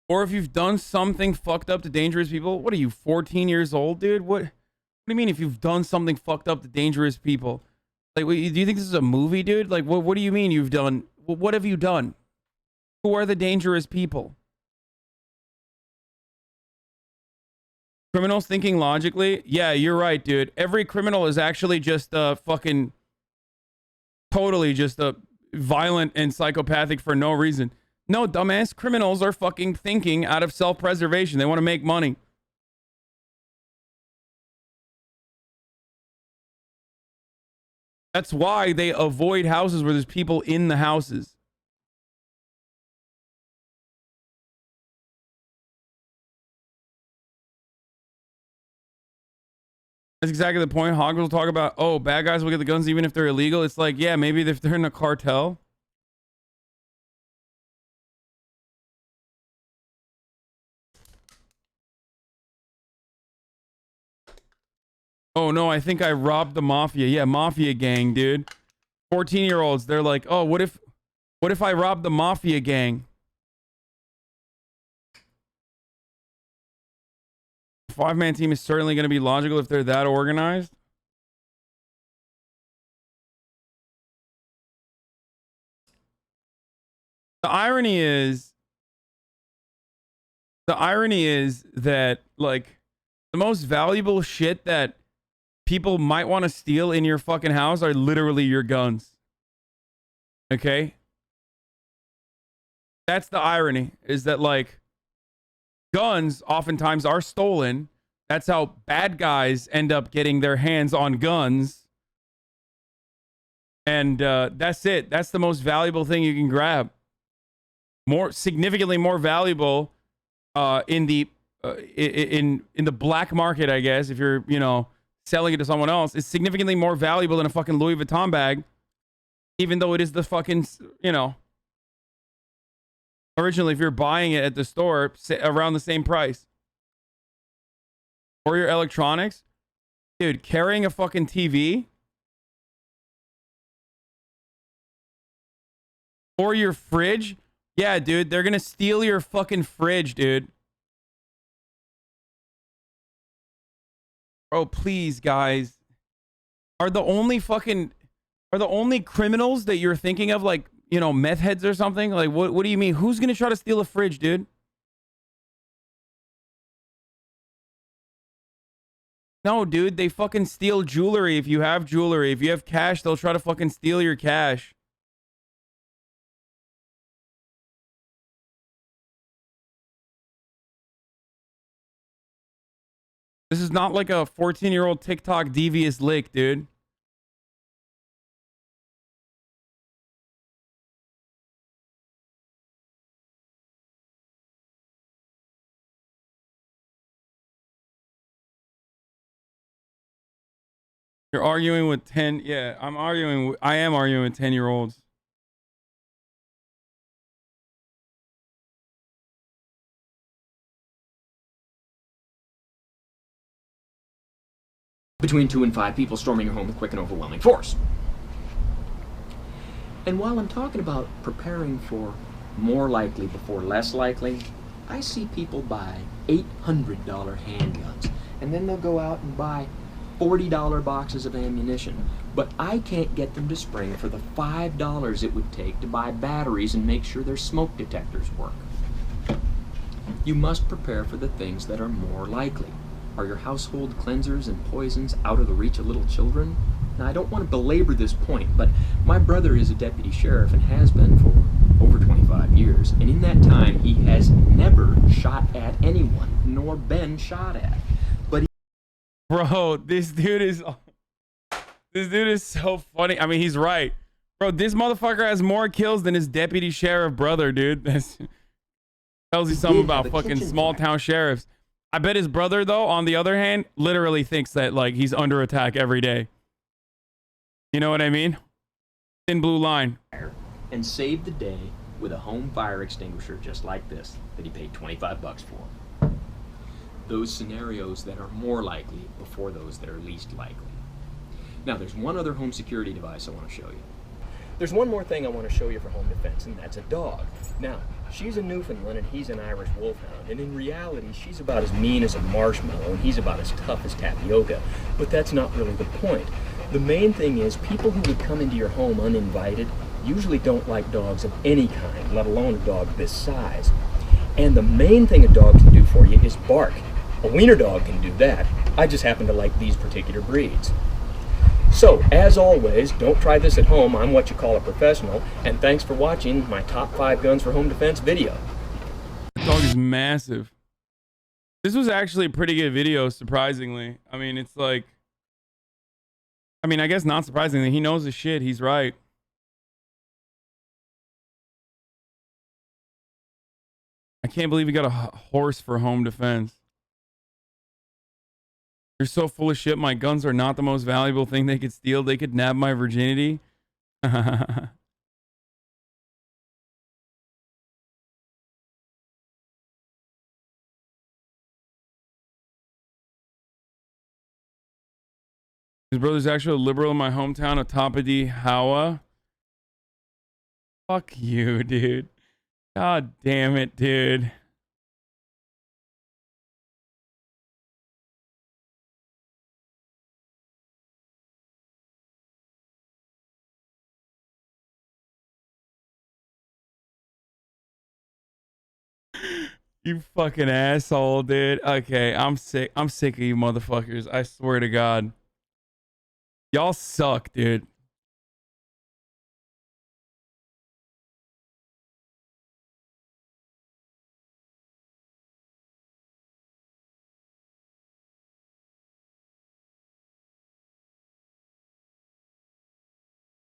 Or if you've done something fucked up to dangerous people, what are you, 14 years old, dude? What do you mean if you've done something fucked up to dangerous people? Like, do you think this is a movie, dude? Like, what do you mean you've done? What have you done? Who are the dangerous people? Criminals thinking logically? Yeah, you're right, dude. Every criminal is actually just fucking totally just violent and psychopathic for no reason. No, dumbass. Criminals are fucking thinking out of self-preservation. They want to make money. That's why they avoid houses where there's people in the houses. That's exactly the point. Hoggers will talk about, oh, bad guys will get the guns even if they're illegal. It's like, yeah, maybe if they're in a cartel. Oh no, I think I robbed the mafia. Yeah, mafia gang, dude. 14-year-olds, they're like, oh, what if I robbed the mafia gang? Five-man team is certainly going to be logical if they're that organized. The irony is that, like, the most valuable shit that people might want to steal in your fucking house are literally your guns. Okay? That's the irony, is that, like, guns oftentimes are stolen. That's how bad guys end up getting their hands on guns. And that's it. That's the most valuable thing you can grab. Significantly more valuable in the black market, I guess, if you're, selling it to someone else. It's significantly more valuable than a fucking Louis Vuitton bag, even though it is the fucking, originally, if you're buying it at the store, around the same price. Or your electronics. Dude, carrying a fucking TV. Or your fridge. Yeah, dude, they're gonna steal your fucking fridge, dude. Bro, please, guys. Are the only criminals that you're thinking of, like, meth heads or something? Like, what do you mean? Who's gonna try to steal a fridge, dude? No, dude, they fucking steal jewelry if you have jewelry. If you have cash, they'll try to fucking steal your cash. This is not like a 14-year-old TikTok devious lick, dude. You're arguing with 10. Yeah, I am arguing with 10-year-olds. Between 2 and 5 people storming your home with quick and overwhelming force. And while I'm talking about preparing for more likely before less likely, I see people buy $800 handguns, and then they'll go out and buy $40 boxes of ammunition. But I can't get them to spring for the $5 it would take to buy batteries and make sure their smoke detectors work. You must prepare for the things that are more likely. Are your household cleansers and poisons out of the reach of little children? Now, I don't want to belabor this point, but my brother is a deputy sheriff and has been for over 25 years, and in that time he has never shot at anyone, nor been shot at. But Bro, this dude is so funny. I mean, he's right. Bro, this motherfucker has more kills than his deputy sheriff brother, dude. That tells you something about fucking small town sheriffs. I bet his brother, though, on the other hand, literally thinks that, like, he's under attack every day. You know what I mean? Thin blue line. And saved the day with a home fire extinguisher just like this that he paid 25 bucks for. Those scenarios that are more likely before those that are least likely. Now, there's one other home security device I want to show you. There's one more thing I want to show you for home defense, and that's a dog. Now, she's a Newfoundland and he's an Irish Wolfhound, and in reality, she's about as mean as a marshmallow and he's about as tough as tapioca. But that's not really the point. The main thing is people who would come into your home uninvited usually don't like dogs of any kind, let alone a dog this size. And the main thing a dog can do for you is bark. A wiener dog can do that. I just happen to like these particular breeds. So, as always, don't try this at home. I'm what you call a professional, and thanks for watching my top 5 guns for home defense video. The dog is massive. This was actually a pretty good video, surprisingly. I mean, it's like, I guess not surprisingly, he knows his shit. He's right. I can't believe he got a horse for home defense. You're so full of shit. My guns are not the most valuable thing they could steal. They could nab my virginity. His brother's actually a liberal in my hometown of Tapadi, Hawa. Fuck you, dude. God damn it, dude. You fucking asshole, dude. Okay, I'm sick. I'm sick of you motherfuckers. I swear to God. Y'all suck, dude.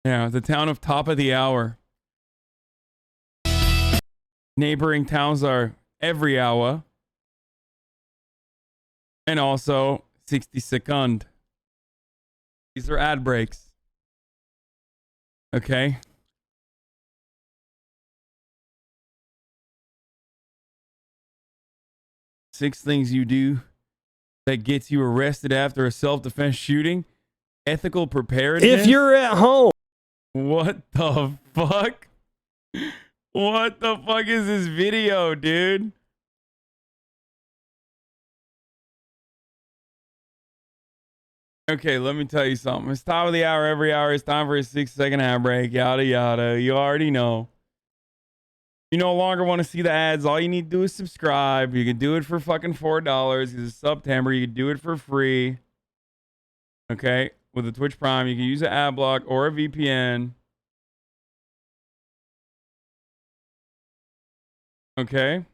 Yeah, the town of Top of the Hour. Neighboring towns are every hour. And also 60 second. These are ad breaks. Okay. Six things you do that gets you arrested after a self-defense shooting. Ethical preparedness. If you're at home. What the fuck? What the fuck is this video, dude? Okay, let me tell you something. It's top of the hour every hour. It's time for a 6-second ad break. Yada, yada. You already know. You no longer want to see the ads. All you need to do is subscribe. You can do it for fucking $4. It's September. You can do it for free. Okay? With a Twitch Prime, you can use an ad block or a VPN. Okay?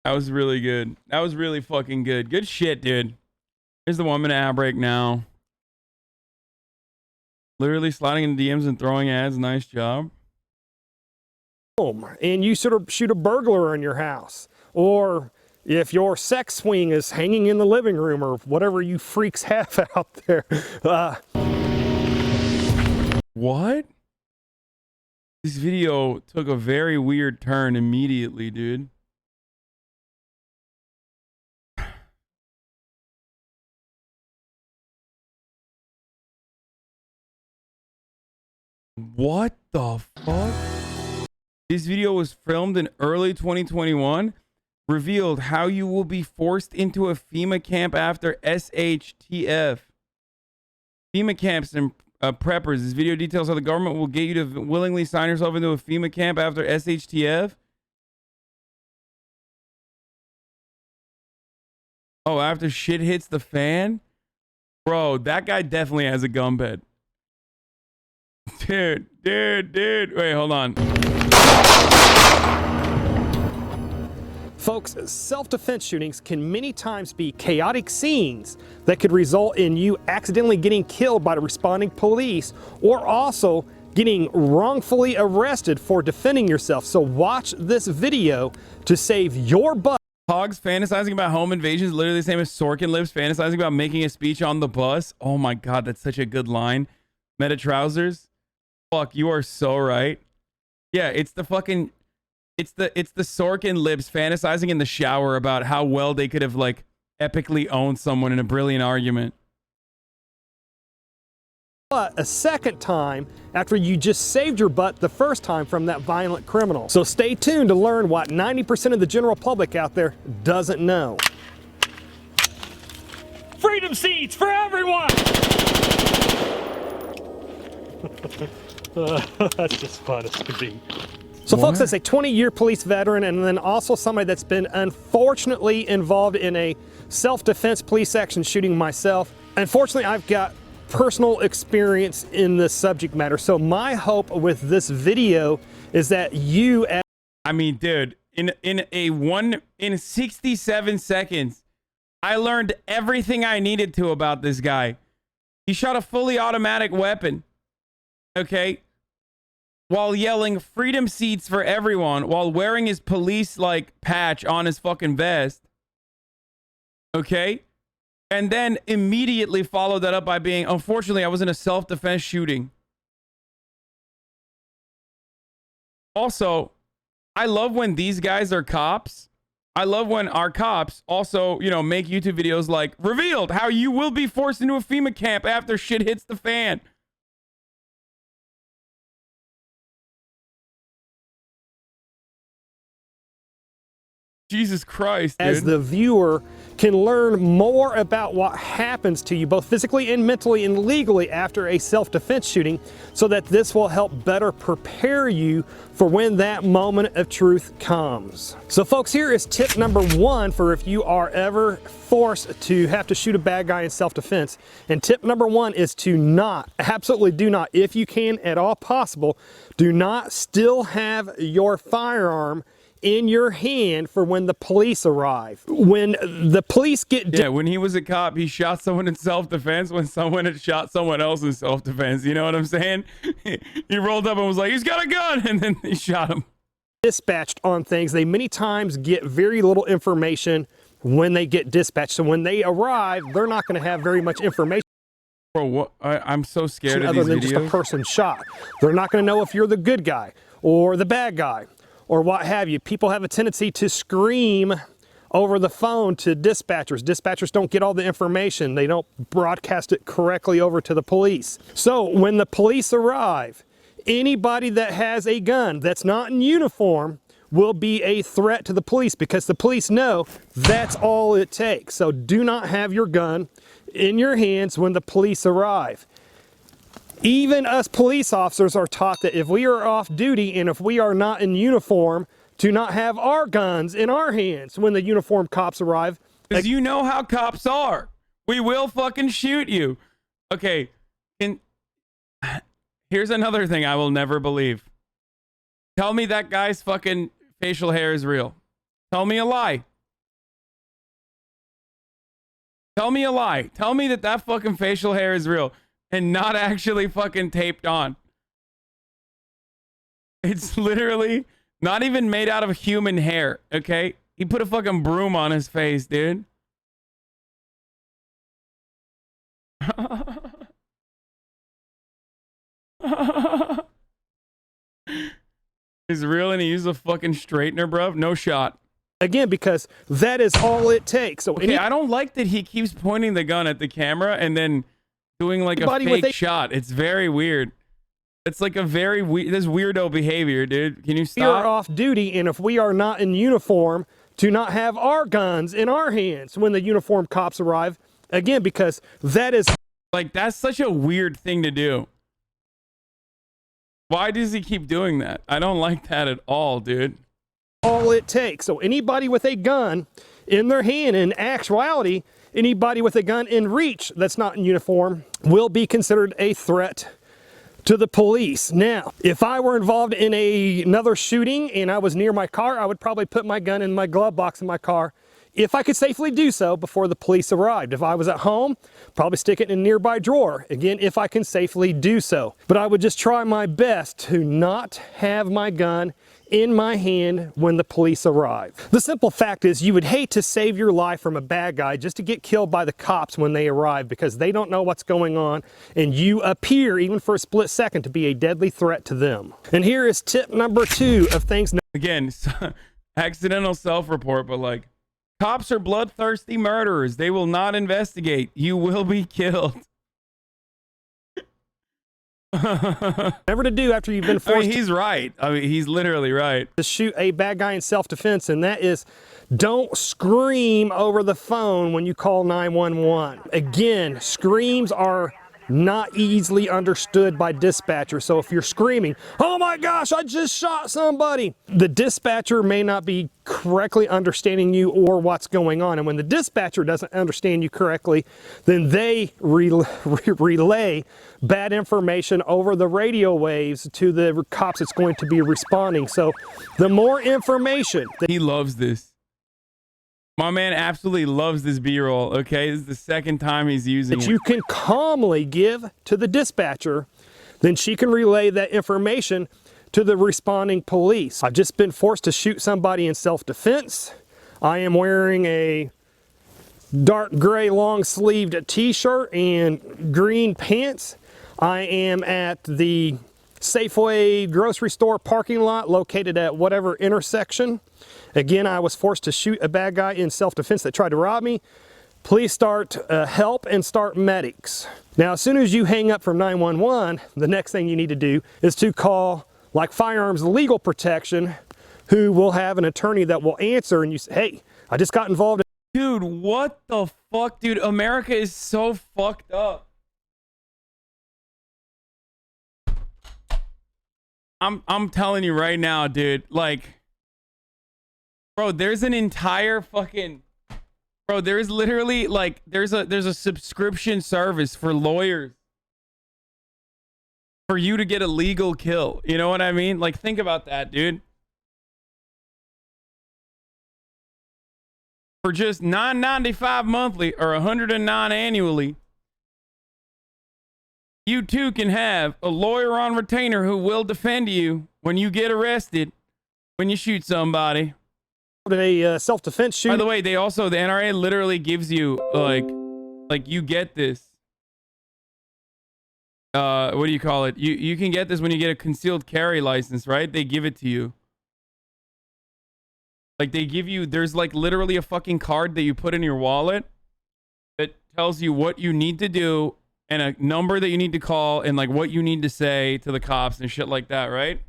That was really good. That was really fucking good. Good shit, dude. Here's the 1 minute ad break now. Literally sliding in DMs and throwing ads. Nice job. And you sort of shoot a burglar in your house. Or if your sex swing is hanging in the living room or whatever you freaks have out there. What? This video took a very weird turn immediately, dude. What the fuck? This video was filmed in early 2021. Revealed how you will be forced into a FEMA camp after SHTF. FEMA camps and preppers. This video details how the government will get you to willingly sign yourself into a FEMA camp after SHTF. Oh, after shit hits the fan? Bro, that guy definitely has a gun bed. Dude. Wait, hold on. Folks, self-defense shootings can many times be chaotic scenes that could result in you accidentally getting killed by the responding police or also getting wrongfully arrested for defending yourself. So watch this video to save your butt. Hogs fantasizing about home invasions, literally the same as Sorkin lives fantasizing about making a speech on the bus. Oh my God, that's such a good line. Meta trousers. Fuck, you are so right. Yeah, it's the fucking... It's the Sorkin lips fantasizing in the shower about how well they could have like epically owned someone in a brilliant argument. But a second time after you just saved your butt the first time from that violent criminal. So stay tuned to learn what 90% of the general public out there doesn't know. Freedom seats for everyone! That's just fun as can be. So folks, that's a 20-year police veteran and then also somebody that's been unfortunately involved in a self-defense police action shooting myself. Unfortunately, I've got personal experience in this subject matter. So my hope with this video is that you... I mean, dude, in 67 seconds, I learned everything I needed to about this guy. He shot a fully automatic weapon. Okay? While yelling freedom seats for everyone, while wearing his police like patch on his fucking vest. Okay? And then immediately followed that up by being, unfortunately, I was in a self-defense shooting. Also, I love when these guys are cops. I love when our cops also, you know, make YouTube videos like, revealed how you will be forced into a FEMA camp after shit hits the fan. Jesus Christ, dude. As the viewer can learn more about what happens to you both physically and mentally and legally after a self-defense shooting so that this will help better prepare you for when that moment of truth comes. So folks, here is tip number one for if you are ever forced to have to shoot a bad guy in self-defense. And tip number one is to not, absolutely do not, if you can at all possible, do not still have your firearm in your hand for when the police arrive. When the police get... Yeah, when he was a cop, he shot someone in self-defense when someone had shot someone else in self-defense. You know what I'm saying? He rolled up and was like, he's got a gun! And then he shot him. Dispatched on things, they many times get very little information when they get dispatched. So when they arrive, they're not going to have very much information. Bro, what? I'm so scared of other these than videos. just a person shot. They're not going to know if you're the good guy or the bad guy, or what have you. People have a tendency to scream over the phone to dispatchers. Dispatchers don't get all the information. They don't broadcast it correctly over to the police. So when the police arrive, anybody that has a gun that's not in uniform will be a threat to the police because the police know that's all it takes. So do not have your gun in your hands when the police arrive. Even us police officers are taught that if we are off duty and if we are not in uniform, to not have our guns in our hands when the uniformed cops arrive. Because you know how cops are. We will fucking shoot you. Okay. Here's another thing I will never believe. Tell me that guy's fucking facial hair is real. Tell me a lie. Tell me a lie. Tell me that fucking facial hair is real. And not actually fucking taped on. It's literally not even made out of human hair, okay? He put a fucking broom on his face, dude. It's real and he used a fucking straightener, bruv. No shot. Again, because that is all it takes. So okay, I don't like that he keeps pointing the gun at the camera and then doing like a fake shot. It's very weird. It's like a very this weirdo behavior, dude. Can you stop? We are off duty, and if we are not in uniform, to not have our guns in our hands when the uniformed cops arrive. Again, because that is Like, that's such a weird thing to do. Why does he keep doing that? I don't like that at all, dude. All it takes. So anybody with a gun in their hand, in actuality, anybody with a gun in reach that's not in uniform will be considered a threat to the police. Now, if I were involved in another shooting and I was near my car, I would probably put my gun in my glove box in my car if I could safely do so before the police arrived. If I was at home, probably stick it in a nearby drawer. Again, if I can safely do so. But I would just try my best to not have my gun in my hand when the police arrive. The simple fact is you would hate to save your life from a bad guy just to get killed by the cops when they arrive because they don't know what's going on and you appear, even for a split second, to be a deadly threat to them. And here is tip number 2 of things. Again, accidental self-report, but like, cops are bloodthirsty murderers. They will not investigate. You will be killed. Never to do after you've been forced. I mean, he's right. I mean, he's literally right. To shoot a bad guy in self-defense, and that is don't scream over the phone when you call 911. Again, screams are not easily understood by dispatchers. So if you're screaming, oh my gosh, I just shot somebody, the dispatcher may not be correctly understanding you or what's going on. And when the dispatcher doesn't understand you correctly, then they relay bad information over the radio waves to the cops that's going to be responding. So the more information that he loves this. My man absolutely loves this B-roll, okay? This is the second time he's using it. You can calmly give to the dispatcher, then she can relay that information to the responding police. I've just been forced to shoot somebody in self-defense. I am wearing a dark gray long-sleeved t-shirt and green pants. I am at the Safeway grocery store parking lot located at whatever intersection. Again, I was forced to shoot a bad guy in self-defense that tried to rob me. Please start help and start medics. Now, as soon as you hang up from 911, the next thing you need to do is to call like Firearms Legal Protection, who will have an attorney that will answer and you say, hey, I just got involved. Dude, what the fuck, dude? America is so fucked up. I'm telling you right now, dude, like, bro, there's an entire fucking, bro, there's literally like, there's a subscription service for lawyers for you to get a legal kill. You know what I mean? Like, think about that, dude. For just $9.95 monthly or $109 annually, you too can have a lawyer on retainer who will defend you when you get arrested, when you shoot somebody. A self-defense shooting. By the way, they also, the NRA literally gives you like you get this. What do you call it? You can get this when you get a concealed carry license, right? They give it to you. Like they give you, there's like literally a fucking card that you put in your wallet that tells you what you need to do and a number that you need to call and like what you need to say to the cops and shit like that, right?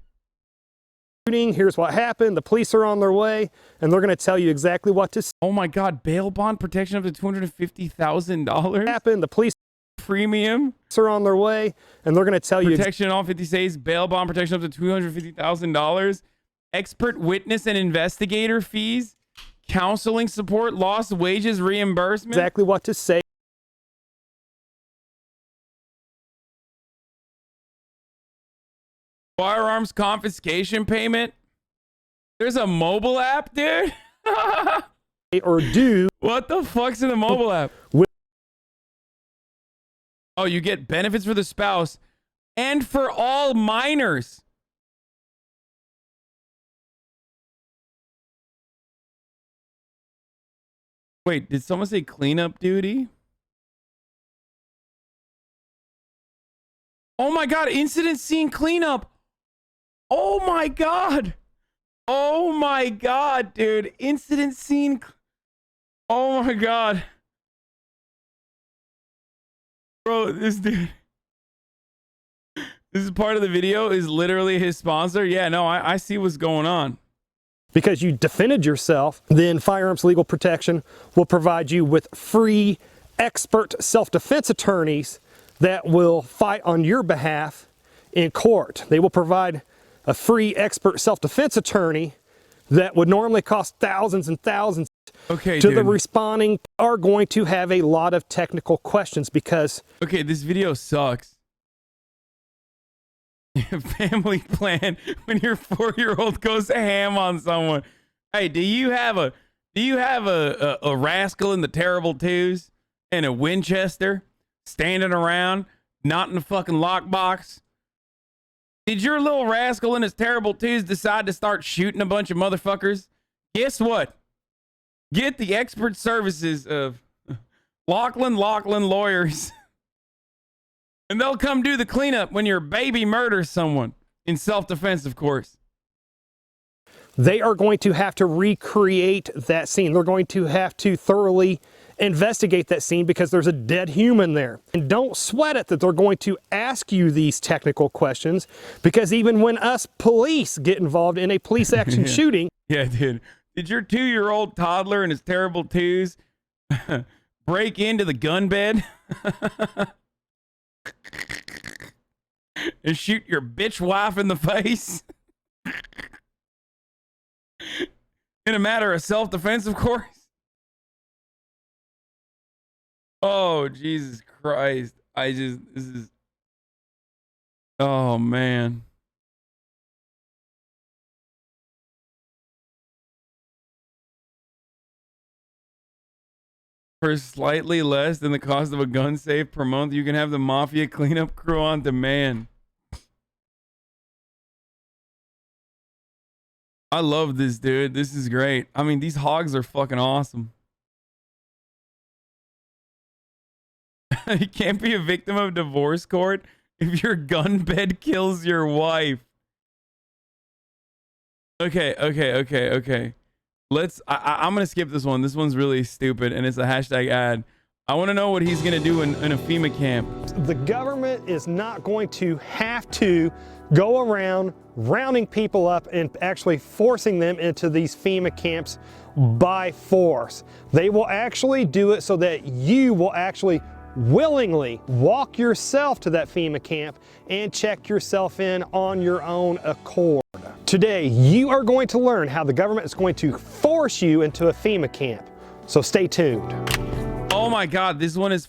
Here's what happened. The police are on their way and they're going to tell you exactly what to say. Oh my God, bail bond protection up to $250,000. Happened. The police premium are on their way and they're going to tell you protection in all 50 states, bail bond protection up to $250,000, expert witness and investigator fees, counseling support, lost wages reimbursement. Exactly what to say. Firearms confiscation payment. There's a mobile app, dude. Or do. What the fuck's in the mobile app? Oh, you get benefits for the spouse and for all minors. Wait, did someone say cleanup duty? Oh my God, incident scene cleanup. Oh my God. Oh my God, dude. Incident scene. Oh my God. Bro, this dude. This is part of the video is literally his sponsor. Yeah, no, I see what's going on. Because you defended yourself, then Firearms Legal Protection will provide you with free expert self-defense attorneys that will fight on your behalf in court. They will provide a free expert self-defense attorney that would normally cost thousands and thousands Okay, to dude. the responding are going to have a lot of technical questions because... Okay, this video sucks. Family plan when your 4-year-old goes ham on someone. Hey, do you have a rascal in the terrible twos and a Winchester standing around, not in the fucking lockbox? Did your little rascal in his terrible twos decide to start shooting a bunch of motherfuckers? Guess what? Get the expert services of Lachlan lawyers. And they'll come do the cleanup when your baby murders someone. In self-defense, of course. They are going to have to recreate that scene. They're going to have to thoroughly investigate that scene because there's a dead human there. And don't sweat it that they're going to ask you these technical questions, because even when us police get involved in a police action shooting... Yeah, dude. Did your 2-year-old toddler and his terrible twos break into the gun bed and shoot your bitch wife in the face? In a matter of self-defense, of course. Oh, Jesus Christ. This is... Oh, man. For slightly less than the cost of a gun safe per month, you can have the mafia cleanup crew on demand. I love this, dude. This is great. I mean, these hogs are fucking awesome. You can't be a victim of divorce court if your gun bed kills your wife. Okay. I'm gonna skip this one. This one's really stupid, and it's a hashtag ad. I want to know what he's gonna do in a FEMA camp. The government is not going to have to go around rounding people up and actually forcing them into these FEMA camps by force. They will actually do it so that you will actually willingly walk yourself to that FEMA camp and check yourself in on your own accord. Today, you are going to learn how the government is going to force you into a FEMA camp. So stay tuned. Oh my God, this one is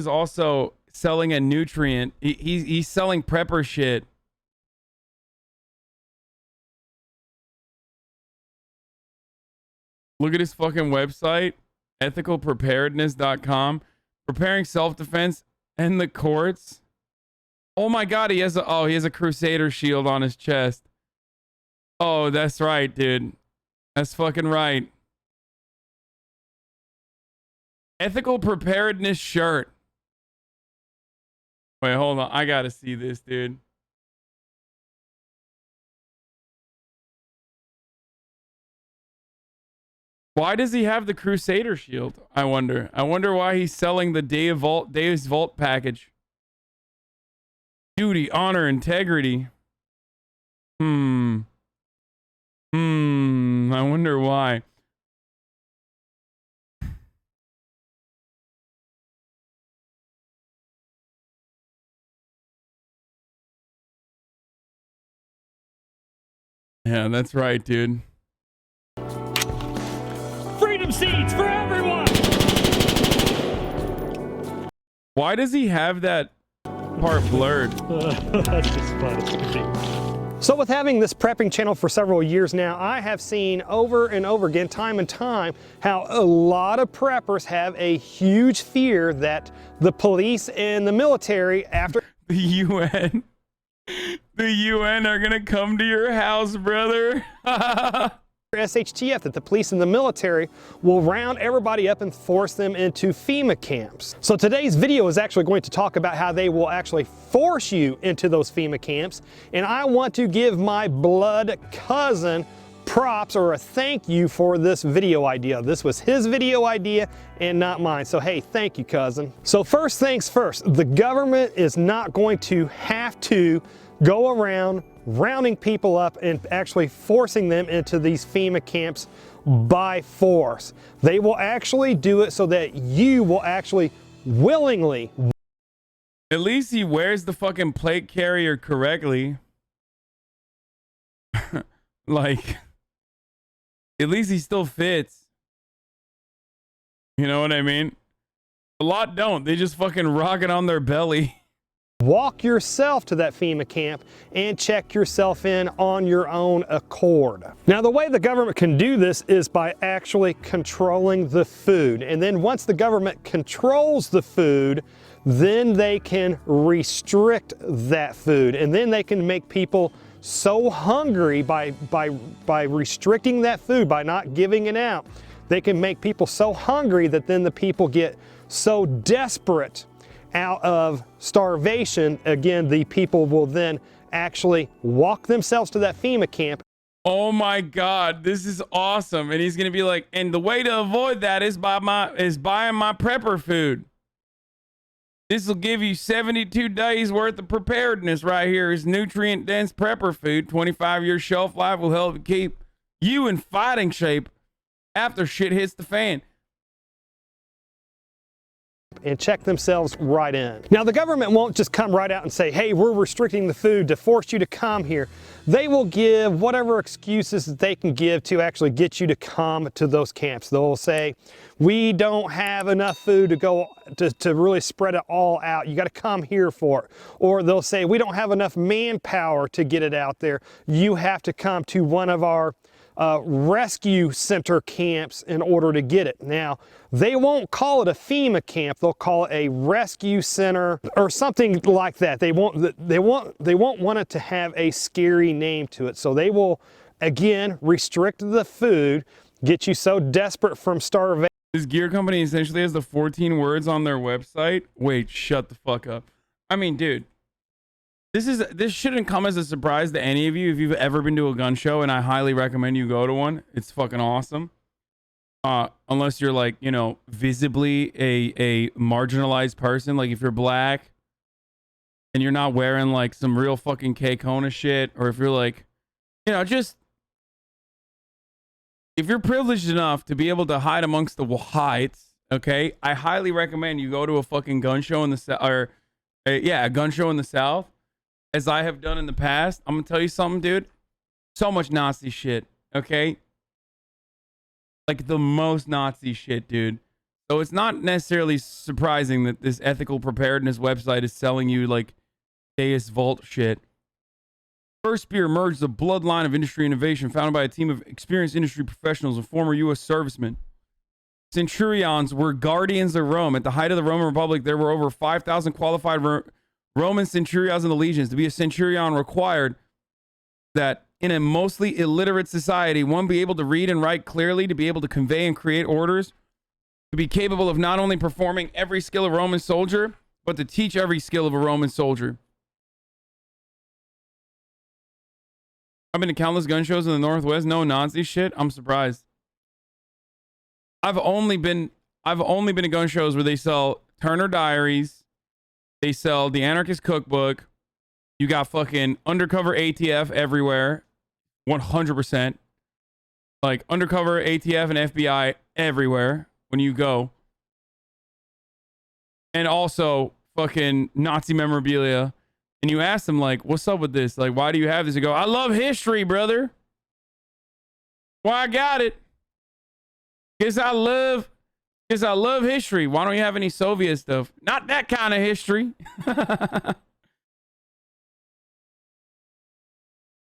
also selling a nutrient. He's selling prepper shit. Look at his fucking website, ethicalpreparedness.com. Preparing self-defense and the courts. Oh my God, he has a Crusader shield on his chest. Oh, that's right, dude. That's fucking right. Ethical Preparedness shirt. Wait, hold on. I gotta see this, dude. Why does he have the Crusader shield? I wonder. I wonder why he's selling the Dave's Vault package. Duty, honor, integrity. I wonder why. Yeah, that's right, dude. Freedom seats for everyone! Why does he have that part blurred? That's just funny. So with having this prepping channel for several years now, I have seen over and over again, time and time, how a lot of preppers have a huge fear that the police and the military, after The UN are gonna come to your house, brother. SHTF, that the police and the military will round everybody up and force them into FEMA camps. So today's video is actually going to talk about how they will actually force you into those FEMA camps. And I want to give my blood cousin props or a thank you for this video idea. This was his video idea and not mine. So hey, thank you, cousin. So first things first, the government is not going to have to go around rounding people up and actually forcing them into these FEMA camps by force. They will actually do it so that you will actually willingly At least he wears the fucking plate carrier correctly. Like, at least he still fits. You know what I mean? A lot don't. They just fucking rock it on their belly. Walk yourself to that FEMA camp and check yourself in on your own accord. Now, the way the government can do this is by actually controlling the food. And then once the government controls the food, then they can restrict that food. And then they can make people so hungry by restricting that food, by not giving it out. They can make people so hungry that then the people get so desperate out of starvation. Again, the people will then actually walk themselves to that FEMA camp. Oh my God, this is awesome. And he's gonna be like, and the way to avoid that is buying my prepper food. This will give you 72 days worth of preparedness right here. Is nutrient dense prepper food. 25-year shelf life will help keep you in fighting shape after shit hits the fan. And check themselves right in. Now, the government won't just come right out and say, hey, we're restricting the food to force you to come here. They will give whatever excuses that they can give to actually get you to come to those camps. They'll say, we don't have enough food to go to really spread it all out. You got to come here for it. Or they'll say, we don't have enough manpower to get it out there. You have to come to one of our rescue center camps in order to get it. Now, they won't call it a FEMA camp. They'll call it a rescue center or something like that. They won't want it to have a scary name to it. So they will, again, restrict the food, get you so desperate from starvation. This gear company essentially has the 14 words on their website. Wait, shut the fuck up. I mean, dude, this shouldn't come as a surprise to any of you if you've ever been to a gun show, and I highly recommend you go to one. It's fucking awesome. Unless you're like, you know, visibly a marginalized person, like if you're black and you're not wearing like some real fucking K-Kona shit, or if you're like, you know, just if you're privileged enough to be able to hide amongst the whites, okay, I highly recommend you go to a fucking gun show in the South, or a gun show in the South, as I have done in the past. I'm gonna tell you something, dude. So much Nazi shit, okay? Like the most Nazi shit, dude. So it's not necessarily surprising that this Ethical Preparedness website is selling you like Deus Vault shit. First Spear emerged as a bloodline of industry innovation founded by a team of experienced industry professionals and former U.S. servicemen. Centurions were guardians of Rome. At the height of the Roman Republic, there were over 5,000 qualified Roman centurions in the legions. To be a centurion required that in a mostly illiterate society, one be able to read and write clearly, to be able to convey and create orders, to be capable of not only performing every skill of a Roman soldier, but to teach every skill of a Roman soldier. I've been to countless gun shows in the Northwest. No Nazi shit. I'm surprised. I've only been to gun shows where they sell Turner Diaries. They sell the Anarchist Cookbook. You got fucking undercover ATF everywhere. 100%. Like undercover ATF and FBI everywhere when you go. And also fucking Nazi memorabilia. And you ask them, like, what's up with this? Like, why do you have this? You go, I love history, brother. Well, I got it. Guess I love history. Why don't you have any Soviet stuff? Not that kind of history.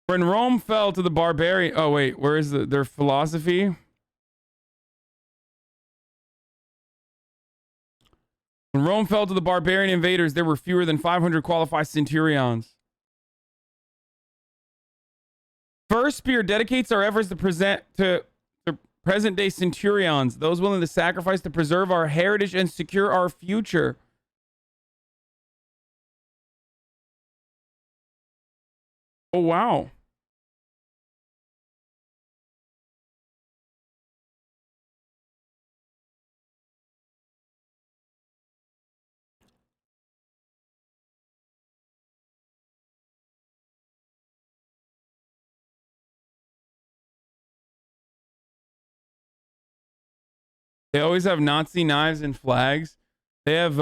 When Rome fell to the barbarian... Oh, wait. Where is their philosophy? When Rome fell to the barbarian invaders, there were fewer than 500 qualified centurions. First Spear dedicates our efforts to present-day centurions, those willing to sacrifice to preserve our heritage and secure our future. Oh, wow. They always have Nazi knives and flags. They have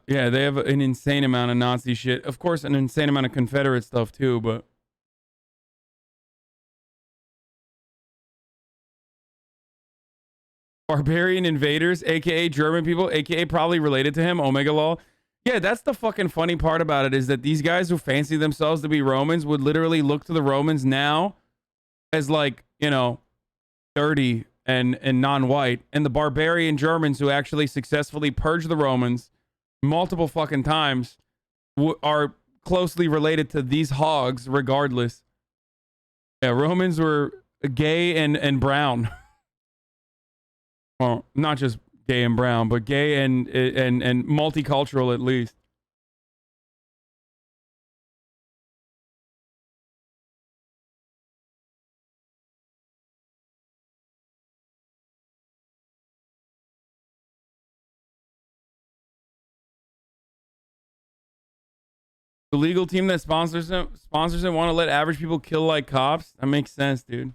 yeah, they have an insane amount of Nazi shit. Of course, an insane amount of Confederate stuff too, but barbarian invaders, aka German people, aka probably related to him, Omega Law. Yeah, that's the fucking funny part about it, is that these guys who fancy themselves to be Romans would literally look to the Romans now as, like, you know, dirty and non-white, and the barbarian Germans who actually successfully purged the Romans multiple fucking times are closely related to these hogs regardless. Yeah, Romans were gay and brown. Well, not just gay and brown, but gay and multicultural at least. The legal team that sponsors it want to let average people kill like cops? That makes sense, dude.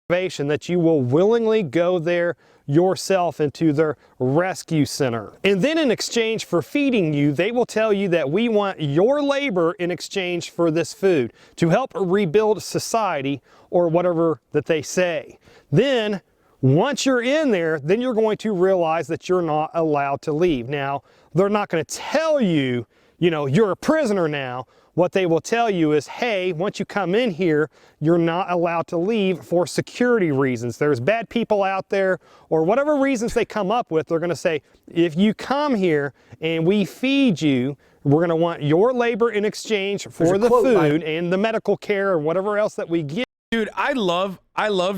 That you will willingly go there yourself into their rescue center. And then in exchange for feeding you, they will tell you that we want your labor in exchange for this food to help rebuild society, or whatever that they say. Then once you're in there, then you're going to realize that you're not allowed to leave. Now, they're not going to tell you, you know, you're a prisoner now. What they will tell you is, hey, once you come in here, you're not allowed to leave for security reasons. There's bad people out there, or whatever reasons they come up with. They're going to say, if you come here and we feed you, we're going to want your labor in exchange for the food and the medical care or whatever else that we give. Dude, I love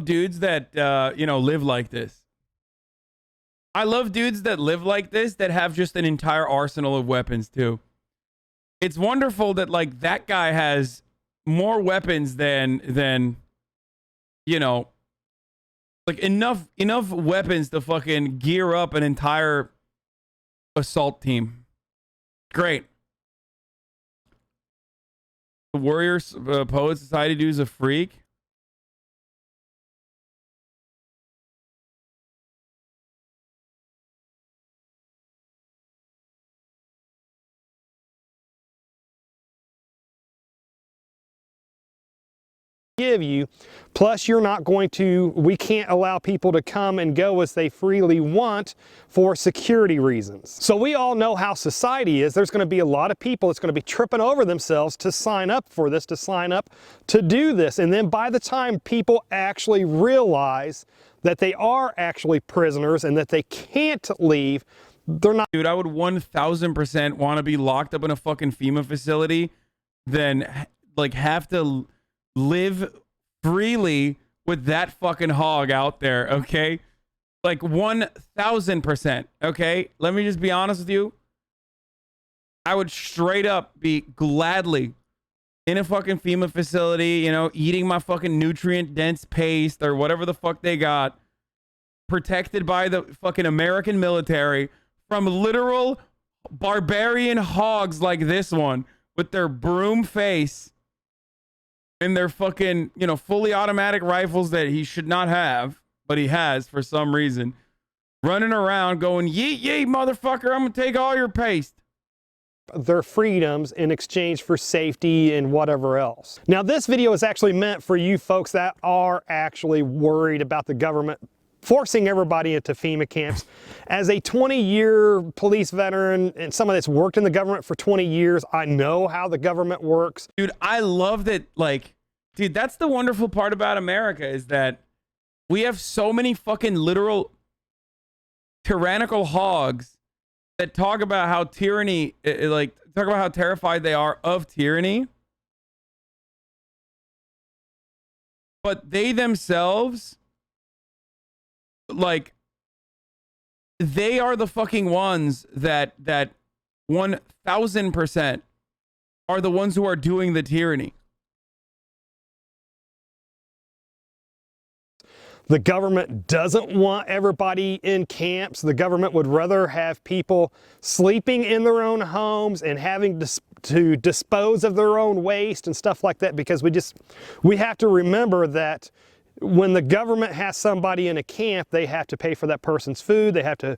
dudes that you know, live like this. I love dudes that live like this, that have just an entire arsenal of weapons too. It's wonderful that, like, that guy has more weapons than you know, like enough weapons to fucking gear up an entire assault team. Great. The Warrior Poet Society dude's a freak. Give you, plus you're not going to, we can't allow people to come and go as they freely want for security reasons. So we all know how society is. There's going to be a lot of people that's going to be tripping over themselves to sign up for this, to sign up to do this. And then by the time people actually realize that they are actually prisoners and that they can't leave, they're not. Dude, I would 1000% want to be locked up in a fucking FEMA facility than, like, have to live freely with that fucking hog out there, okay? Like 1000%, okay? Let me just be honest with you. I would straight up be gladly in a fucking FEMA facility, you know, eating my fucking nutrient-dense paste or whatever the fuck they got, protected by the fucking American military from literal barbarian hogs like this one with their broom face and their fucking, you know, fully automatic rifles that he should not have, but he has for some reason, running around going, yeet, yeet, motherfucker, I'm gonna take all your paste. Their freedoms in exchange for safety and whatever else. Now, this video is actually meant for you folks that are actually worried about the government forcing everybody into FEMA camps. As a 20-year police veteran and someone that's worked in the government for 20 years, I know how the government works. Dude, I love that, like, dude, that's the wonderful part about America, is that we have so many fucking literal tyrannical hogs that talk about how tyranny, like, talk about how terrified they are of tyranny. But they themselves, like, they are the fucking ones that 1000% are the ones who are doing the tyranny. The government doesn't want everybody in camps. The government would rather have people sleeping in their own homes and having to dispose of their own waste and stuff like that, because we have to remember that when the government has somebody in a camp, they have to pay for that person's food. They have to,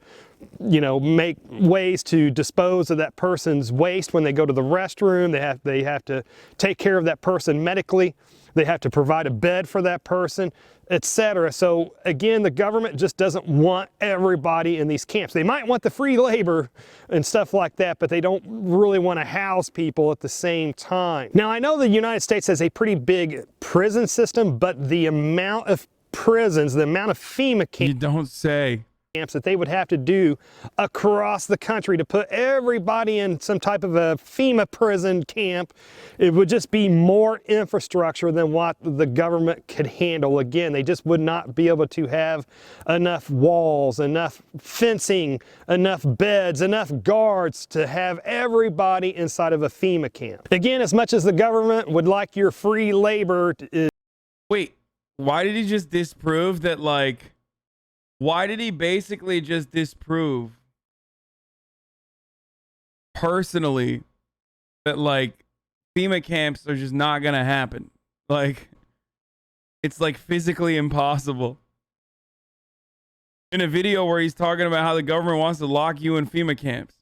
you know, make ways to dispose of that person's waste when they go to the restroom. They have to take care of that person medically. They have to provide a bed for that person, etc. So again, the government just doesn't want everybody in these camps. They might want the free labor and stuff like that, but they don't really want to house people at the same time. Now, I know the United States has a pretty big prison system, but the amount of prisons, the amount of FEMA camps, You don't say. that they would have to do across the country to put everybody in some type of a FEMA prison camp, it would just be more infrastructure than what the government could handle. Again, they just would not be able to have enough walls, enough fencing, enough beds, enough guards to have everybody inside of a FEMA camp. Again, as much as the government would like your free labor, Wait, why did he just disprove that, like, why did he basically just disprove personally that, like, FEMA camps are just not gonna happen? Like, it's like physically impossible. In a video where he's talking about how the government wants to lock you in FEMA camps.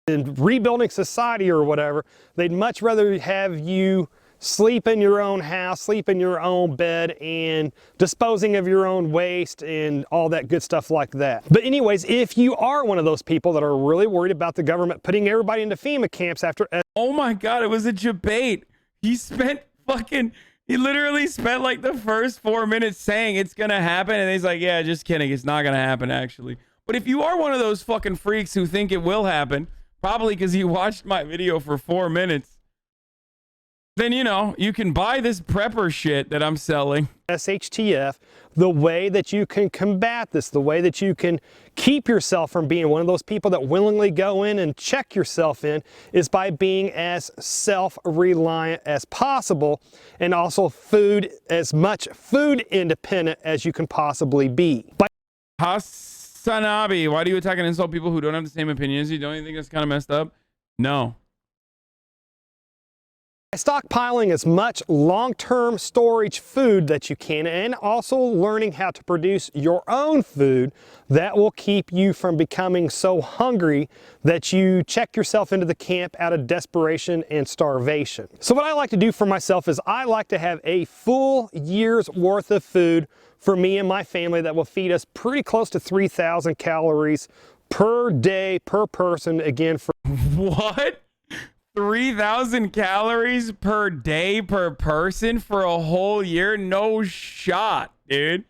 in rebuilding society or whatever, they'd much rather have you sleep in your own house, sleep in your own bed, and disposing of your own waste and all that good stuff like that. But anyways, if you are one of those people that are really worried about the government putting everybody into FEMA camps after... Oh my God, it was a debate. He literally spent like the first 4 minutes saying it's gonna happen, and he's like, yeah, just kidding, it's not gonna happen actually. But if you are one of those fucking freaks who think it will happen, probably because you watched my video for 4 minutes, then, you know, you can buy this prepper shit that I'm selling. SHTF, the way that you can combat this, the way that you can keep yourself from being one of those people that willingly go in and check yourself in, is by being as self-reliant as possible, and also as much food independent as you can possibly be. HasanAbi, why do you attack and insult people who don't have the same opinion as you? Don't you think that's kind of messed up? No. Stockpiling as much long-term storage food that you can, and also learning how to produce your own food that will keep you from becoming so hungry that you check yourself into the camp out of desperation and starvation. So what I like to do for myself is I like to have a full year's worth of food for me and my family that will feed us pretty close to 3,000 calories per day per person. Again, for what? 3,000 calories per day per person for a whole year? No shot, dude.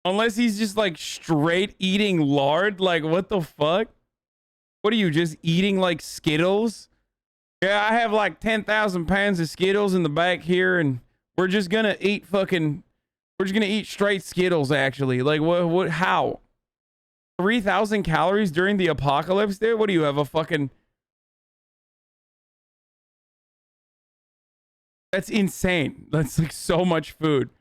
Unless he's just like straight eating lard. Like, what the fuck? What are you, just eating like Skittles? Yeah, I have like 10,000 pounds of Skittles in the back here, and we're just gonna eat straight Skittles, actually. Like, what, how? 3,000 calories during the apocalypse, dude? What do you have, a fucking... That's insane. That's like so much food.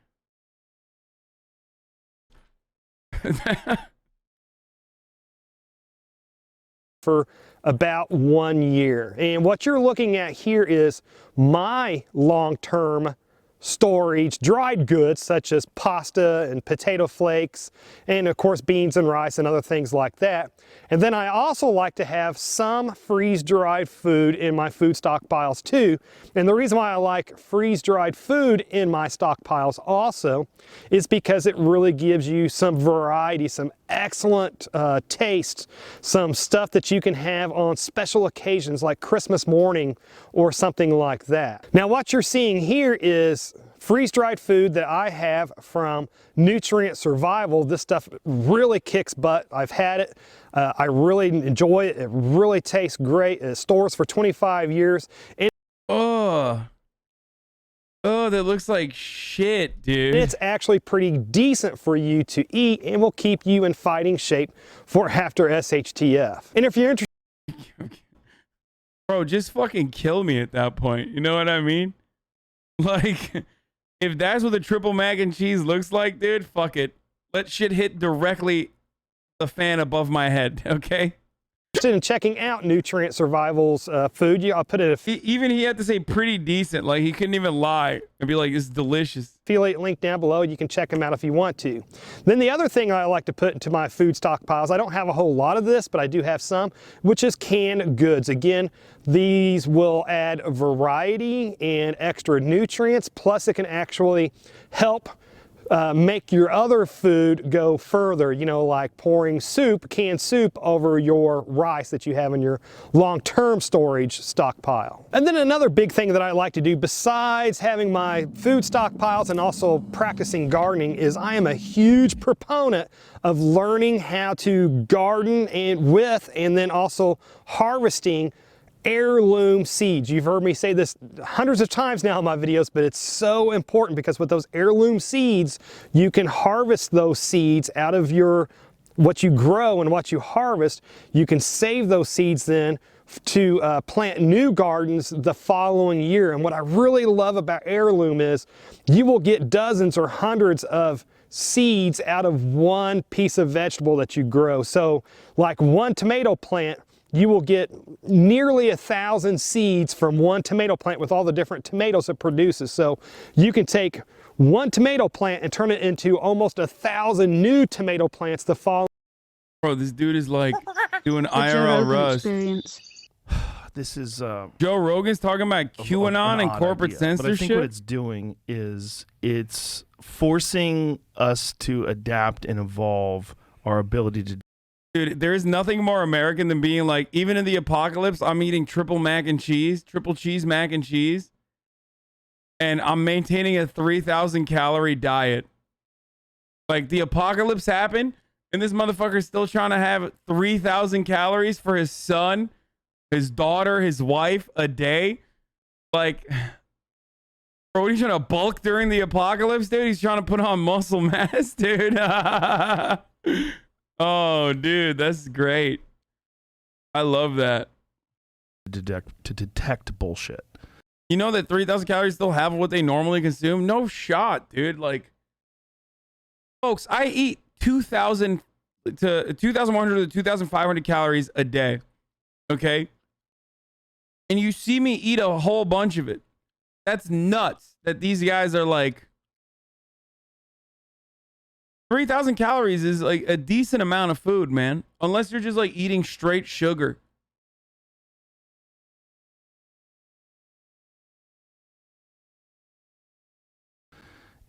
For about 1 year. And what you're looking at here is my long-term storage dried goods, such as pasta and potato flakes, and of course beans and rice and other things like that. And then I also like to have some freeze-dried food in my food stockpiles too. And the reason why I like freeze-dried food in my stockpiles also is because it really gives you some variety, some excellent taste, some stuff that you can have on special occasions like Christmas morning or something like that. Now what you're seeing here is freeze-dried food that I have from Nutrient Survival. This stuff really kicks butt. I've had it. I really enjoy it. It really tastes great. It stores for 25 years. And oh, that looks like shit, dude. it's actually pretty decent for you to eat and will keep you in fighting shape for after SHTF. And if you're interested... Bro, just fucking kill me at that point. You know what I mean? Like, if that's what the triple mac and cheese looks like, dude, fuck it. Let shit hit directly the fan above my head, okay? In checking out Nutrient Survival's food, I'll put it Even he had to say pretty decent. Like, he couldn't even lie and be like, it's delicious. affiliate link down below. You can check them out if you want to. Then the other thing I like to put into my food stockpiles, I don't have a whole lot of this, but I do have some, which is canned goods. Again, these will add variety and extra nutrients, plus it can actually help make your other food go further, you know, like pouring soup, canned soup over your rice that you have in your long-term storage stockpile. And then another big thing that I like to do besides having my food stockpiles and also practicing gardening is I am a huge proponent of learning how to garden and then also harvesting heirloom seeds. You've heard me say this hundreds of times now in my videos, but it's so important because with those heirloom seeds, you can harvest those seeds out of what you grow and what you harvest. You can save those seeds then to plant new gardens the following year. And what I really love about heirloom is you will get dozens or hundreds of seeds out of one piece of vegetable that you grow. So like one tomato plant, you will get nearly 1,000 seeds from one tomato plant with all the different tomatoes it produces. So you can take one tomato plant and turn it into almost 1,000 new tomato plants the following. Bro, this dude is like doing IRL Russ. This is Joe Rogan's talking about QAnon and corporate censorship. But I think what it's doing is it's forcing us to adapt and evolve our ability to. Dude, there is nothing more American than being like, even in the apocalypse, I'm eating triple cheese mac and cheese, and I'm maintaining a 3,000 calorie diet. Like, the apocalypse happened, and this motherfucker's still trying to have 3,000 calories for his son, his daughter, his wife a day. Like, bro, what are you trying to bulk during the apocalypse, dude? He's trying to put on muscle mass, dude. Oh, dude, that's great. I love that. To detect bullshit. You know that 3,000 calories still have what they normally consume? No shot, dude. Like, folks, I eat 2,100 to 2,500 calories a day. Okay? And you see me eat a whole bunch of it. That's nuts that these guys are like, 3,000 calories is like a decent amount of food, man. Unless you're just like eating straight sugar.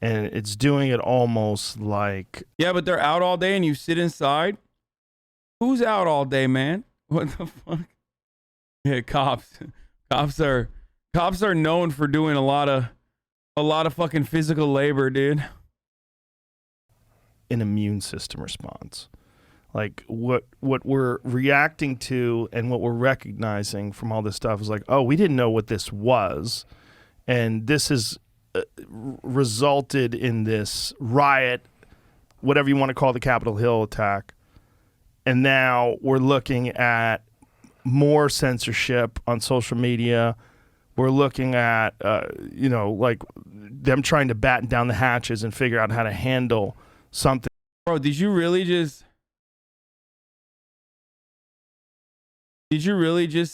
And it's doing it almost like... Yeah, but they're out all day and you sit inside. Who's out all day, man? What the fuck? Yeah, cops. Cops are known for doing a lot of fucking physical labor, dude. An immune system response. Like what we're reacting to and what we're recognizing from all this stuff is like, oh, we didn't know what this was, and this has resulted in this riot, whatever you want to call the Capitol Hill attack, and now we're looking at more censorship on social media. We're looking at like them trying to batten down the hatches and figure out how to handle something. Bro, did you really just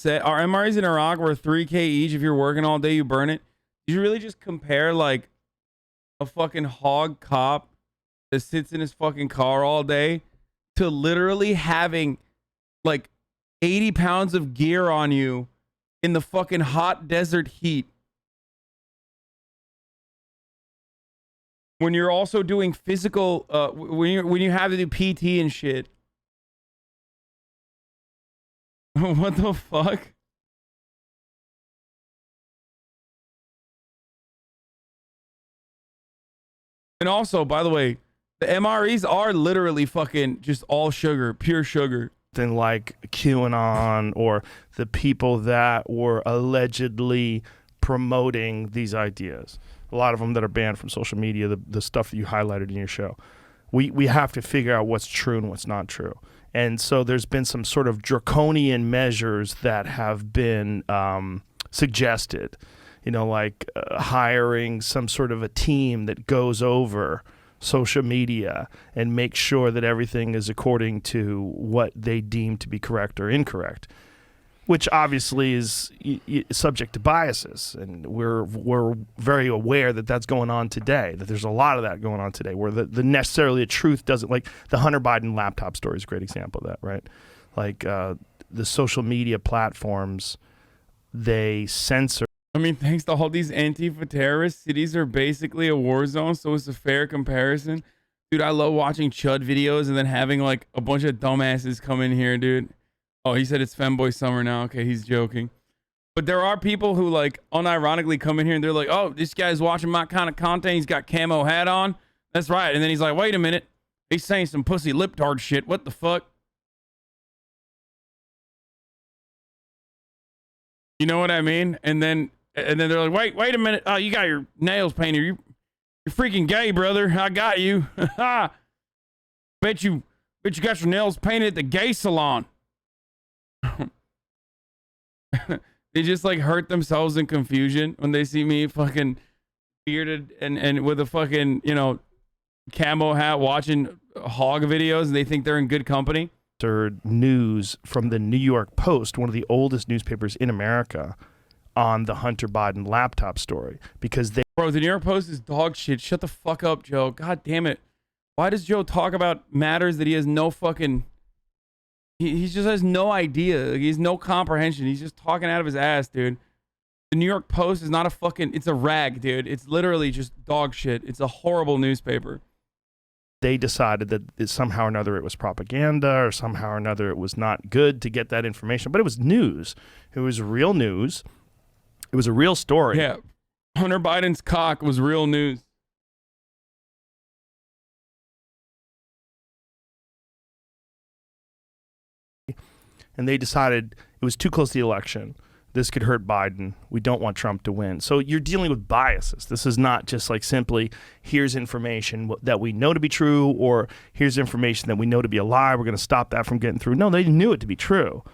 say our MREs in Iraq were 3K each? If you're working all day, you burn it. Did you really just compare like a fucking hog cop that sits in his fucking car all day to literally having like 80 pounds of gear on you in the fucking hot desert heat? When you're also doing physical, when you have to do PT and shit. What the fuck? And also, by the way, the MREs are literally fucking just all sugar, pure sugar. Than like QAnon or the people that were allegedly promoting these ideas. A lot of them that are banned from social media, the stuff that you highlighted in your show. We have to figure out what's true and what's not true. And so there's been some sort of draconian measures that have been suggested. hiring some sort of a team that goes over social media and makes sure that everything is according to what they deem to be correct or incorrect, which obviously is subject to biases. And we're very aware that that's going on today, that there's a lot of that going on today, where the necessarily the truth doesn't, like the Hunter Biden laptop story is a great example of that, right? Like the social media platforms, they censor. I mean, thanks to all these Antifa terrorists, cities are basically a war zone, so it's a fair comparison. Dude, I love watching Chud videos and then having like a bunch of dumbasses come in here, dude. Oh, he said it's Femboy Summer now. Okay, he's joking. But there are people who like unironically come in here and they're like, oh, this guy's watching my kind of content. He's got camo hat on. That's right. And then he's like, wait a minute. He's saying some pussy lip-tard shit. What the fuck? You know what I mean? And then they're like, wait a minute. Oh, you got your nails painted. You're freaking gay, brother. I got you. bet you got your nails painted at the gay salon. They just like hurt themselves in confusion when they see me fucking bearded and with a fucking, camo hat watching hog videos, and they think they're in good company. News from the New York Post, one of the oldest newspapers in America, on the Hunter Biden laptop story, because Bro, the New York Post is dog shit. Shut the fuck up, Joe. God damn it. Why does Joe talk about matters that he has no fucking... He just has no idea. He has no comprehension. He's just talking out of his ass, dude. The New York Post is not a fucking... It's a rag, dude. It's literally just dog shit. It's a horrible newspaper. They decided that somehow or another it was propaganda, or somehow or another it was not good to get that information. But it was news. It was real news. It was a real story. Yeah. Hunter Biden's cock was real news. And they decided it was too close to the election. This could hurt Biden. We don't want Trump to win. So you're dealing with biases. This is not just like simply, here's information that we know to be true, or here's information that we know to be a lie. We're going to stop that from getting through. No, they knew it to be true,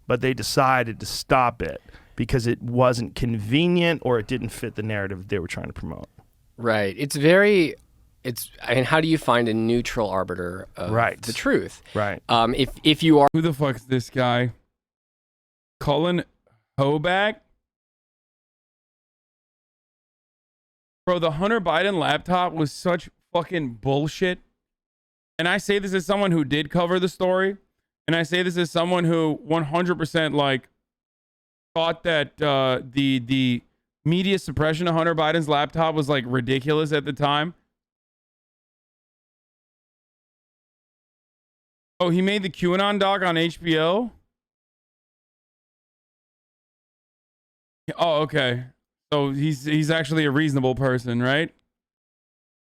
but they decided to stop it because it wasn't convenient or it didn't fit the narrative they were trying to promote. Right. I mean, how do you find a neutral arbiter of the truth? Right. If you are... Who the fuck's this guy? Cullen Hoback? Bro, the Hunter Biden laptop was such fucking bullshit. And I say this as someone who did cover the story. And I say this as someone who 100% like thought that the media suppression of Hunter Biden's laptop was like ridiculous at the time. Oh, he made the QAnon doc on HBO? Oh, okay. So he's actually a reasonable person, right?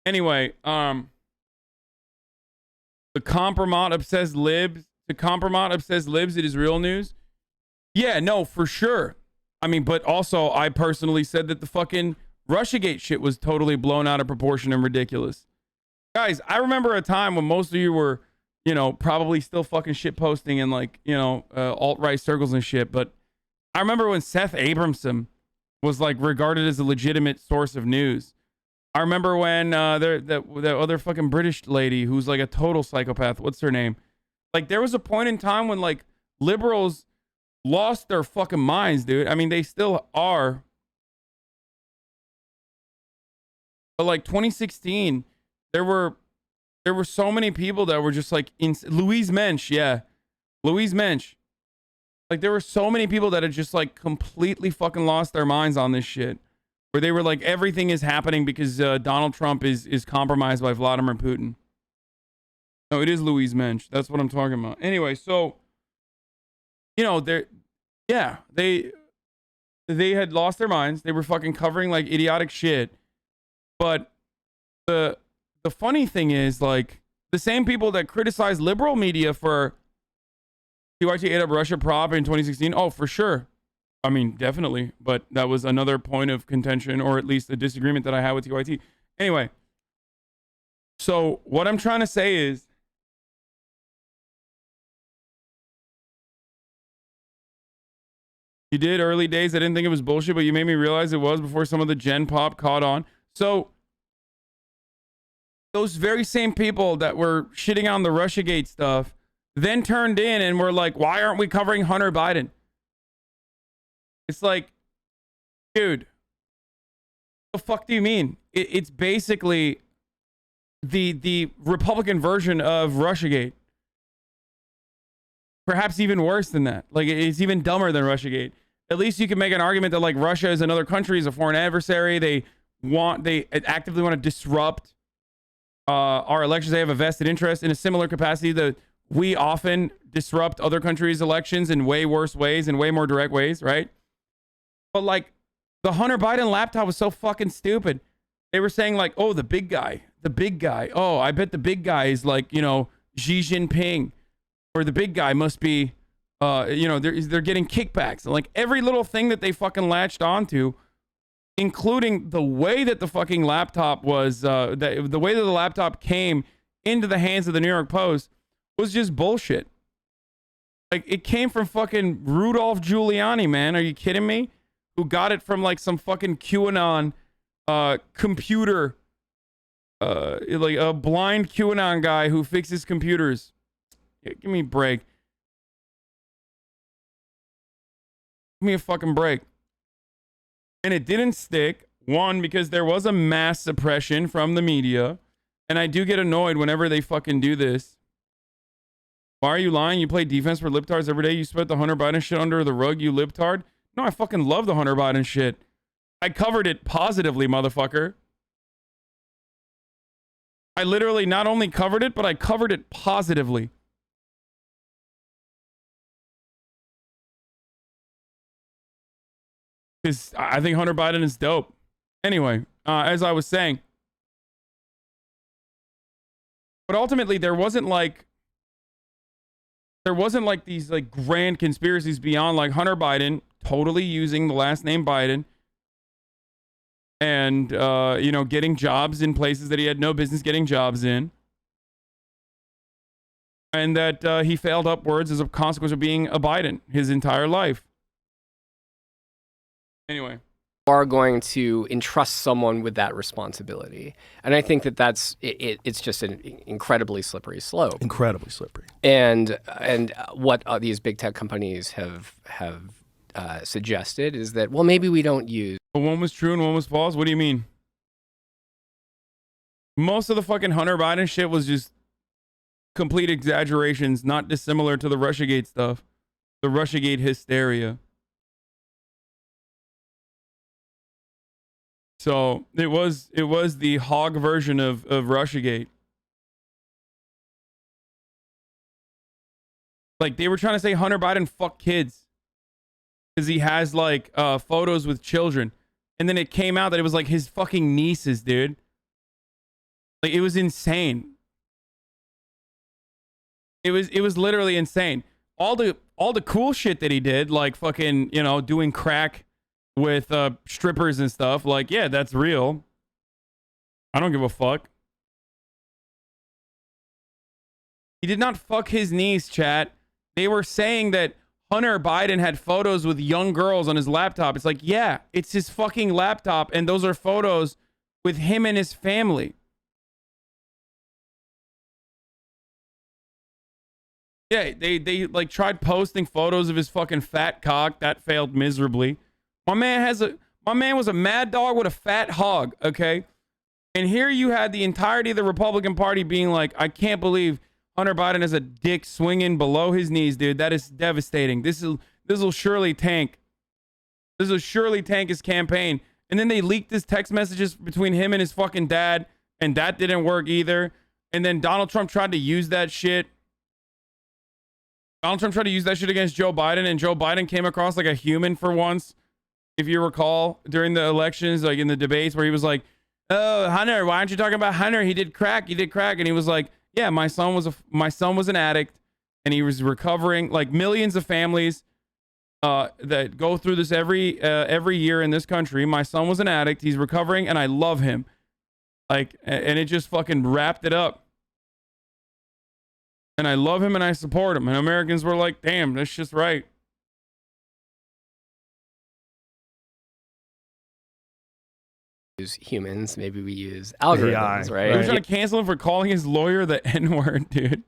Anyway, the Compromat obsessed libs. The Compromat obsessed libs, it is real news. Yeah, no, for sure. I mean, but also I personally said that the fucking Russiagate shit was totally blown out of proportion and ridiculous. Guys, I remember a time when most of you were, probably still fucking shit posting in like, alt-right circles and shit. But I remember when Seth Abramson was like regarded as a legitimate source of news. I remember when that other fucking British lady who's like a total psychopath. What's her name? Like there was a point in time when like liberals lost their fucking minds, dude. I mean, they still are. But like 2016, there were so many people that were just like Louise Mensch, yeah. Louise Mensch. Like there were so many people that had just like completely fucking lost their minds on this shit. Where they were like, everything is happening because Donald Trump is compromised by Vladimir Putin. No, it is Louise Mensch. That's what I'm talking about. Anyway, so they had lost their minds. They were fucking covering like idiotic shit. But the funny thing is, like, the same people that criticize liberal media for TYT ate up Russia prop in 2016, oh, for sure. I mean, definitely. But that was another point of contention, or at least a disagreement that I had with TYT. Anyway, so what I'm trying to say is, You did early days. I didn't think it was bullshit, but you made me realize it was before some of the Gen Pop caught on. So those very same people that were shitting on the Russiagate stuff then turned in and were like, why aren't we covering Hunter Biden? It's like, dude, what the fuck do you mean? It's basically the Republican version of Russiagate. Perhaps even worse than that. Like, it's even dumber than Russiagate. At least you can make an argument that, like, Russia is another country, is a foreign adversary. They actively want to disrupt our elections. They have a vested interest in a similar capacity that we often disrupt other countries' elections in way worse ways, in way more direct ways, right? But, like, the Hunter Biden laptop was so fucking stupid. They were saying, like, oh, the big guy. Oh, I bet the big guy is, like, you know, Xi Jinping. Or the big guy must be, you know, they're getting kickbacks. Like, every little thing that they fucking latched onto, including the way that the fucking laptop was, the way that the laptop came into the hands of the New York Post was just bullshit. Like, it came from fucking Rudolph Giuliani, man. Are you kidding me? Who got it from, like, some fucking QAnon computer, like a blind QAnon guy who fixes computers. Give me a break. Give me a fucking break. And it didn't stick. One, because there was a mass suppression from the media. And I do get annoyed whenever they fucking do this. Why are you lying? You play defense for libtards every day. You sweat the Hunter Biden shit under the rug, you libtard. No, I fucking love the Hunter Biden shit. I covered it positively, motherfucker. I literally not only covered it, but I covered it positively. Because I think Hunter Biden is dope. Anyway, as I was saying. But ultimately, there wasn't like these like grand conspiracies beyond like Hunter Biden totally using the last name Biden and, you know, getting jobs in places that he had no business getting jobs in. And that he failed upwards as a consequence of being a Biden his entire life. Anyway, are going to entrust someone with that responsibility, and I think that it's just an incredibly slippery slope. Incredibly slippery. And what these big tech companies have suggested is that, well, maybe we don't use. But one was true and one was false. What do you mean? Most of the fucking Hunter Biden shit was just complete exaggerations, not dissimilar to the Russiagate stuff, the Russiagate hysteria. So it was the hog version of Russiagate. Like, they were trying to say Hunter Biden fuck kids because he has like photos with children, and then it came out that it was like his fucking nieces, dude. Like, it was insane. It was literally insane. All the cool shit that he did, like fucking, you know, doing crack with strippers and stuff, like, yeah, that's real. I don't give a fuck. He did not fuck his niece, chat. They were saying that Hunter Biden had photos with young girls on his laptop. It's like, yeah, it's his fucking laptop, and those are photos with him and his family. Yeah, they like tried posting photos of his fucking fat cock. That failed miserably. My man was a mad dog with a fat hog, okay? And here you had the entirety of the Republican Party being like, I can't believe Hunter Biden has a dick swinging below his knees, dude. That is devastating. This will surely tank. This will surely tank his campaign. And then they leaked his text messages between him and his fucking dad, and that didn't work either. And then Donald Trump tried to use that shit. Donald Trump tried to use that shit against Joe Biden, and Joe Biden came across like a human for once. If you recall, during the elections, like in the debates where he was like, oh, Hunter, why aren't you talking about Hunter? He did crack. And he was like, yeah, my son was an addict, and he was recovering. Like, millions of families that go through this every year in this country. My son was an addict. He's recovering, and I love him. Like, and it just fucking wrapped it up. And I love him and I support him. And Americans were like, damn, that's just right. use humans, maybe we use algorithms, right? We're trying to cancel him for calling his lawyer the N-word, dude.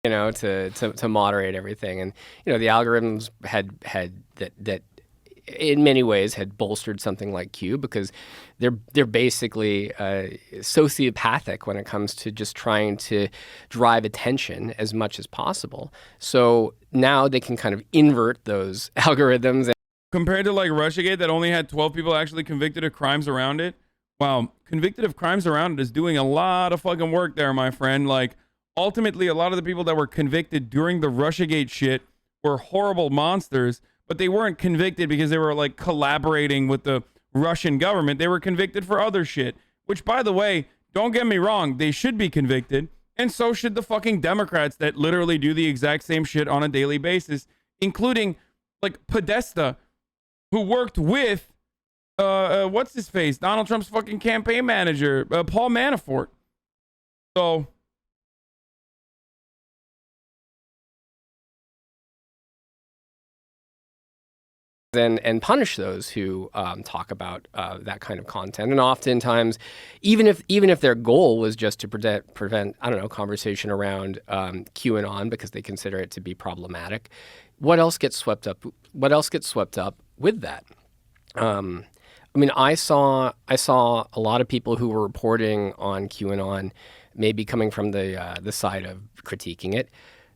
You know, to moderate everything, and you know, the algorithms had that in many ways had bolstered something like Q, because they're basically sociopathic when it comes to just trying to drive attention as much as possible. So now they can kind of invert those algorithms. Compared to like Russiagate that only had 12 people actually convicted of crimes around it. Wow, convicted of crimes around it is doing a lot of fucking work there, my friend. Like, ultimately, a lot of the people that were convicted during the Russiagate shit were horrible monsters, but they weren't convicted because they were like collaborating with the Russian government. They were convicted for other shit, which, by the way, don't get me wrong, they should be convicted, and so should the fucking Democrats that literally do the exact same shit on a daily basis, including like Podesta, who worked with what's his face, Donald Trump's fucking campaign manager, Paul Manafort. So and punish those who talk about that kind of content. And oftentimes, even if their goal was just to prevent I don't know, conversation around QAnon because they consider it to be problematic, what else gets swept up? What else gets swept up with that? I mean, I saw a lot of people who were reporting on QAnon, maybe coming from the side of critiquing it.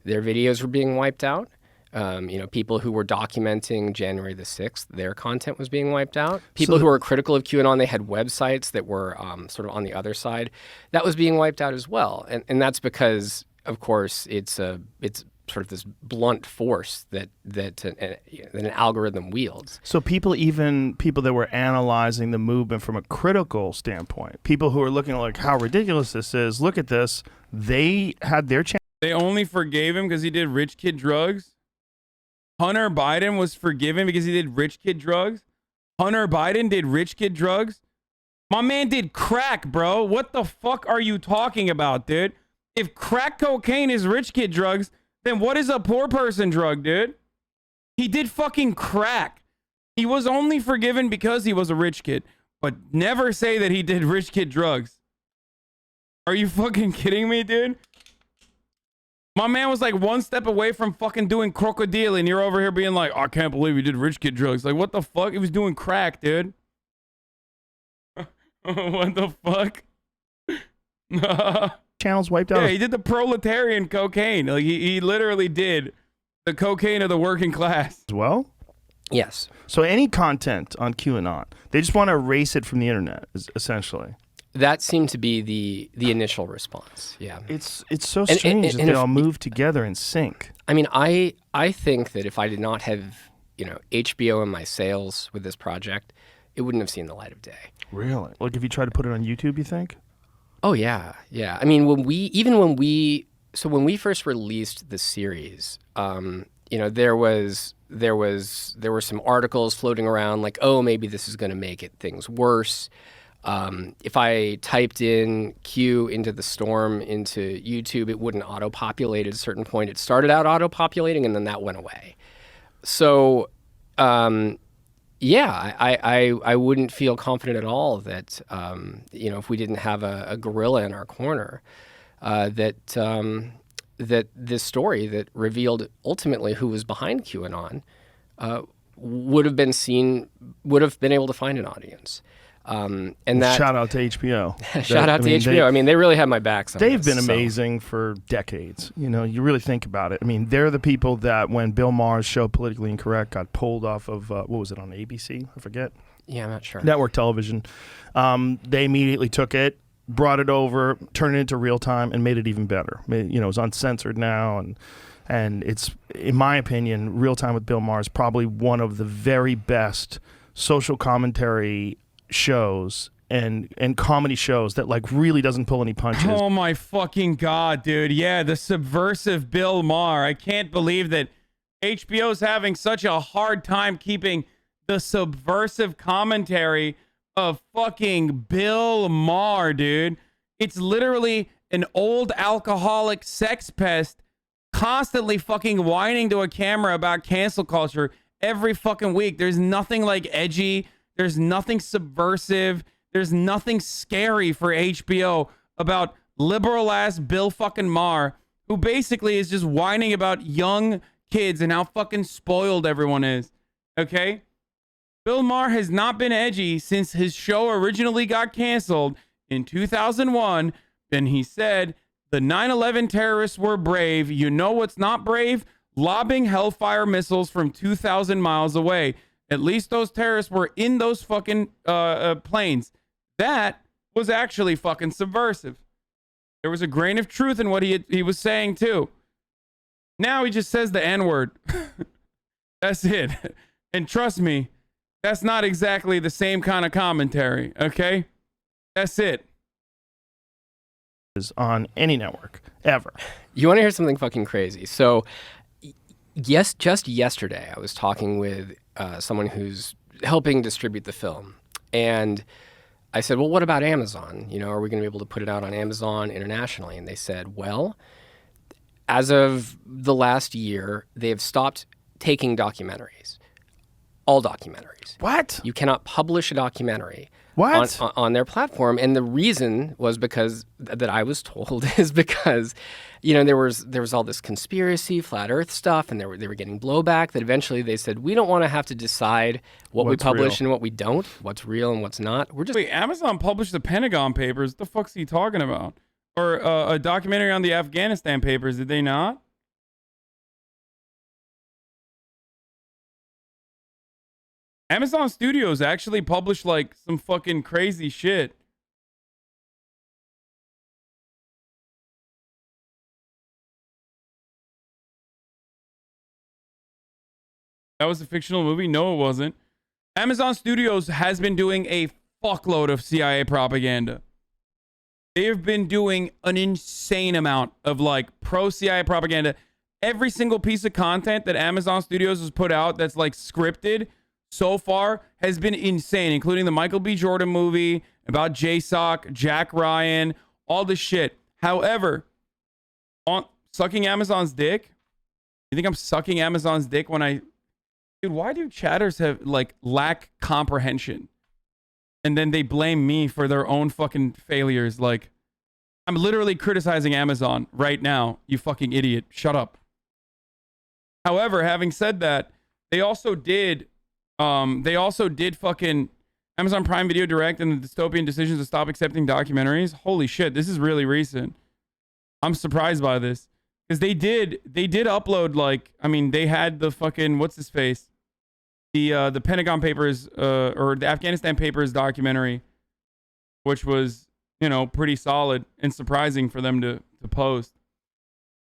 Their videos were being wiped out. You know, people who were documenting January the 6th, their content was being wiped out. People who were critical of QAnon, they had websites that were sort of on the other side. That was being wiped out as well. And that's because, of course, it's sort of this blunt force that an algorithm wields. So people that were analyzing the movement from a critical standpoint, people who are looking like how ridiculous this is, look at this, they had their chance. They only forgave him because he did rich kid drugs. Hunter Biden was forgiven because he did rich kid drugs. Hunter Biden did rich kid drugs. My man did crack, bro. What the fuck are you talking about, dude? If crack cocaine is rich kid drugs, then what is a poor person drug, dude? He did fucking crack. He was only forgiven because he was a rich kid, but never say that he did rich kid drugs. Are you fucking kidding me, dude? My man was like one step away from fucking doing crocodile, and you're over here being like, oh, I can't believe he did rich kid drugs. Like, what the fuck? He was doing crack, dude. What the fuck? Channels wiped out. Yeah, he did the proletarian cocaine. Like, he literally did the cocaine of the working class. As well? Yes. So any content on QAnon, they just want to erase it from the internet, essentially. That seemed to be the initial response. Yeah. It's so strange that they all move together in sync. I mean, I think that if I did not have, you know, HBO in my sails with this project, it wouldn't have seen the light of day. Really? Like if you tried to put it on YouTube, you think? Oh yeah, yeah. I mean, when we first released the series, you know, there were some articles floating around like, oh, maybe this is going to make things worse. If I typed in Q into the storm into YouTube, it wouldn't auto-populate at a certain point. It started out auto-populating and then that went away. So, yeah, I wouldn't feel confident at all that, you know, if we didn't have a gorilla in our corner, that this story that revealed ultimately who was behind QAnon would have been able to find an audience. And that shout out to HBO. Shout out to HBO. I mean, they really had my back. They've been amazing for decades. You know, you really think about it. I mean, they're the people that when Bill Maher's show Politically Incorrect got pulled off of what was it on ABC? I forget. Yeah, I'm not sure. Network television. They immediately took it, brought it over, turned it into real time, and made it even better. You know, it's uncensored now, and it's, in my opinion, Real Time with Bill Maher is probably one of the very best social commentary shows and comedy shows that like really doesn't pull any punches. Oh my fucking god, dude. Yeah, the subversive Bill Maher. I can't believe that HBO's having such a hard time keeping the subversive commentary of fucking Bill Maher, dude. It's literally an old alcoholic sex pest constantly fucking whining to a camera about cancel culture every fucking week. There's nothing like edgy, There's nothing subversive. There's nothing scary for HBO about liberal ass Bill fucking Maher, who basically is just whining about young kids and how fucking spoiled everyone is. Okay? Bill Maher has not been edgy since his show originally got canceled in 2001. Then he said, the 9/11 terrorists were brave. You know what's not brave? Lobbing Hellfire missiles from 2,000 miles away. At least those terrorists were in those fucking planes. That was actually fucking subversive. There was a grain of truth in what he was saying too. Now he just says the N-word. That's it. And trust me, that's not exactly the same kind of commentary, okay? That's it. Is on any network ever. You want to hear something fucking crazy? So, yes, just yesterday I was talking with someone who's helping distribute the film, and I said, well, what about Amazon? You know, are we going to be able to put it out on Amazon internationally? And they said, well, as of the last year, they have stopped taking documentaries. All documentaries. What? You cannot publish a documentary on their platform. And the reason was because that I was told is because, you know, there was all this conspiracy, flat earth stuff, and they were getting blowback that eventually they said, we don't want to have to decide what we publish and what we don't, what's real and what's not. We're just Wait, Amazon published the Pentagon Papers. What the fuck's he talking about? Or a documentary on the Afghanistan Papers, did they not? Amazon Studios actually published like some fucking crazy shit. That was a fictional movie? No, it wasn't. Amazon Studios has been doing a fuckload of CIA propaganda. They have been doing an insane amount of like pro-CIA propaganda. Every single piece of content that Amazon Studios has put out that's like scripted so far has been insane, including the Michael B. Jordan movie about JSOC, Jack Ryan, all this shit. However, on sucking Amazon's dick, you think I'm sucking Amazon's dick when I... Dude, why do chatters have like lack comprehension? And then they blame me for their own fucking failures. Like, I'm literally criticizing Amazon right now. You fucking idiot. Shut up. However, having said that, they also did fucking Amazon Prime Video Direct and the dystopian decisions to stop accepting documentaries. Holy shit, this is really recent. I'm surprised by this. Because they did upload, like, I mean, they had the fucking, what's his face? The Pentagon Papers, or the Afghanistan Papers documentary, which was, you know, pretty solid and surprising for them to post.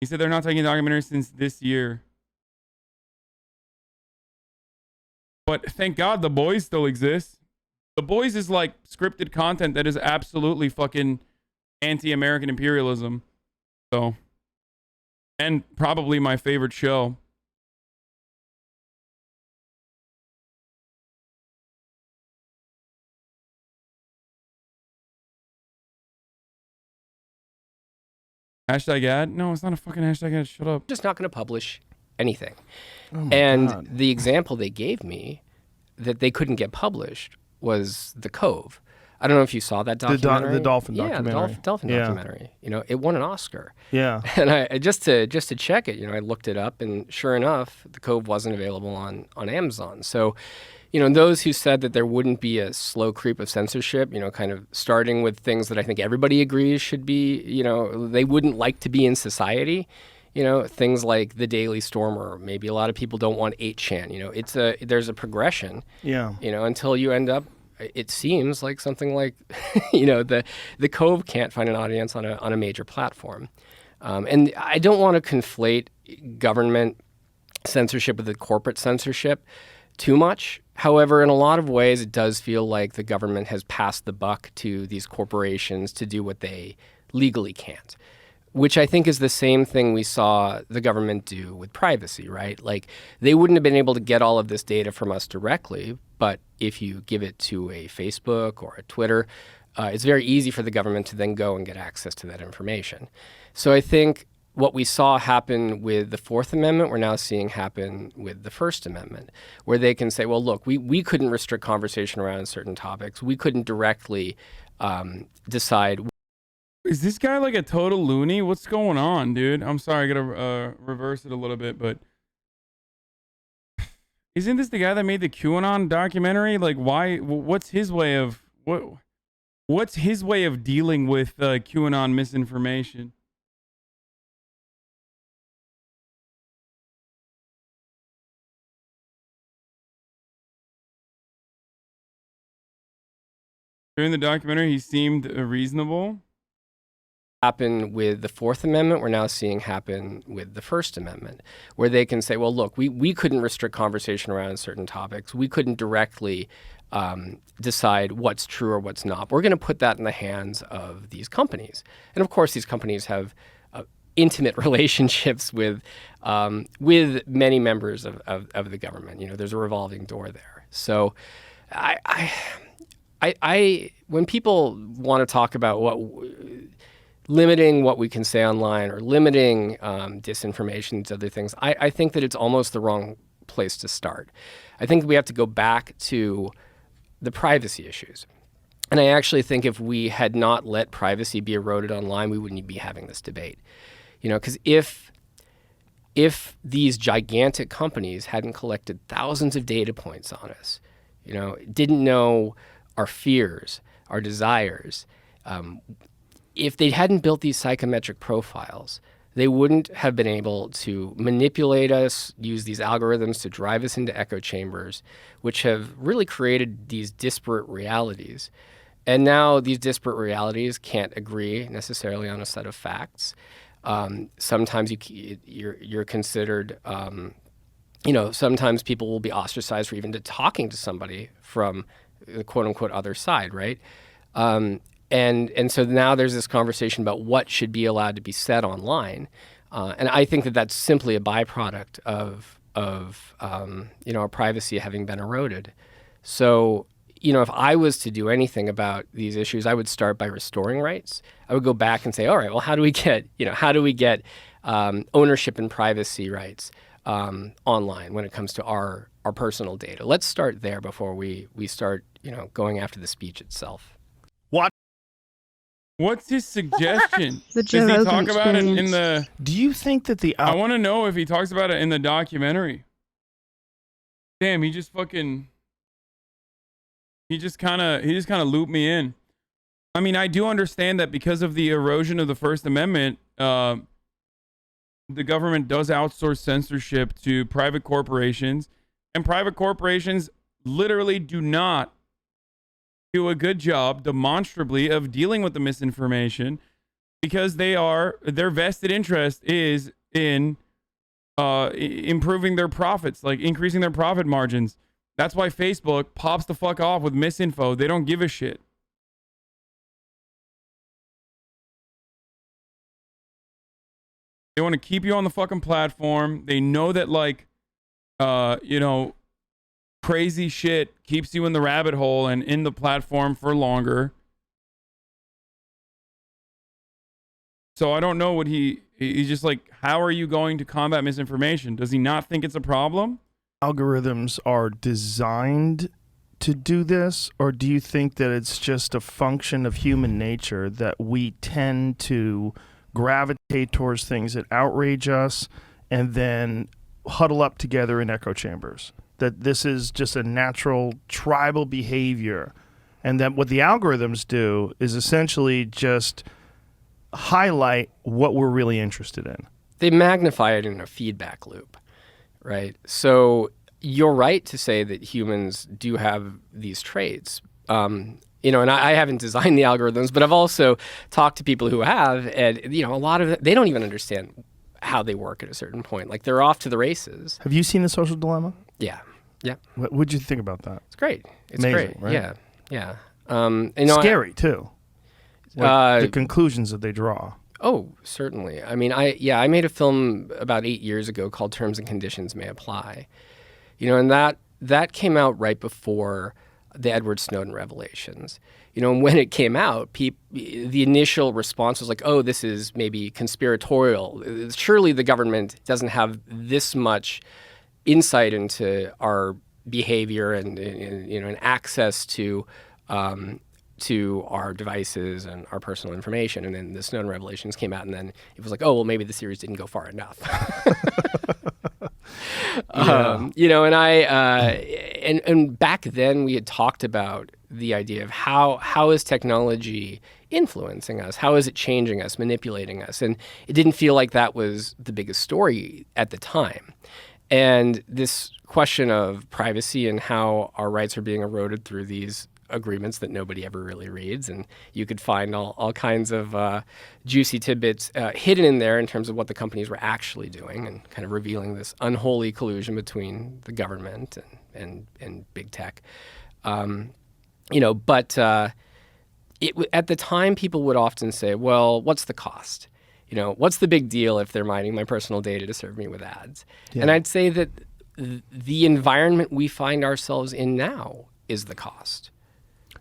He said they're not taking documentaries since this year. But thank God The Boys still exists. The Boys is like scripted content that is absolutely fucking anti-American imperialism. So, and probably my favorite show. Hashtag ad? No, it's not a fucking hashtag ad. Shut up. just not going to publish anything. And the example they gave me that they couldn't get published was The Cove. I don't know if you saw that documentary. The dolphin documentary. Yeah, the dolphin documentary. You know, it won an Oscar. Yeah. And I just to check it, you know, I looked it up, and sure enough, The Cove wasn't available on Amazon. So, you know, those who said that there wouldn't be a slow creep of censorship, you know, kind of starting with things that I think everybody agrees should be, you know, they wouldn't like to be in society. You know, things like the Daily Stormer. Maybe a lot of people don't want 8chan. You know, there's a progression. Yeah. You know, until you end up, it seems like something like, you know, the Cove can't find an audience on a major platform. And I don't want to conflate government censorship with the corporate censorship too much. However, in a lot of ways, it does feel like the government has passed the buck to these corporations to do what they legally can't, which I think is the same thing we saw the government do with privacy, right? Like, they wouldn't have been able to get all of this data from us directly, but if you give it to a Facebook or a Twitter, it's very easy for the government to then go and get access to that information. So I think what we saw happen with the Fourth Amendment, we're now seeing happen with the First Amendment, where they can say, well, look, we couldn't restrict conversation around certain topics. We couldn't directly decide. Is this guy like a total loony? What's going on, dude? I'm sorry, I gotta reverse it a little bit, but isn't this the guy that made the QAnon documentary? Like, why? What's his way of What's his way of dealing with QAnon misinformation? During the documentary, he seemed reasonable. Happen with the Fourth Amendment, we're now seeing happen with the First Amendment, where they can say, well, look, we couldn't restrict conversation around certain topics. We couldn't directly decide what's true or what's not. We're going to put that in the hands of these companies. And of course, these companies have intimate relationships with many members of the government. You know, there's a revolving door there. So I when people want to talk about limiting what we can say online or limiting disinformation to other things, I think that it's almost the wrong place to start. I think we have to go back to the privacy issues. And I actually think if we had not let privacy be eroded online, we wouldn't be having this debate. You know, because if these gigantic companies hadn't collected thousands of data points on us, you know, didn't know our fears, our desires, if they hadn't built these psychometric profiles, they wouldn't have been able to manipulate us, use these algorithms to drive us into echo chambers, which have really created these disparate realities. And now these disparate realities can't agree necessarily on a set of facts. Sometimes you're considered, you know, sometimes people will be ostracized for even talking to somebody from the quote unquote other side, right? And so now there's this conversation about what should be allowed to be said online. And I think that that's simply a byproduct of you know, our privacy having been eroded. So, you know, if I was to do anything about these issues, I would start by restoring rights. I would go back and say, all right, well, how do we get ownership and privacy rights online when it comes to our personal data? Let's start there before we start, you know, going after the speech itself. What's his suggestion? The Joe Does he Rogan talk about it in experience. the... Do you think that I want to know if he talks about it in the documentary. Damn, he just kind of looped me in. I mean, I do understand that because of the erosion of the First Amendment, the government does outsource censorship to private corporations, and private corporations literally do not do a good job demonstrably of dealing with the misinformation because their vested interest is in improving their profits, like increasing their profit margins. That's why Facebook pops the fuck off with misinfo. They don't give a shit. They want to keep you on the fucking platform. They know that, like, you know, crazy shit keeps you in the rabbit hole and in the platform for longer. So I don't know what he's just like, how are you going to combat misinformation? Does he not think it's a problem? Algorithms are designed to do this, or do you think that it's just a function of human nature that we tend to gravitate towards things that outrage us and then huddle up together in echo chambers? That this is just a natural tribal behavior, and that what the algorithms do is essentially just highlight what we're really interested in. They magnify it in a feedback loop, right? So you're right to say that humans do have these traits. You know, and I haven't designed the algorithms, but I've also talked to people who have, and, you know, a lot of it, they don't even understand how they work at a certain point. Like, they're off to the races. Have you seen The Social Dilemma? Yeah. Yeah. What'd you think about that? It's great. It's amazing, great. Right? Yeah. Yeah. You know, scary too. Like the conclusions that they draw. Oh, certainly. I mean, I made a film about 8 years ago called Terms and Conditions May Apply. You know, and that came out right before the Edward Snowden revelations. And when it came out, the initial response was like, oh, this is maybe conspiratorial. Surely the government doesn't have this much insight into our behavior and access to our devices and our personal information. And then the Snowden revelations came out, and then it was like, oh, well, maybe the series didn't go far enough. And back then we had talked about the idea of how is technology influencing us? How is it changing us, manipulating us? And it didn't feel like that was the biggest story at the time. And this question of privacy and how our rights are being eroded through these agreements that nobody ever really reads, and you could find all kinds of juicy tidbits hidden in there in terms of what the companies were actually doing, and kind of revealing this unholy collusion between the government and big tech. But at the time, people would often say, well, what's the cost? What's the big deal if they're mining my personal data to serve me with ads? Yeah. And I'd say that the environment we find ourselves in now is the cost.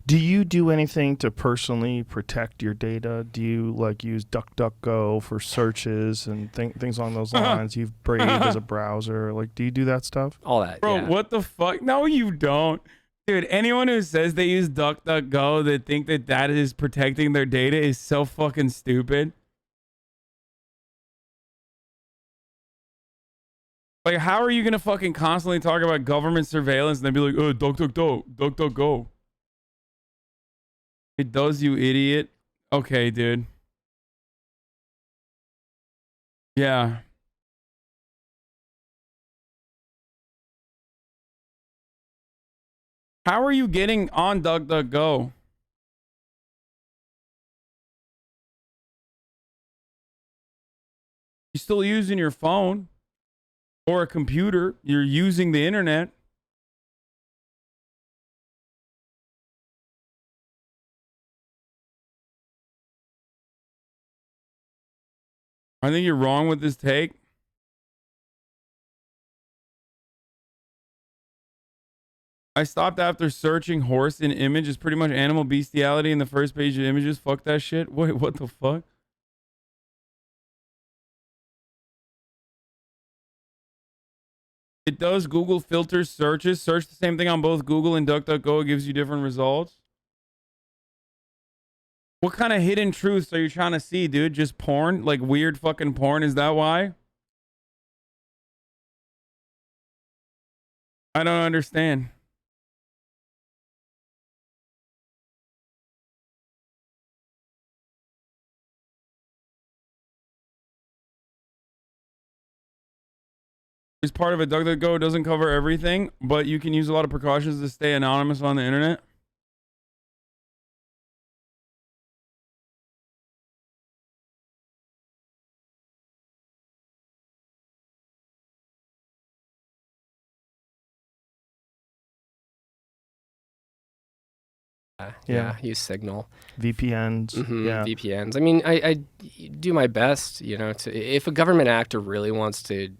Do you do anything to personally protect your data? Do you use DuckDuckGo for searches and things along those lines? You've Brave as a browser. Do you do that stuff? All that, bro. Yeah. What the fuck? No, you don't, dude. Anyone who says they use DuckDuckGo that think that is protecting their data is so fucking stupid. How are you gonna fucking constantly talk about government surveillance and then be like, oh, DuckDuckGo? It does, you idiot. Okay, dude. Yeah. How are you getting on DuckDuckGo? You're still using your phone or a computer. You're using the internet. I think you're wrong with this take. I stopped after searching horse in image. It's pretty much animal bestiality in the first page of images. Fuck that shit. Wait, what the fuck? It does. Google filters searches. Search the same thing on both Google and DuckDuckGo. It gives you different results. What kind of hidden truths are you trying to see, dude? Just porn? Weird fucking porn? Is that why? I don't understand. Is part of it. DuckDuckGo doesn't cover everything, but you can use a lot of precautions to stay anonymous on the internet. Yeah, use Signal. VPNs. Yeah. VPNs. I mean, I do my best, if a government actor really wants to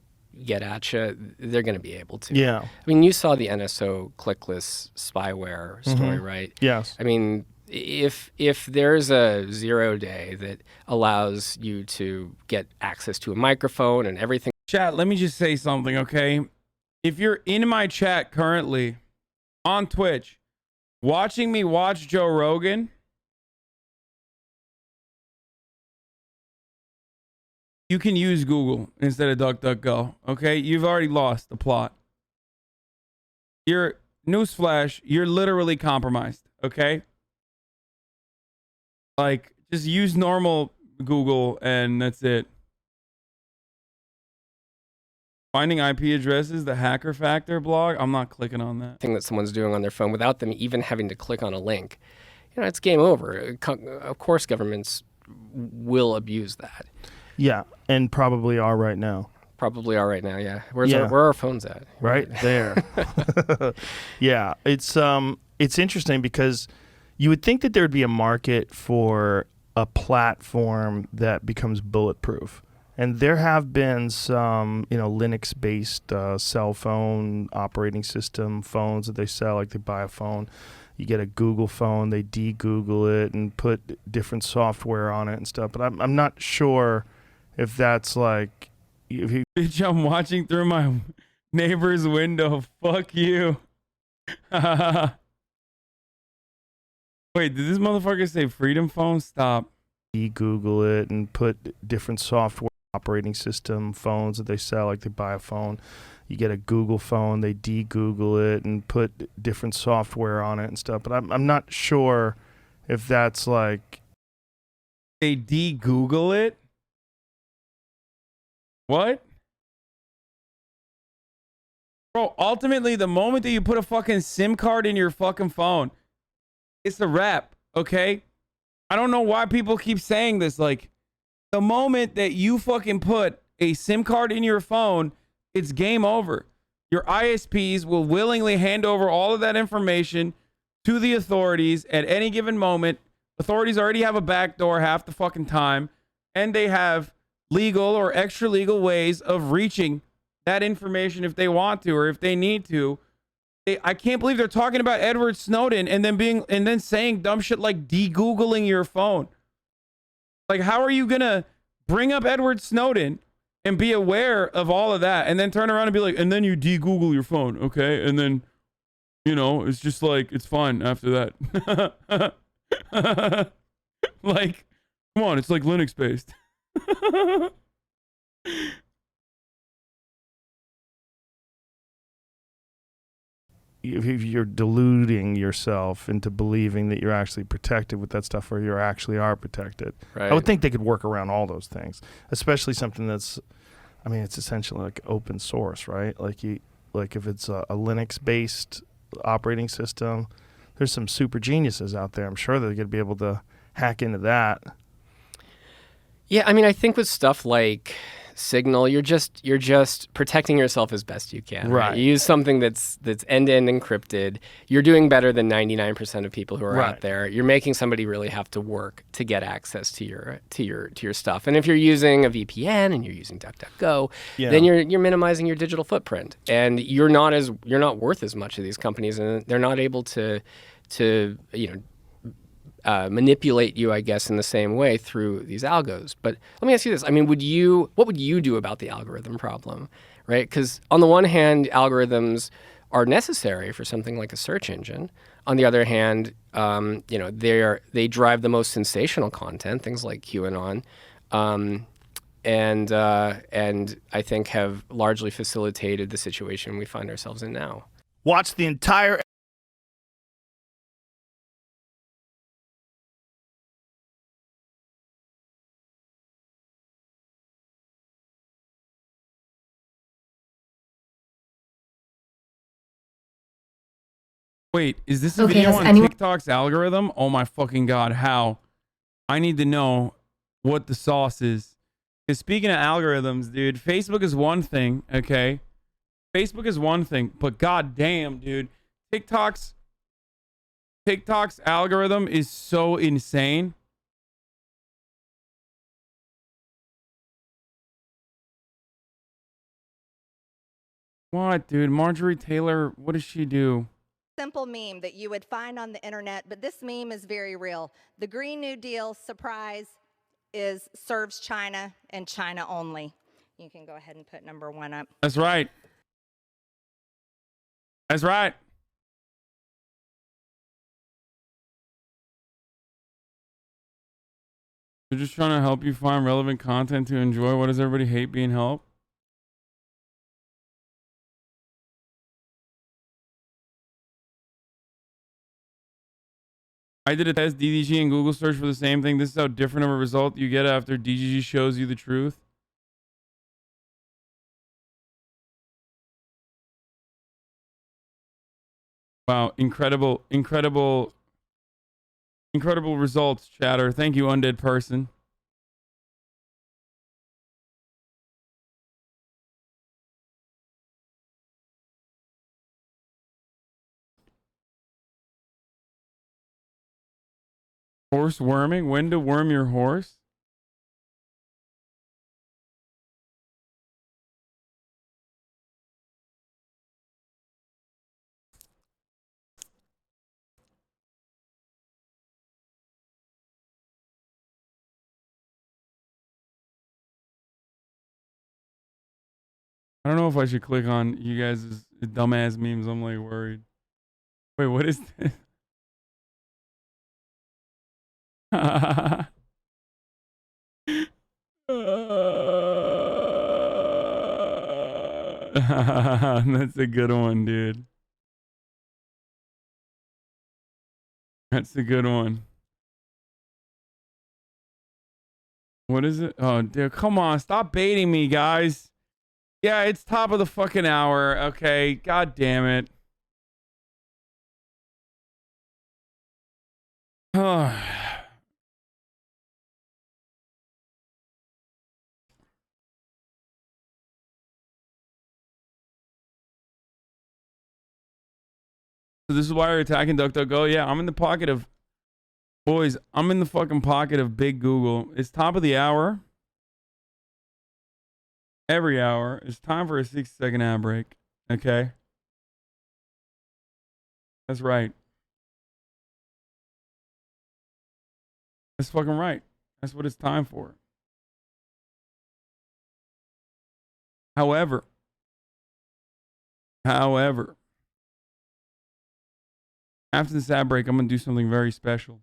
get at you, they're going to be able to. Yeah. I mean, you saw the NSO clickless spyware story, right? Yes. I mean, if there's a 0 day that allows you to get access to a microphone and everything. Chat, let me just say something, okay? If you're in my chat currently on Twitch, watching me watch Joe Rogan, you can use Google instead of DuckDuckGo, okay? You've already lost the plot. Newsflash, you're literally compromised, okay? Just use normal Google and that's it. Finding IP addresses, the Hacker Factor blog, I'm not clicking on that. Thing that someone's doing on their phone without them even having to click on a link. It's game over. Of course, governments will abuse that. Yeah, and probably are right now. Probably are right now, yeah. Where are our phones at? Right there. Yeah, it's interesting because you would think that there would be a market for a platform that becomes bulletproof And there have been some, Linux-based cell phone operating system phones that they sell. Like they buy a phone, you get a Google phone, they de-Google it and put different software on it and stuff. But I'm not sure if that's like, Bitch, I'm watching through my neighbor's window. Fuck you. Wait, did this motherfucker say Freedom Phone? Stop. de-Google it and put different software operating system phones that they sell. Like they buy a phone, you get a Google phone, they de-Google it and put different software on it and stuff. But I'm not sure if that's like, They de-Google it? What? Bro, ultimately, the moment that you put a fucking SIM card in your fucking phone, it's a wrap, okay? I don't know why people keep saying this. Like, the moment that you fucking put a SIM card in your phone, it's game over. Your ISPs will willingly hand over all of that information to the authorities at any given moment. Authorities already have a backdoor half the fucking time, and they have legal or extra legal ways of reaching that information if they want to or if they need to. I can't believe they're talking about Edward Snowden and then saying dumb shit like de-Googling your phone. Like, how are you gonna bring up Edward Snowden and be aware of all of that and then turn around and be like, and then you de-Google your phone, okay? And then, it's just like, it's fine after that. Like, come on, it's like Linux based. if you're deluding yourself into believing that you're actually protected with that stuff, or you actually are protected. Right. I would think they could work around all those things, especially something that's, it's essentially like open source, right? Like if it's a Linux-based operating system, there's some super geniuses out there. I'm sure they're going to be able to hack into that. Yeah, I think with stuff like Signal, you're just protecting yourself as best you can. Right. You use something that's end-to-end encrypted. You're doing better than 99% of people who are Right. out there. You're making somebody really have to work to get access to your stuff. And if you're using a VPN and you're using DuckDuckGo, then you're minimizing your digital footprint. And you're not worth as much to these companies, and they're not able to manipulate you, I guess, in the same way through these algos. But let me ask you this. What would you do about the algorithm problem, right? Because on the one hand, algorithms are necessary for something like a search engine. On the other hand, they drive the most sensational content, things like QAnon, and I think have largely facilitated the situation we find ourselves in now. Watch the entire Wait, is this a Okay, video has on anyone- TikTok's algorithm? Oh my fucking God, how? I need to know what the sauce is. Because speaking of algorithms, dude, Facebook is one thing, okay? Facebook is one thing, but goddamn, dude, TikTok's algorithm is so insane. What, dude? Marjorie Taylor, what does she do? Simple meme that you would find on the internet, but this meme is very real. The Green New Deal, surprise, serves China and China only. You can go ahead and put number 1 up. That's right. That's right. They're just trying to help you find relevant content to enjoy. What does everybody hate being helped? I did a test DDG and Google search for the same thing. This is how different of a result you get after DDG shows you the truth. Wow, incredible results, chatter. Thank you, undead person. Horse worming? When to worm your horse? I don't know if I should click on you guys' dumbass memes. I'm like worried. Wait, what is this? That's a good one, dude. That's a good one. What is it? Oh, dude, come on. Stop baiting me, guys. Yeah, it's top of the fucking hour. Okay, god damn it. So this is why you're attacking DuckDuckGo? Yeah, I'm in the pocket of... Boys, I'm in the fucking pocket of Big Google. It's top of the hour. Every hour. It's time for a 60-second ad break. Okay? That's right. That's fucking right. That's what it's time for. However, after this ad break, I'm going to do something very special.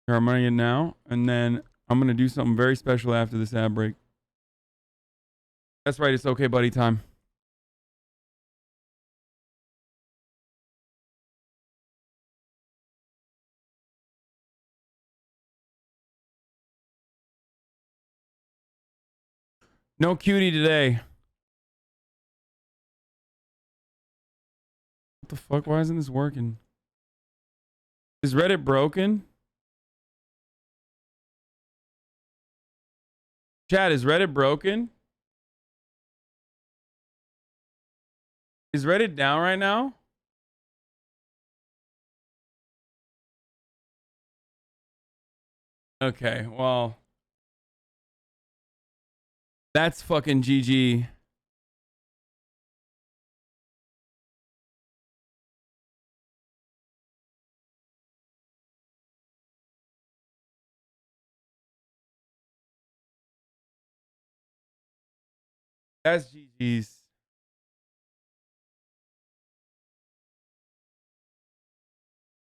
Here, I'm running it now, and then I'm going to do something very special after this ad break. That's right, it's okay, buddy time. No cutie today. What the fuck? Why isn't this working? Is Reddit broken? Chat, is Reddit broken? Is Reddit down right now? Okay, well. That's fucking GG. That's GG's.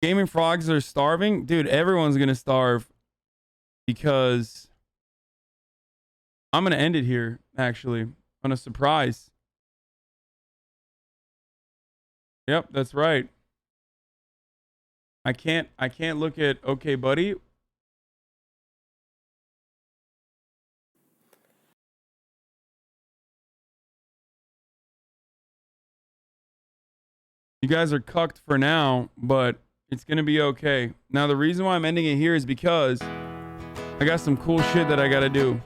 Gaming frogs are starving? Dude, everyone's gonna starve. Because I'm gonna end it here, actually. On a surprise. Yep, that's right. I can't look at okay, buddy. You guys are cucked for now, but it's gonna be okay. Now the reason why I'm ending it here is because I got some cool shit that I gotta do.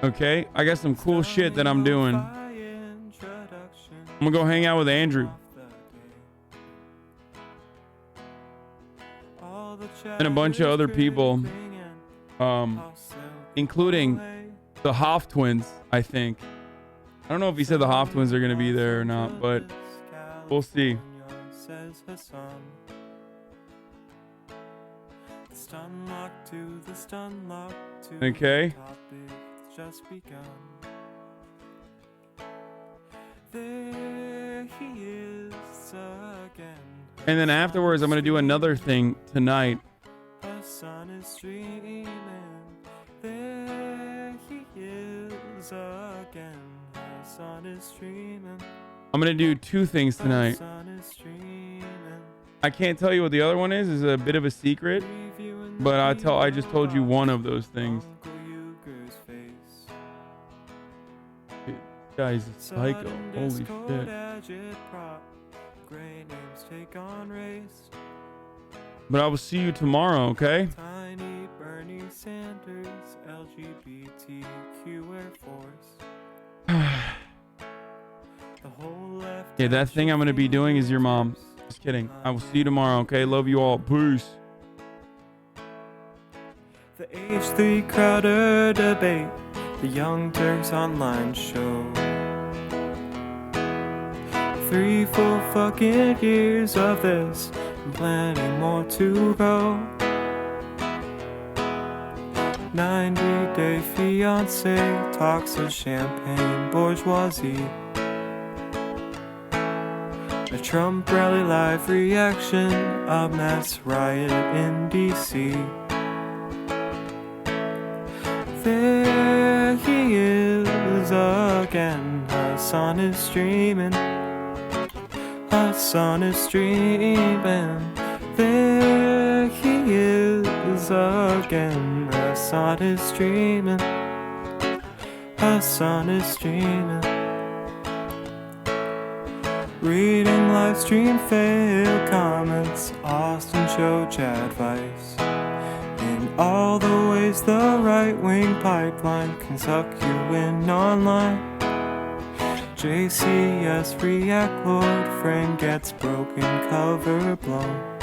Okay? I got some cool shit that I'm doing. I'm gonna go hang out with Andrew. And a bunch of other people. Including the Hoff twins, I think. I don't know if he said the Hoff twins are gonna be there or not, but we'll see. Okay. And then afterwards, I'm gonna do another thing tonight. The sun is streaming. There he is again. The sun is streaming. I'm gonna do two things tonight. I can't tell you what the other one is. It's a bit of a secret, but I just told you one of those things. Dude, this guy's a psycho. Holy shit. But I will see you tomorrow, okay? Tiny Bernie Sanders, LGBTQ Air Force. Yeah, that thing I'm gonna be doing is your mom. Just kidding. I will see you tomorrow, okay? Love you all. Peace. The H3 Crowder debate, the Young Turks online show. 3 full fucking years of this, and plenty more to go. 90-day fiance talks of champagne bourgeoisie. A Trump rally live reaction, a mass riot in DC. There he is again, Hasan is streaming. Hasan is streaming. There he is again, Hasan is streaming. Hasan is streaming. Reading live stream fail comments, Austin show chat advice. In all the ways the right-wing pipeline can suck you in online. JCS react, Lord friend gets broken cover blown.